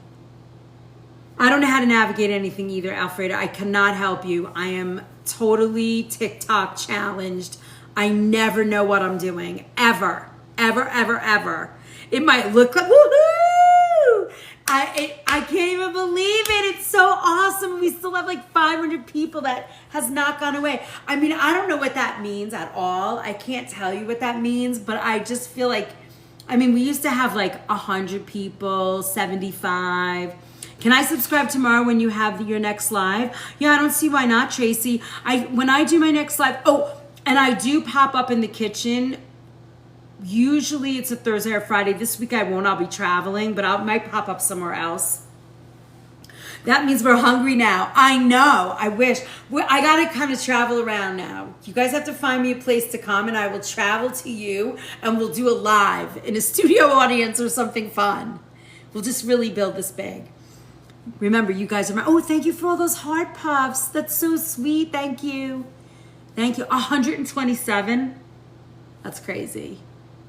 I don't know how to navigate anything either, Alfreda. I cannot help you. I am totally TikTok challenged. I never know what I'm doing. Ever. It might look like, woohoo! I can't even believe it. It's so awesome. We still have like 500 people that has not gone away. I mean, I don't know what that means at all. I can't tell you what that means, but I just feel like, I mean, we used to have like 100 people, 75. Can I subscribe tomorrow when you have your next live? Yeah, I don't see why not, Tracy. When I do my next live, and I do pop up in the kitchen. Usually it's a Thursday or Friday. This week I won't. I'll be traveling, but I might pop up somewhere else. That means we're hungry now. I know. I wish. I got to kind of travel around now. You guys have to find me a place to come, and I will travel to you, and we'll do a live in a studio audience or something fun. We'll just really build this big. Remember, you guys are thank you for all those heart puffs. That's so sweet. Thank you. Thank you. 127. That's crazy.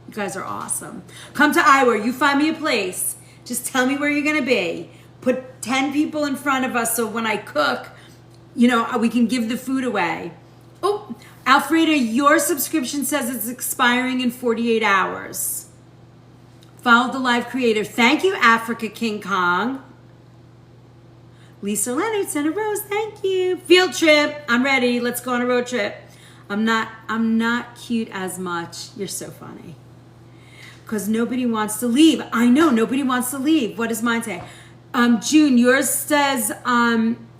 You guys are awesome. Come to Iowa. You find me a place. Just tell me where you're going to be. Put 10 people in front of us so when I cook, we can give the food away. Oh, Alfreda, your subscription says it's expiring in 48 hours. Follow the live creator. Thank you, Africa King Kong. Lisa Leonard sent a rose. Thank you. Field trip. I'm ready. Let's go on a road trip. I'm not cute as much. You're so funny. Because nobody wants to leave. I know, nobody wants to leave. What does mine say? June, yours says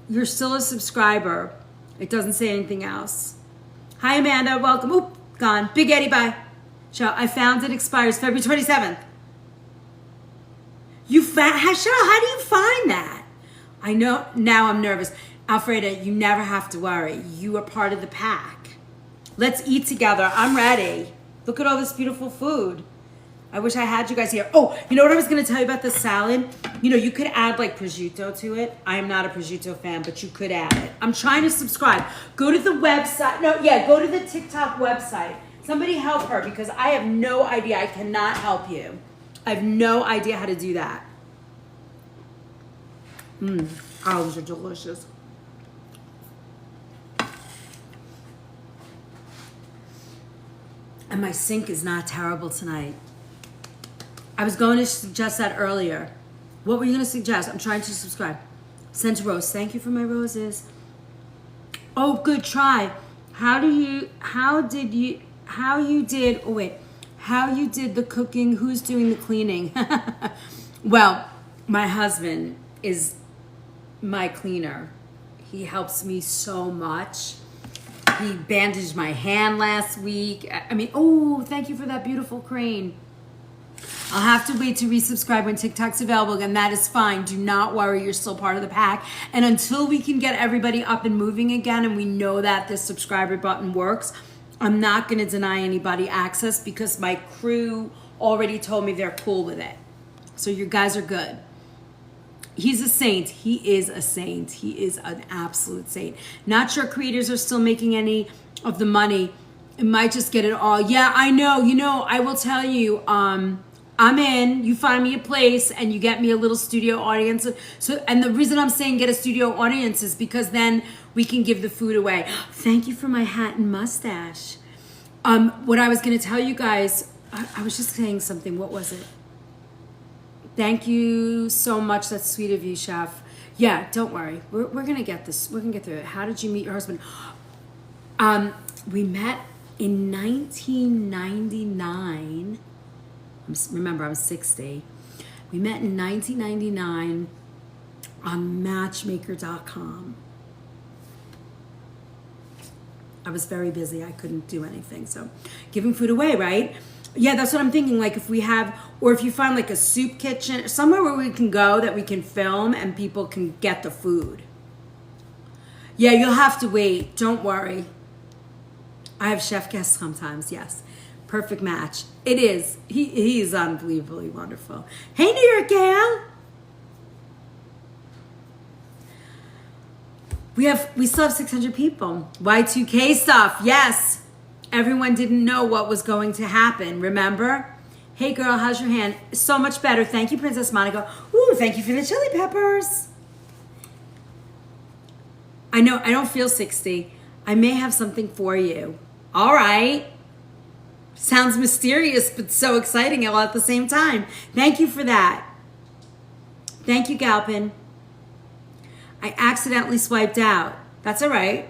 you're still a subscriber. It doesn't say anything else. Hi, Amanda. Welcome. Oop, gone. Big Eddie, bye. I found it expires February 27th. Cheryl, how do you find that? I know. Now I'm nervous. Alfreda, you never have to worry. You are part of the pack. Let's eat together. I'm ready. Look at all this beautiful food. I wish I had you guys here. Oh, you know what I was going to tell you about the salad? You could add like prosciutto to it. I am not a prosciutto fan, but you could add it. I'm trying to subscribe. Go to the website. Go to the TikTok website. Somebody help her because I have no idea. I cannot help you. I have no idea how to do that. Olives are delicious. And my sink is not terrible tonight. I was going to suggest that earlier. What were you going to suggest? I'm trying to subscribe. Sent rose. Thank you for my roses. Oh, good try. How you did the cooking? Who's doing the cleaning? Well, my husband is my cleaner. He helps me so much. He bandaged my hand last week. Thank you for that beautiful crane. I'll have to wait to resubscribe when TikTok's available again. That is fine. Do not worry. You're still part of the pack. And until we can get everybody up and moving again and we know that this subscriber button works, I'm not going to deny anybody access because my crew already told me they're cool with it. So you guys are good. He's a saint. He is a saint. He is an absolute saint. Not sure creators are still making any of the money. It might just get it all. Yeah, I know. I will tell you, I'm in, you find me a place and you get me a little studio audience. And the reason I'm saying get a studio audience is because then we can give the food away. Thank you for my hat and mustache. What I was going to tell you guys, I was just saying something. What was it? Thank you so much. That's sweet of you, Chef. Yeah, don't worry. We're going to get this. We're going to get through it. How did you meet your husband? We met in 1999. Remember, I'm 60. We met in 1999 on matchmaker.com. I was very busy. I couldn't do anything. So giving food away, right? Yeah, that's what I'm thinking. Like if we have, or if you find like a soup kitchen, somewhere where we can go that we can film and people can get the food. Yeah, you'll have to wait. Don't worry. I have chef guests sometimes, yes. Perfect match. It is. He is unbelievably wonderful. Hey, New York gal. We still have 600 people. Y2K stuff, yes. Everyone didn't know what was going to happen, remember? Hey girl, how's your hand? So much better. Thank you, Princess Monica. Ooh, thank you for the chili peppers. I know, I don't feel 60. I may have something for you. All right. Sounds mysterious, but so exciting all at the same time. Thank you for that. Thank you, Galpin. I accidentally swiped out. That's all right.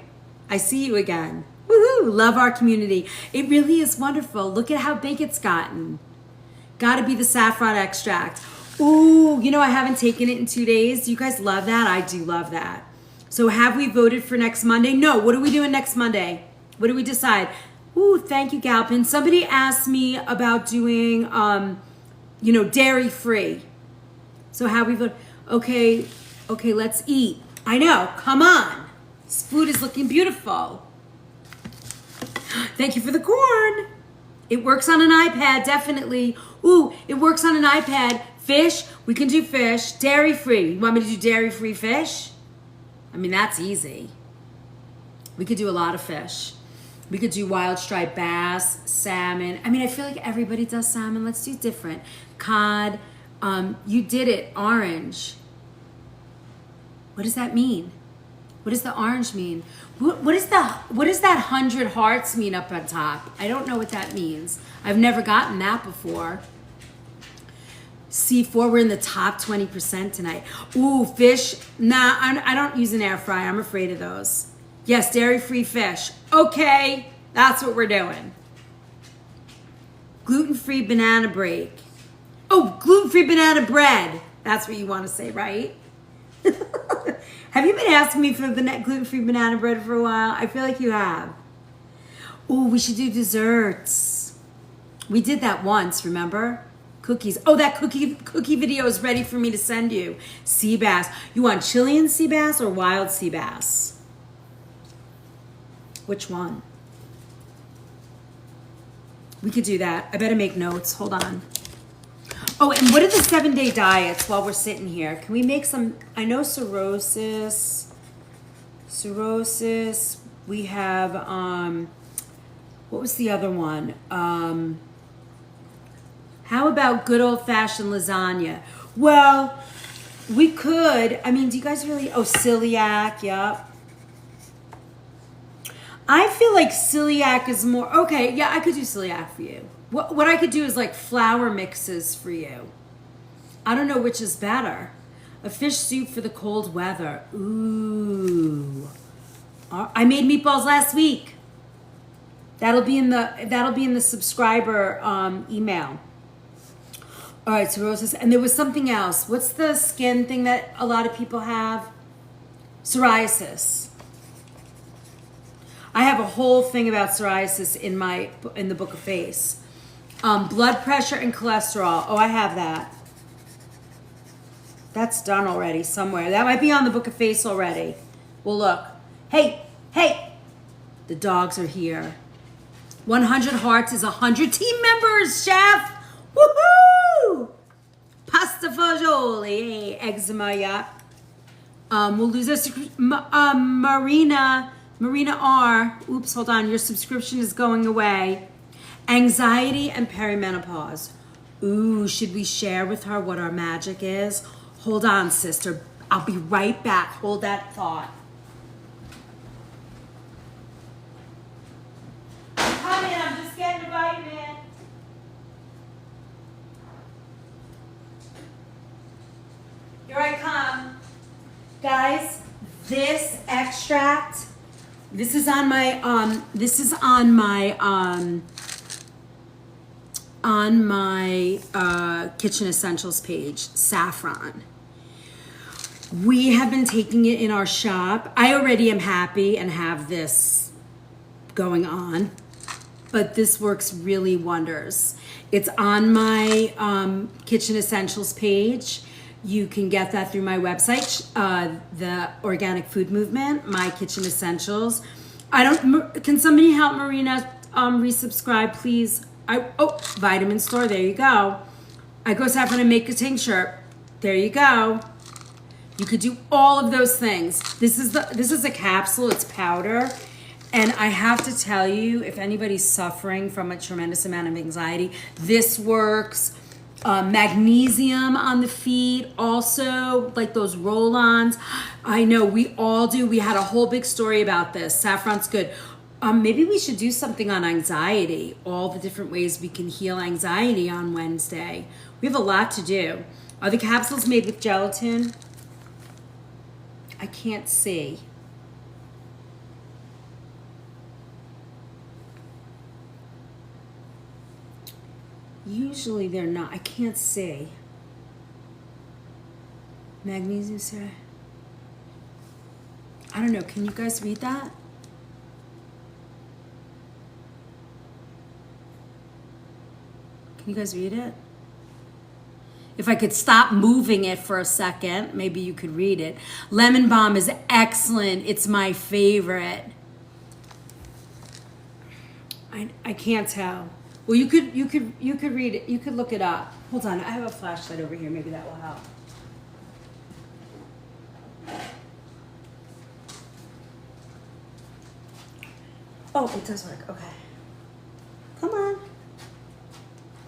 I see you again. Woohoo! Love our community. It really is wonderful. Look at how big it's gotten. Gotta be the saffron extract. Ooh, you know, I haven't taken it in 2 days. You guys love that? I do love that. So have we voted for next Monday? No. What are we doing next Monday? What do we decide? Ooh, thank you, Galpin. Somebody asked me about doing, dairy free. So how we vote? Okay, let's eat. I know, come on. This food is looking beautiful. Thank you for the corn. It works on an iPad, definitely. Ooh, it works on an iPad. Fish, we can do fish. Dairy free. You want me to do dairy free fish? I mean, that's easy. We could do a lot of fish. We could do wild striped bass, salmon. I mean, I feel like everybody does salmon. Let's do different. Cod. You did it. Orange. What does that mean? What does the orange mean? What does that 100 hearts mean up on top? I don't know what that means. I've never gotten that before. C4, we're in the top 20% tonight. Ooh, fish. Nah, I don't use an air fryer. I'm afraid of those. Yes, dairy-free fish. Okay, that's what we're doing. Gluten-free banana break. Oh, gluten-free banana bread. That's what you want to say, right? Have you been asking me for the gluten-free banana bread for a while? I feel like you have. Oh, we should do desserts. We did that once, remember? Cookies. Oh, that cookie video is ready for me to send you. Sea bass. You want Chilean sea bass or wild sea bass? Which one? We could do that. I better make notes. Hold on. Oh, and what are the 7-day diets while we're sitting here? Can we make some? I know cirrhosis. We have, what was the other one? How about good old-fashioned lasagna? Well, we could. I mean, do you guys really? Oh, celiac. Yep. I feel like celiac is more okay. Yeah, I could do celiac for you. What I could do is like flour mixes for you. I don't know which is better. A fish soup for the cold weather. Ooh. I made meatballs last week. That'll be in the subscriber email. All right, cirrhosis. And there was something else. What's the skin thing that a lot of people have? Psoriasis. I have a whole thing about psoriasis in the Book of Face. Blood pressure and cholesterol. Oh, I have that. That's done already somewhere. That might be on the Book of Face already. Well, look. Hey. The dogs are here. 100 hearts is 100 team members, chef. Woohoo! Pasta fagioli. Eczema, yeah. We'll lose our Marina R. Oops, hold on. Your subscription is going away. Anxiety and perimenopause. Ooh, should we share with her what our magic is? Hold on, sister. I'll be right back. Hold that thought. I'm coming. I'm just getting a vitamin. Here I come. Guys, this extract, this is on my Kitchen Essentials page, saffron. We have been taking it in our shop. I already am happy and have this going on, but this works really wonders. It's on my Kitchen Essentials page. You can get that through my website, the Organic Food Movement, My Kitchen Essentials. Can somebody help Marina resubscribe, please? Vitamin Store, there you go. I go saffron and make a tincture. There you go. You could do all of those things. This is a capsule, it's powder. And I have to tell you, if anybody's suffering from a tremendous amount of anxiety, this works. Magnesium on the feet, also like those roll-ons. I know we all do. We had a whole big story about this. Saffron's good. Maybe we should do something on anxiety, all the different ways we can heal anxiety on Wednesday. We have a lot to do. Are the capsules made with gelatin? I can't see. Usually they're not. I can't see. Magnesium, sir. I don't know. Can you guys read that? Can you guys read it? If I could stop moving it for a second, maybe you could read it. Lemon balm is excellent. It's my favorite. I can't tell. Well, you could read it. You could look it up. Hold on. I have a flashlight over here. Maybe that will help. Oh, it does work. Okay. Come on.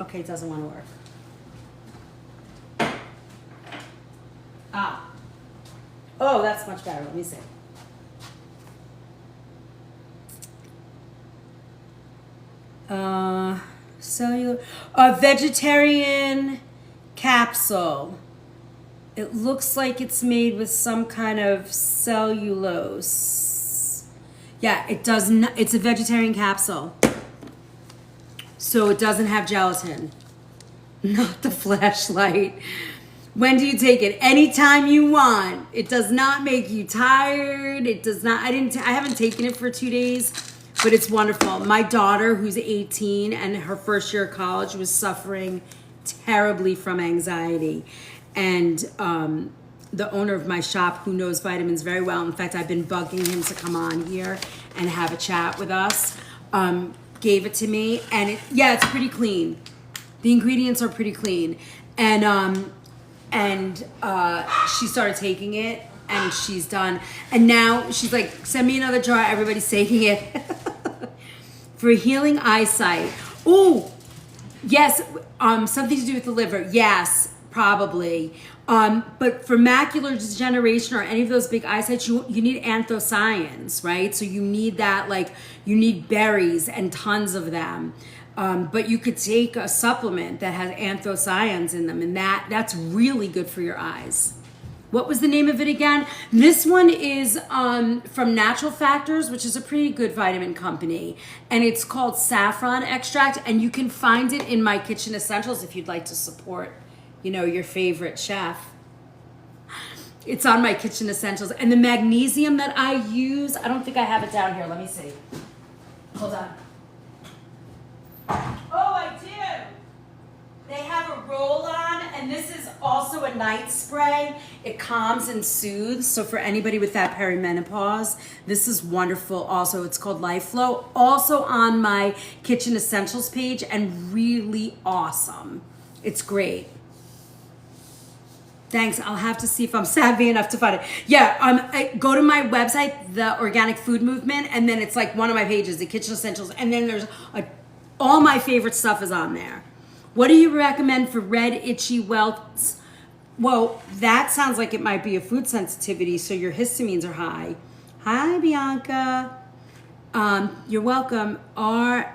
Okay, it doesn't want to work. Ah. Oh, that's much better. Let me see. Cellular. A vegetarian capsule. It looks like it's made with some kind of cellulose. Yeah, it does not. It's a vegetarian capsule. So it doesn't have gelatin. Not the flashlight. When do you take it? Anytime you want. It does not make you tired. It does not. I haven't taken it for 2 days, but it's wonderful. My daughter, who's 18 and her first year of college, was suffering terribly from anxiety. And the owner of my shop, who knows vitamins very well, in fact, I've been bugging him to come on here and have a chat with us, gave it to me. And it's pretty clean. The ingredients are pretty clean. And she started taking it, and she's done. And now she's like, send me another jar. Everybody's taking it. For healing eyesight. Oh, yes. Something to do with the liver. Yes, probably. But for macular degeneration or any of those big eyesights, you need anthocyanins, right? So you need that, like, you need berries and tons of them. But you could take a supplement that has anthocyanins in them, and that's really good for your eyes. What was the name of it again? This one is from Natural Factors, which is a pretty good vitamin company, and it's called saffron extract, and you can find it in my kitchen essentials if you'd like to support, your favorite chef. It's on my kitchen essentials. And the magnesium that I use, I don't think I have it down here. Let me see. Hold on. Oh, I do. They have a roll-on, and this is also a night spray. It calms and soothes. So for anybody with that perimenopause, this is wonderful. Also, it's called Life Flow. Also on my kitchen essentials page, and really awesome. It's great. Thanks. I'll have to see if I'm savvy enough to find it. Yeah, I go to my website, the Organic Food Movement, and then it's like one of my pages, the kitchen essentials, and then there's all my favorite stuff is on there. What do you recommend for red, itchy welts? Well, that sounds like it might be a food sensitivity, so your histamines are high. Hi, Bianca. You're welcome. Ours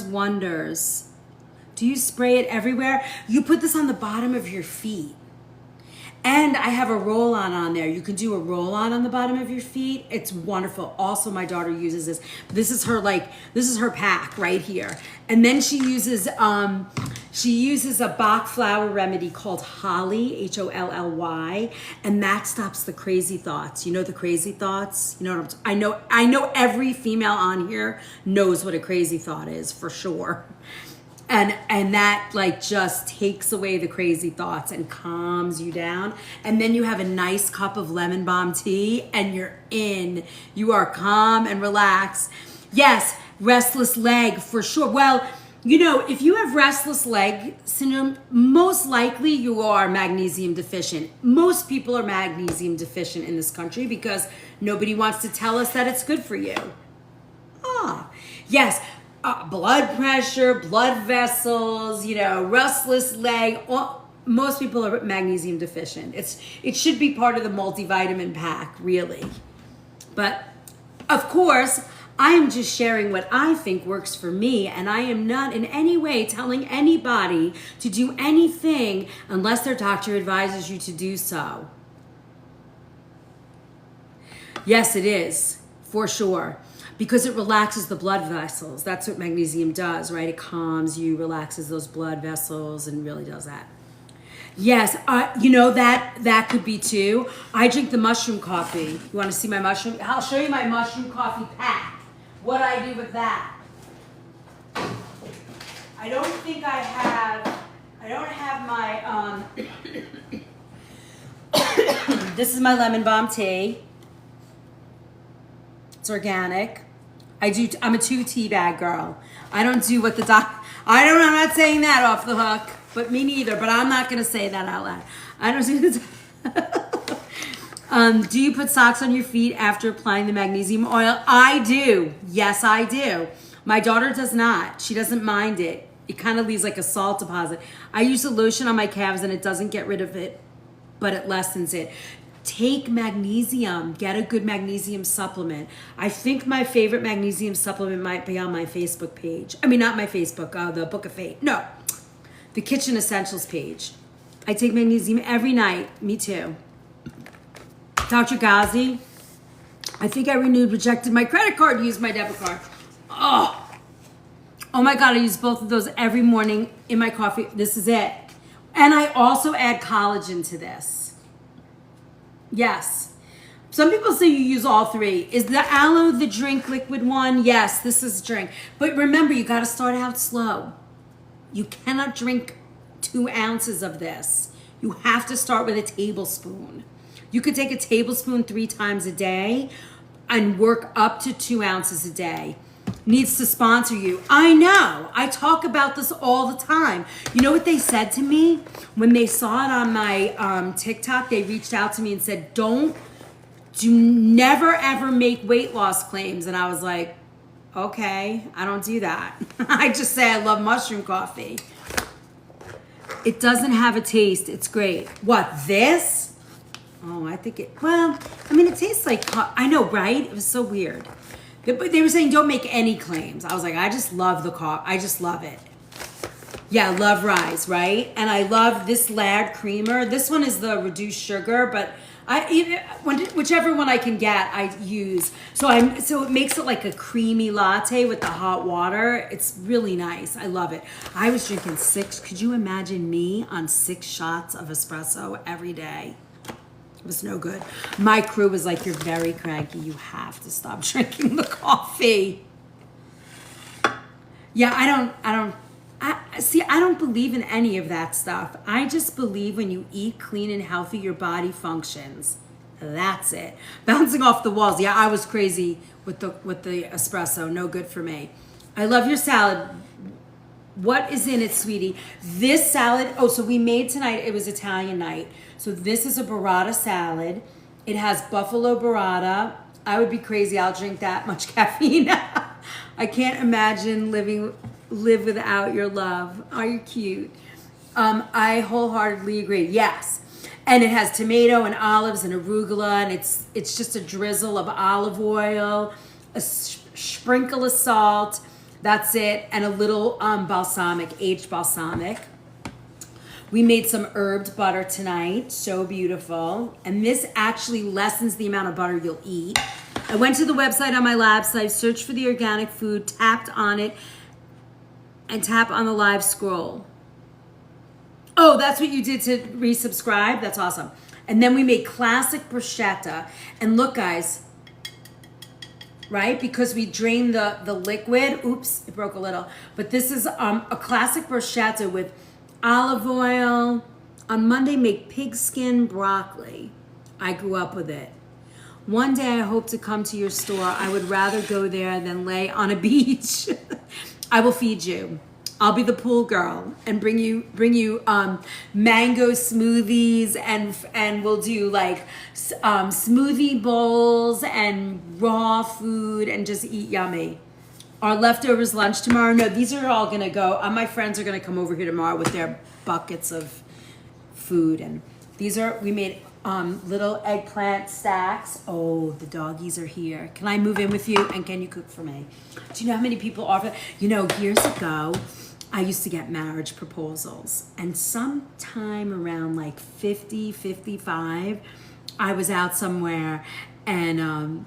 Wonders. Do you spray it everywhere? You put this on the bottom of your feet. And I have a roll-on on there. You can do a roll-on on the bottom of your feet. It's wonderful. Also, my daughter uses this. This is her pack right here. And then she uses a Bach flower remedy called Holly, Holly, and that stops the crazy thoughts. You know the crazy thoughts? You know what I know every female on here knows what a crazy thought is for sure. And that just takes away the crazy thoughts and calms you down. And then you have a nice cup of lemon balm tea and you're in. You are calm and relaxed. Yes, restless leg for sure. Well, if you have restless leg syndrome, most likely you are magnesium deficient. Most people are magnesium deficient in this country because nobody wants to tell us that it's good for you. Yes. Blood pressure, blood vessels, restless leg. Most people are magnesium deficient. It should be part of the multivitamin pack, really. But of course, I am just sharing what I think works for me, and I am not in any way telling anybody to do anything unless their doctor advises you to do so. Yes, it is, for sure. Because it relaxes the blood vessels. That's what magnesium does, right? It calms you, relaxes those blood vessels, and really does that. Yes, you know that could be too. I drink the mushroom coffee. You want to see my mushroom? I'll show you my mushroom coffee pack. What I do with that. I don't think I have. I don't have my. This is my lemon balm tea. It's organic. I'm a 2 tea bag girl. I don't do what the doc. I'm not saying that off the hook, but me neither. But I'm not gonna say that out loud. I don't do this. Do you put socks on your feet after applying the magnesium oil? I do. Yes, I do. My daughter does not. She doesn't mind it. It kind of leaves like a salt deposit. I use a lotion on my calves and it doesn't get rid of it, but it lessens it. Take magnesium. Get a good magnesium supplement. I think my favorite magnesium supplement might be on my Facebook page. I mean, not my Facebook, the Book of Fate. No, the Kitchen Essentials page. I take magnesium every night. Me too. Dr. Ghazi, I think I rejected my credit card to use my debit card. Oh my God, I use both of those every morning in my coffee. This is it. And I also add collagen to this. Yes. Some people say you use all three. Is the aloe the drink liquid one? Yes, this is drink. But remember, you got to start out slow. You cannot drink 2 ounces of this. You have to start with a tablespoon. You could take a tablespoon 3 times a day and work up to 2 ounces a day. Needs to sponsor you. I know. I talk about this all the time. You know what they said to me? When they saw it on my TikTok, they reached out to me and said, do never ever make weight loss claims. And I was like, okay, I don't do that. I just say I love mushroom coffee. It doesn't have a taste. It's great. What, this? Oh, I think it, well, I mean, it tastes like, I know, right? It was so weird. But they were saying don't make any claims. I was like, I just love the coffee. I just love it. Yeah, love Rise, right? And I love this Lad creamer. This one is the reduced sugar, but whichever one I can get, I use. So it makes it like a creamy latte with the hot water. It's really nice. I love it. I was drinking 6. Could you imagine me on 6 shots of espresso every day? It was no good. My crew was like, you're very cranky. You have to stop drinking the coffee. Yeah, I don't believe in any of that stuff. I just believe when you eat clean and healthy, your body functions. That's it. Bouncing off the walls. Yeah, I was crazy with the espresso. No good for me. I love your salad. What is in it, sweetie? This salad, so we made tonight, it was Italian night. So this is a burrata salad. It has buffalo burrata. I would be crazy. I'll drink that much caffeine. I can't imagine live without your love. Are you cute? I wholeheartedly agree. Yes. And it has tomato and olives and arugula, and it's just a drizzle of olive oil, a sprinkle of salt. That's it. And a little aged balsamic. We made some herbed butter tonight. So beautiful. And this actually lessens the amount of butter you'll eat. I went to the website on my lab site, searched for the organic food, tapped on it, and tap on the live scroll. Oh, that's what you did to resubscribe? That's awesome. And then we made classic bruschetta. And look, guys, right? Because we drained the liquid. Oops, it broke a little. But this is a classic bruschetta with olive oil. On Monday, make pigskin broccoli. I grew up with it. One day I hope to come to your store. I would rather go there than lay on a beach. I will feed you. I'll be the pool girl and bring you mango smoothies and we'll do like smoothie bowls and raw food and just eat yummy. Our leftovers lunch tomorrow. No, these are all gonna go. My friends are gonna come over here tomorrow with their buckets of food, and we made little eggplant stacks. Oh, the doggies are here. Can I move in with you and can you cook for me? Do you know how many people offer? Years ago, I used to get marriage proposals, and sometime around like 50, 55, I was out somewhere and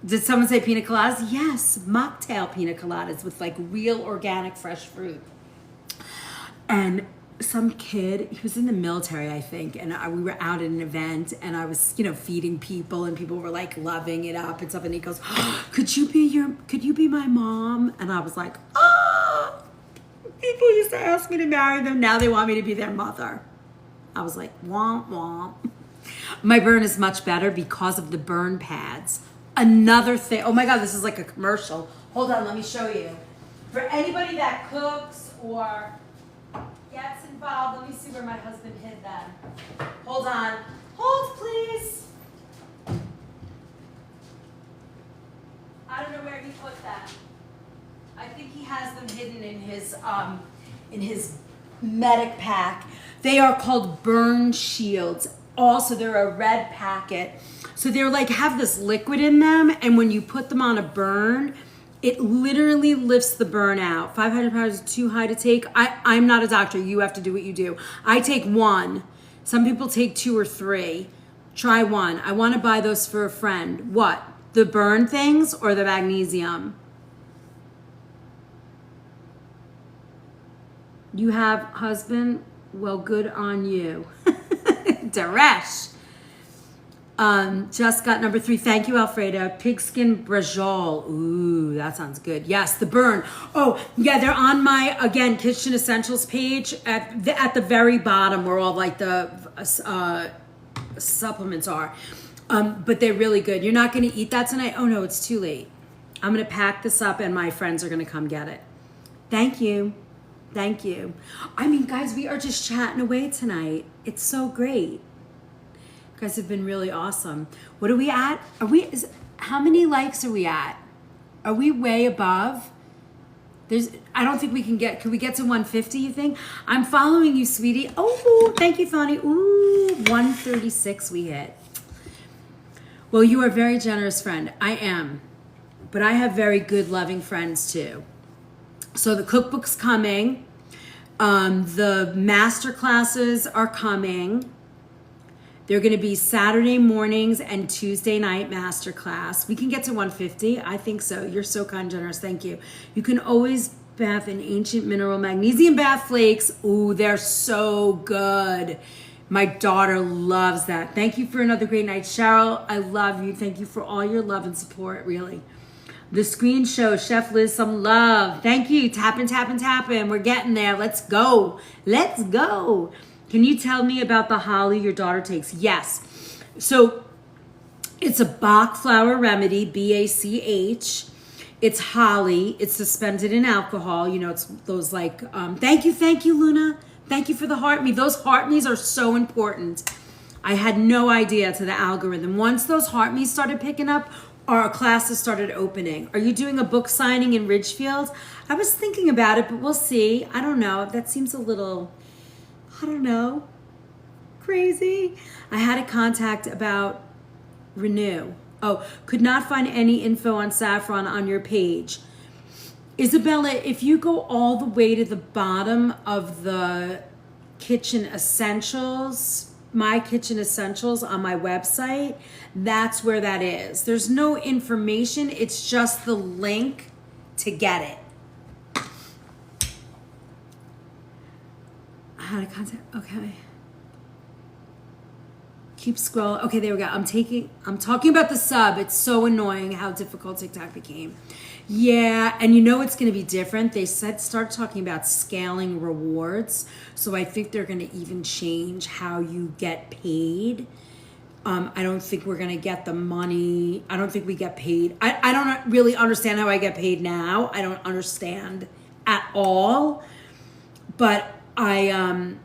did someone say pina coladas? Yes, mocktail pina coladas with like real organic fresh fruit. And some kid, he was in the military, I think, and we were out at an event, and I was, feeding people, and people were like loving it up and stuff. And he goes, could you be my mom? And I was like, people used to ask me to marry them. Now they want me to be their mother. I was like, womp womp. My burn is much better because of the burn pads. Another thing, oh my God, this is like a commercial. Hold on, let me show you. For anybody that cooks or gets involved, let me see where my husband hid them. Hold on. Hold, please. I don't know where he put them. I think he has them hidden in his medic pack. They are called burn shields. Also, they're a red packet. So they're like, have this liquid in them, and when you put them on a burn, it literally lifts the burn out. 500 pounds is too high to take. I'm not a doctor. You have to do what you do. I take one. Some people take 2 or 3. Try one. I want to buy those for a friend. What? The burn things or the magnesium? You have husband? Well, good on you. Daresh. Just got number 3. Thank you, Alfredo. Pigskin brajol. Ooh, that sounds good. Yes, the burn. Oh, yeah, they're on my, again, Kitchen Essentials page at the very bottom where all like the supplements are. But they're really good. You're not going to eat that tonight? Oh, no, it's too late. I'm going to pack this up and my friends are going to come get it. Thank you. Thank you. I mean, guys, we are just chatting away tonight. It's so great. You guys have been really awesome. What are we at? How many likes are we at? Are we way above? I don't think we can we get to 150, you think? I'm following you, sweetie. Oh, thank you, Thani. Ooh, 136 we hit. Well, you are a very generous friend. I am. But I have very good, loving friends too. So the cookbook's coming. The master classes are coming. They're going to be Saturday mornings and Tuesday night master class. We can get to 150. I think so. You're so kind, generous. Thank you. You can always bath in ancient mineral magnesium bath flakes. Ooh, they're so good. My daughter loves that. Thank you for another great night, Cheryl. I love you. Thank you for all your love and support, really. The screen show, Chef Liz, some love. Thank you. Tapping, tapping, tapping. We're getting there. Let's go. Let's go. Can you tell me about the holly your daughter takes? Yes. So it's a Bach flower remedy, BACH. It's holly. It's suspended in alcohol. You know, it's those like, thank you, Luna. Thank you for the heart me. Those heart me's are so important. I had no idea to the algorithm. Once those heart me's started picking up, our classes started opening. Are you doing a book signing in Ridgefield? I was thinking about it, but we'll see. I don't know. That seems a little, I don't know, crazy. I had a contact about Renew. Oh, could not find any info on saffron on your page. Isabella, if you go all the way to the bottom of the Kitchen Essentials, My Kitchen Essentials on my website, that's where that is. There's no information. It's just the link to get it. How to contact, okay. Keep scrolling. Okay, there we go. I'm talking about the sub. It's so annoying how difficult TikTok became. Yeah, and you know it's going to be different. They start talking about scaling rewards. So I think they're going to even change how you get paid. I don't think we're going to get the money. I don't think we get paid. I don't really understand how I get paid now. I don't understand at all. But I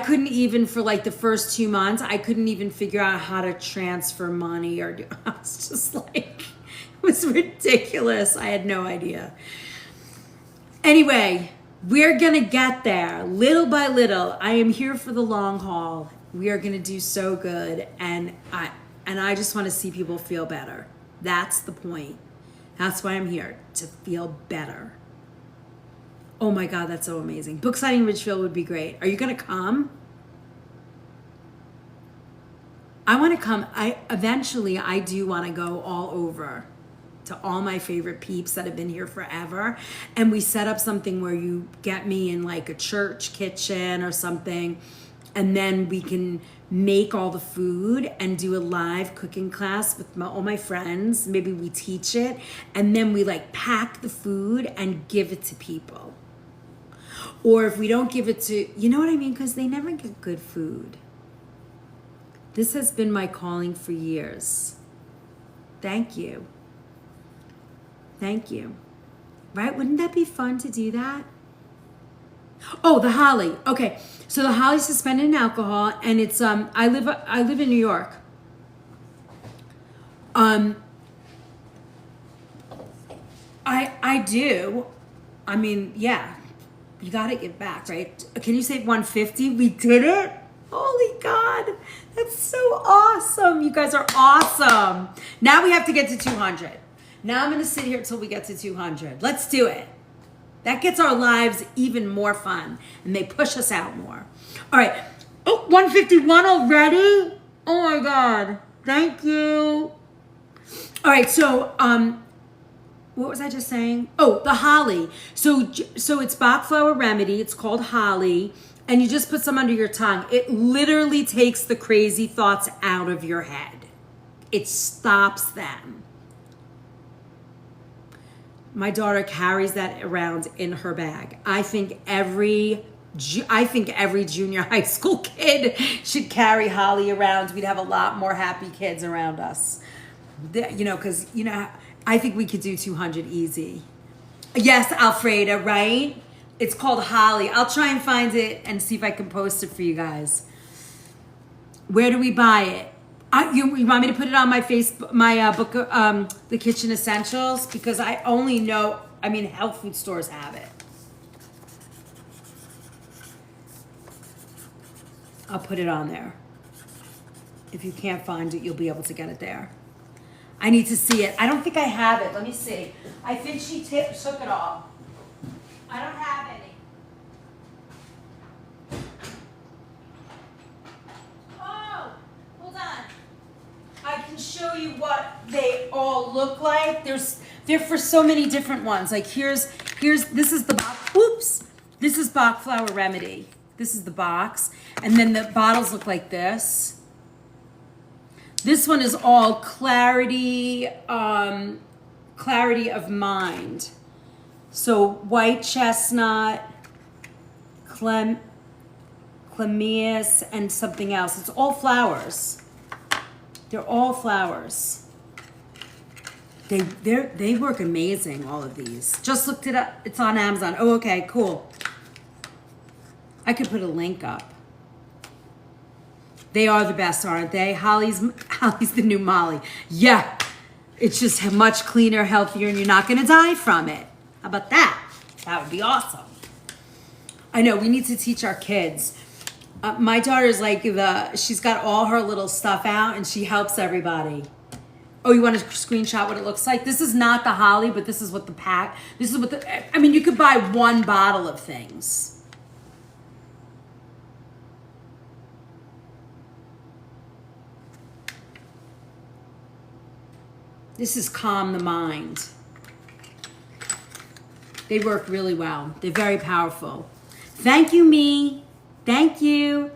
couldn't even, for like the first 2 months, I couldn't even figure out how to transfer money I was just like, it was ridiculous. I had no idea. Anyway, we're going to get there little by little. I am here for the long haul. We are going to do so good. And I just want to see people feel better. That's the point. That's why I'm here, to feel better. Oh my God, that's so amazing. Book signing in Ridgefield would be great. Are you going to come? I want to come. Eventually I do want to go all over. to all my favorite peeps that have been here forever. And we set up something where you get me in like a church kitchen or something, and then we can make all the food and do a live cooking class with all my friends. Maybe we teach it, and then we like pack the food and give it to people. Or if we don't give it to, you know what I mean? Because they never get good food. This has been my calling for years. Thank you. Thank you. Right? Wouldn't that be fun to do that? Oh, the holly. Okay. So the holly suspended in alcohol, and it's I live in New York. I do. I mean, yeah. You got to give back, right? Can you say 150? We did it? Holy God. That's so awesome. You guys are awesome. Now we have to get to 200. Now I'm going to sit here until we get to 200. Let's do it. That gets our lives even more fun, and they push us out more. All right. Oh, 151 already? Oh my God. Thank you. All right. So, what was I just saying? Oh, the holly. So it's Bach flower remedy. It's called holly, and you just put some under your tongue. It literally takes the crazy thoughts out of your head. It stops them. My daughter carries that around in her bag. I think every junior high school kid should carry holly around. We'd have a lot more happy kids around us. Because, I think we could do 200 easy. Yes, Alfreda, right? It's called holly. I'll try and find it and see if I can post it for you guys. Where do we buy it? You want me to put it on my Facebook, my book, The Kitchen Essentials? Because I only know, health food stores have it. I'll put it on there. If you can't find it, you'll be able to get it there. I need to see it. I don't think I have it. Let me see. I think she took it all. I don't have any. Oh, hold on. I can show you what they all look like. They're for so many different ones. Like here's this is the box. Oops. This is Bach flower remedy. This is the box, and then the bottles look like this. This one is all clarity of mind. So white chestnut, clematis, and something else. It's all flowers. They're all flowers. They work amazing, all of these. Just looked it up. It's on Amazon. Oh, okay, cool. I could put a link up. They are the best, aren't they? Holly's the new Molly. Yeah, it's just much cleaner, healthier, and you're not going to die from it. How about that? That would be awesome. I know, we need to teach our kids. My daughter's like she's got all her little stuff out, and she helps everybody. Oh, you want to screenshot what it looks like? This is not the holly, but this is what you could buy one bottle of things. This is calm the mind. They work really well. They're very powerful. Thank you, me. Thank you.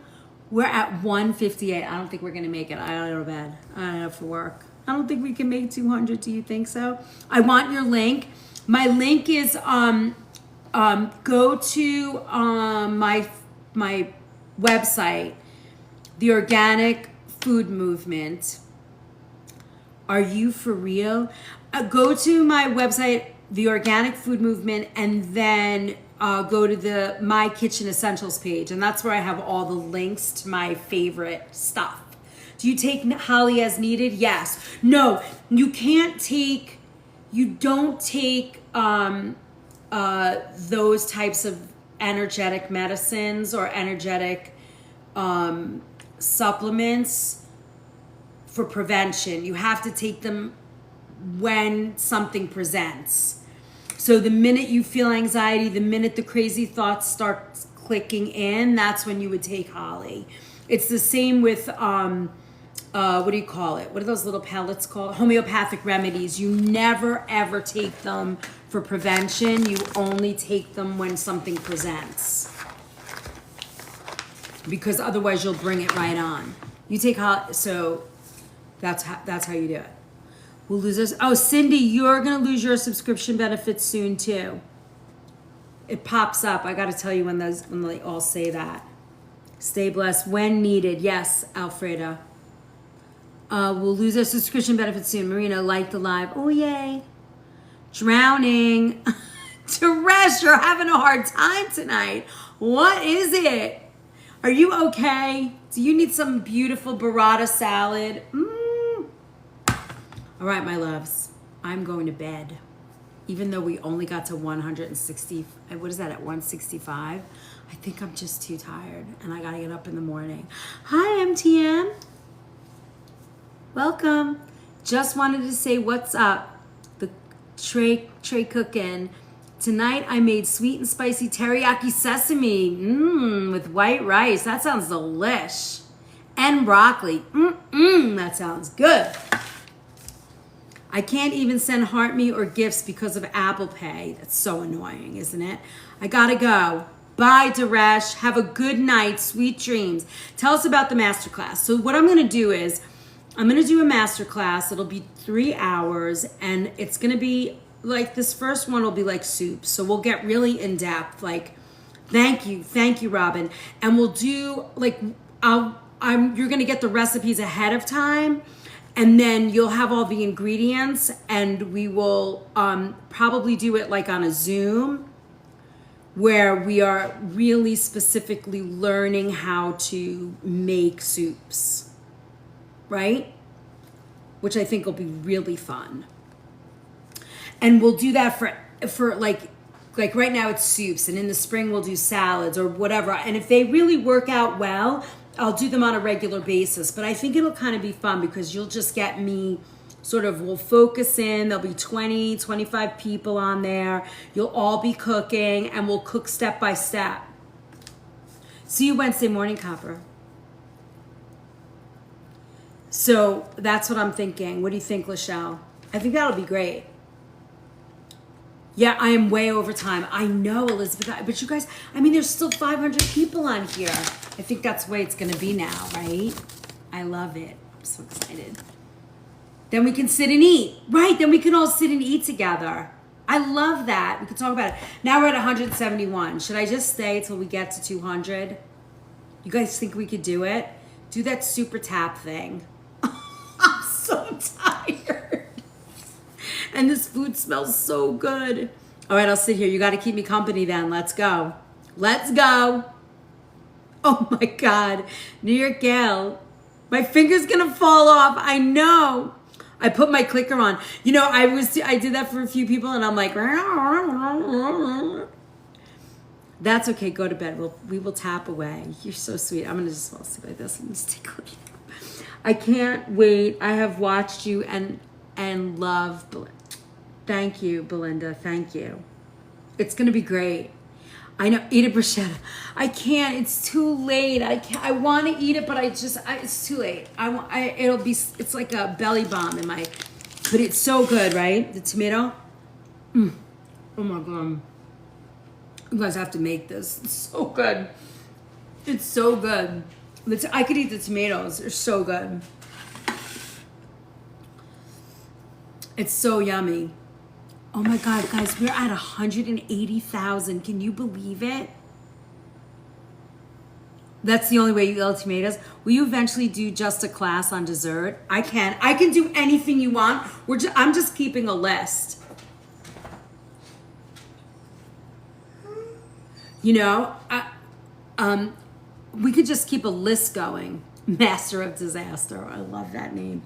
We're at 158. I don't think we're going to make it. I don't know, bad. I don't know for work. I don't think we can make 200. Do you think so? I want your link. My link is go to my website, The Organic Food Movement. Are you for real? Go to my website, The Organic Food Movement, and then go to the My Kitchen Essentials page. And that's where I have all the links to my favorite stuff. Do you take holly as needed? Yes. No, you don't take those types of energetic medicines or energetic supplements for prevention. You have to take them when something presents. So the minute you feel anxiety, the minute the crazy thoughts start clicking in, that's when you would take holly. It's the same with what do you call it? What are those little pellets called? Homeopathic remedies. You never ever take them for prevention. You only take them when something presents. Because otherwise you'll bring it right on. You take so that's how you do it. We'll lose this. Oh, Cindy, you're gonna lose your subscription benefits soon too. It pops up. I gotta tell you when they all say that. Stay blessed when needed. Yes, Alfreda. We'll lose our subscription benefits soon. Marina, like the live. Oh, yay. Drowning. Teresh, you're having a hard time tonight. What is it? Are you okay? Do you need some beautiful burrata salad? All right, my loves. I'm going to bed. Even though we only got to 160. What is that, at 165? I think I'm just too tired. And I got to get up in the morning. Hi, MTM. Welcome. Just wanted to say what's up. The Trey cooking. Tonight I made sweet and spicy teriyaki sesame with white rice. That sounds delish. And broccoli. That sounds good. I can't even send heart me or gifts because of Apple Pay. That's so annoying, isn't it? I gotta go. Bye, Daresh. Have a good night. Sweet dreams. Tell us about the masterclass. So what I'm gonna do is I'm going to do a masterclass. It'll be 3 hours, and it's going to be like, this first one will be like soup. So we'll get really in depth. Like, thank you, Robin. And we'll do like, you're going to get the recipes ahead of time, and then you'll have all the ingredients, and we will probably do it like on a Zoom where we are really specifically learning how to make soups. Right? Which I think will be really fun. And we'll do that for like right now it's soups, and in the spring we'll do salads or whatever. And if they really work out well, I'll do them on a regular basis. But I think it'll kind of be fun because you'll just get me we'll focus in. There'll be 20, 25 people on there. You'll all be cooking, and we'll cook step by step. See you Wednesday morning, Copper. So that's what I'm thinking. What do you think, Lachelle? I think that'll be great. Yeah, I am way over time. I know, Elizabeth. But you guys, there's still 500 people on here. I think that's the way it's going to be now, right? I love it. I'm so excited. Then we can sit and eat. Right, then we can all sit and eat together. I love that. We can talk about it. Now we're at 171. Should I just stay till we get to 200? You guys think we could do it? Do that super tap thing. I'm so tired. And this food smells so good. All right, I'll sit here. You got to keep me company then. Let's go. Let's go. Oh my God. New York Gal. My finger's going to fall off. I know. I put my clicker on. You know, I did that for a few people, and I'm like, that's okay. Go to bed. We will tap away. You're so sweet. I'm going to just fall asleep like this and just take a look. I can't wait. I have watched you and love. Thank you, Belinda. Thank you. It's going to be great. I know. Eat a bruschetta. I can't. It's too late. I want to eat it, but it's too late. It's like a belly bomb in my, but it's so good, right? The tomato. Oh my God. You guys have to make this. It's so good. It's so good. I could eat the tomatoes. They're so good. It's so yummy. Oh my God, guys, we're at 180,000. Can you believe it? That's the only way you eat tomatoes. Will you eventually do just a class on dessert? I can. I can do anything you want. I'm just keeping a list. You know, we could just keep a list going. Master of Disaster. I love that name.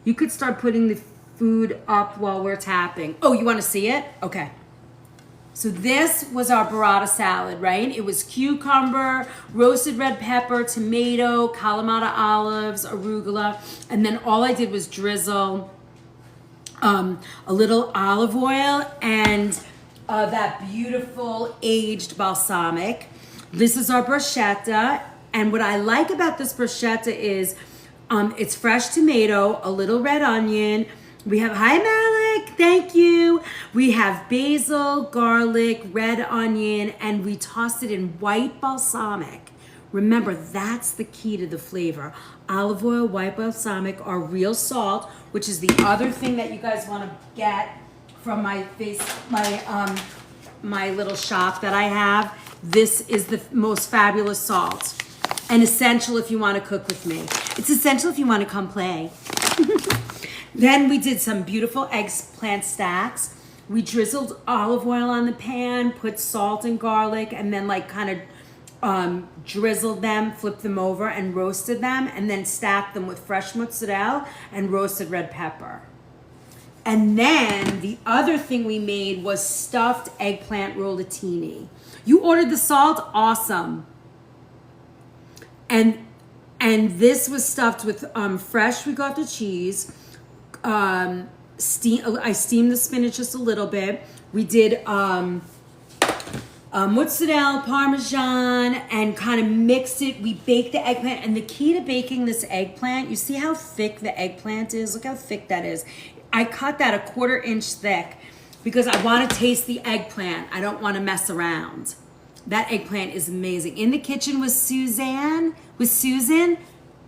You could start putting the food up while we're tapping. Oh, you want to see it? Okay. So this was our burrata salad, right? It was cucumber, roasted red pepper, tomato, Kalamata olives, arugula, and then all I did was drizzle a little olive oil and that beautiful aged balsamic. This is our bruschetta, and what I like about this bruschetta is It's fresh tomato, a little red onion. We have, hi Malik, thank you. We have basil, garlic, red onion, and we tossed it in white balsamic. Remember, that's the key to the flavor. Olive oil, white balsamic, our real salt, which is the other thing that you guys want to get from my little shop that I have. This is the most fabulous salt. And essential if you want to cook with me. It's essential if you want to come play. Then we did some beautiful eggplant stacks. We drizzled olive oil on the pan, put salt and garlic, and then like kind of drizzled them, flipped them over, and roasted them, and then stacked them with fresh mozzarella and roasted red pepper. And then the other thing we made was stuffed eggplant rollatini. You ordered the salt? Awesome. And this was stuffed with fresh ricotta cheese. I steamed the spinach just a little bit. We did mozzarella, parmesan, and kind of mixed it. We baked the eggplant, and the key to baking this eggplant, you see how thick the eggplant is? Look how thick that is. I cut that a 1/4 inch thick because I want to taste the eggplant. I don't want to mess around. That eggplant is amazing. In the kitchen with Susan.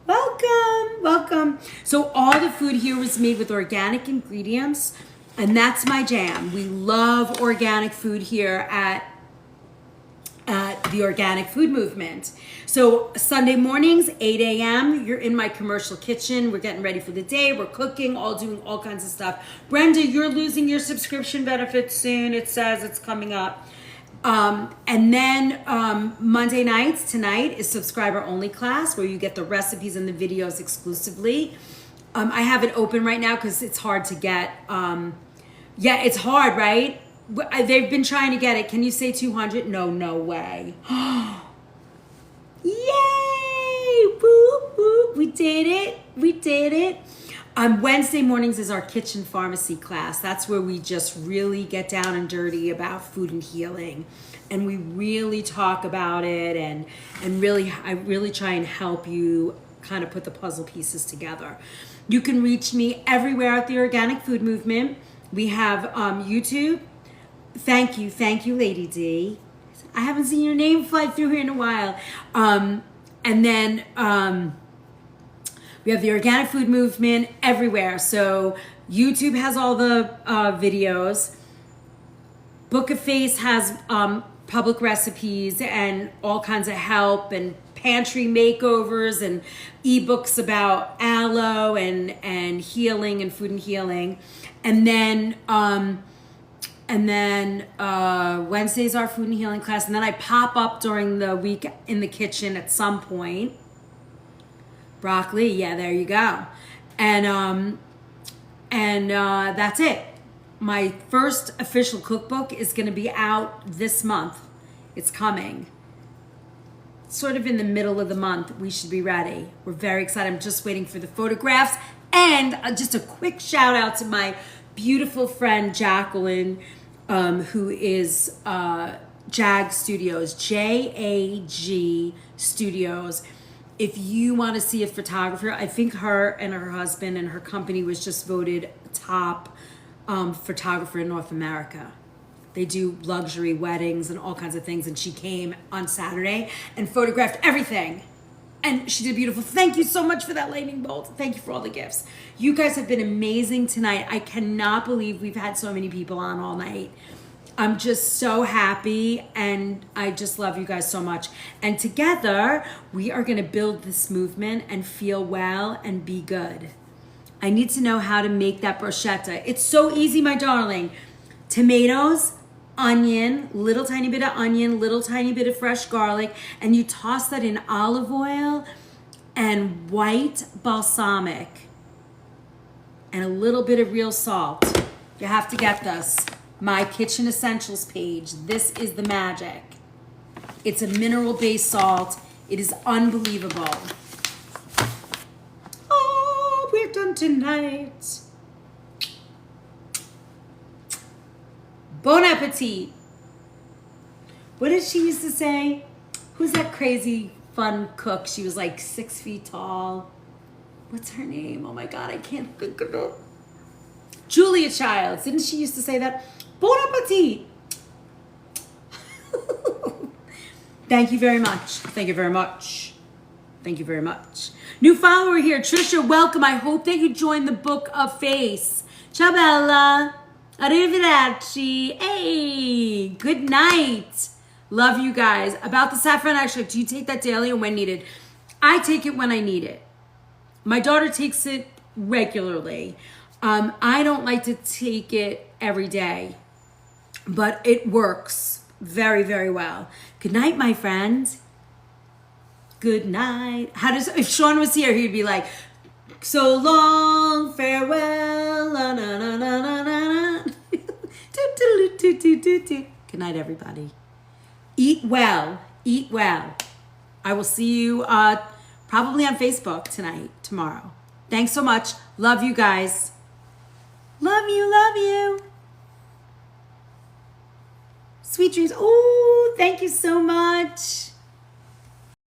Welcome. So all the food here was made with organic ingredients, and that's my jam. We love organic food here at the Organic Food Movement. So Sunday mornings, 8 a.m., you're in my commercial kitchen. We're getting ready for the day. We're cooking, doing all kinds of stuff. Brenda, you're losing your subscription benefits soon. It says it's coming up. And then Monday nights, tonight is subscriber only class where you get the recipes and the videos exclusively. I have it open right now because it's hard to get. Yeah, it's hard, right? They've been trying to get it. Can you say 200? No way. Yay! Woo, woo. We did it. Wednesday mornings is our kitchen pharmacy class. That's where we just really get down and dirty about food and healing. And we really talk about it and I really try and help you kind of put the puzzle pieces together. You can reach me everywhere at the Organic Food Movement. We have YouTube. Thank you, Lady D. I haven't seen your name fly through here in a while. And then we have the Organic Food Movement everywhere. So YouTube has all the videos. Book a Face has public recipes and all kinds of help and pantry makeovers and ebooks about aloe and healing and food and healing. And then Wednesday's our food and healing class. And then I pop up during the week in the kitchen at some point. Broccoli, yeah, there you go. And that's it. My first official cookbook is going to be out this month. It's coming. Sort of in the middle of the month, we should be ready. We're very excited. I'm just waiting for the photographs. And just a quick shout out to my beautiful friend Jacqueline, who is JAG Studios, JAG Studios. If you want to see a photographer, I think her and her husband and her company was just voted top photographer in North America. They do luxury weddings and all kinds of things. And she came on Saturday and photographed everything. And she did beautiful. Thank you so much for that lightning bolt. Thank you for all the gifts. You guys have been amazing tonight. I cannot believe we've had so many people on all night. I'm just so happy and I just love you guys so much. And together, we are going to build this movement and feel well and be good. I need to know how to make that bruschetta. It's so easy, my darling. Tomatoes, onion, little tiny bit of onion, little tiny bit of fresh garlic, and you toss that in olive oil and white balsamic and a little bit of real salt. You have to get this. My Kitchen Essentials page. This is the magic. It's a mineral-based salt. It is unbelievable. Oh, we're done tonight. Bon appetit. What did she used to say? Who's that crazy fun cook? She was like 6 feet tall. What's her name? Oh my God, I can't think of it. Julia Childs. Didn't she used to say that? Bon appetit. Thank you very much. Thank you very much. Thank you very much. New follower here, Trisha, welcome. I hope that you joined the Book of Face. Ciao, Bella. Arrivederci. Hey, good night. Love you guys. About the saffron extract, do you take that daily or when needed? I take it when I need it. My daughter takes it regularly. I don't like to take it every day, but it works very, very well. Good night, my friend. Good night. If Sean was here, he'd be like, so long, farewell, la na na na na na. Good night, everybody. Eat well. Eat well. I will see you probably on Facebook tomorrow. Thanks so much. Love you guys. Love you, love you. Sweet dreams. Oh, thank you so much.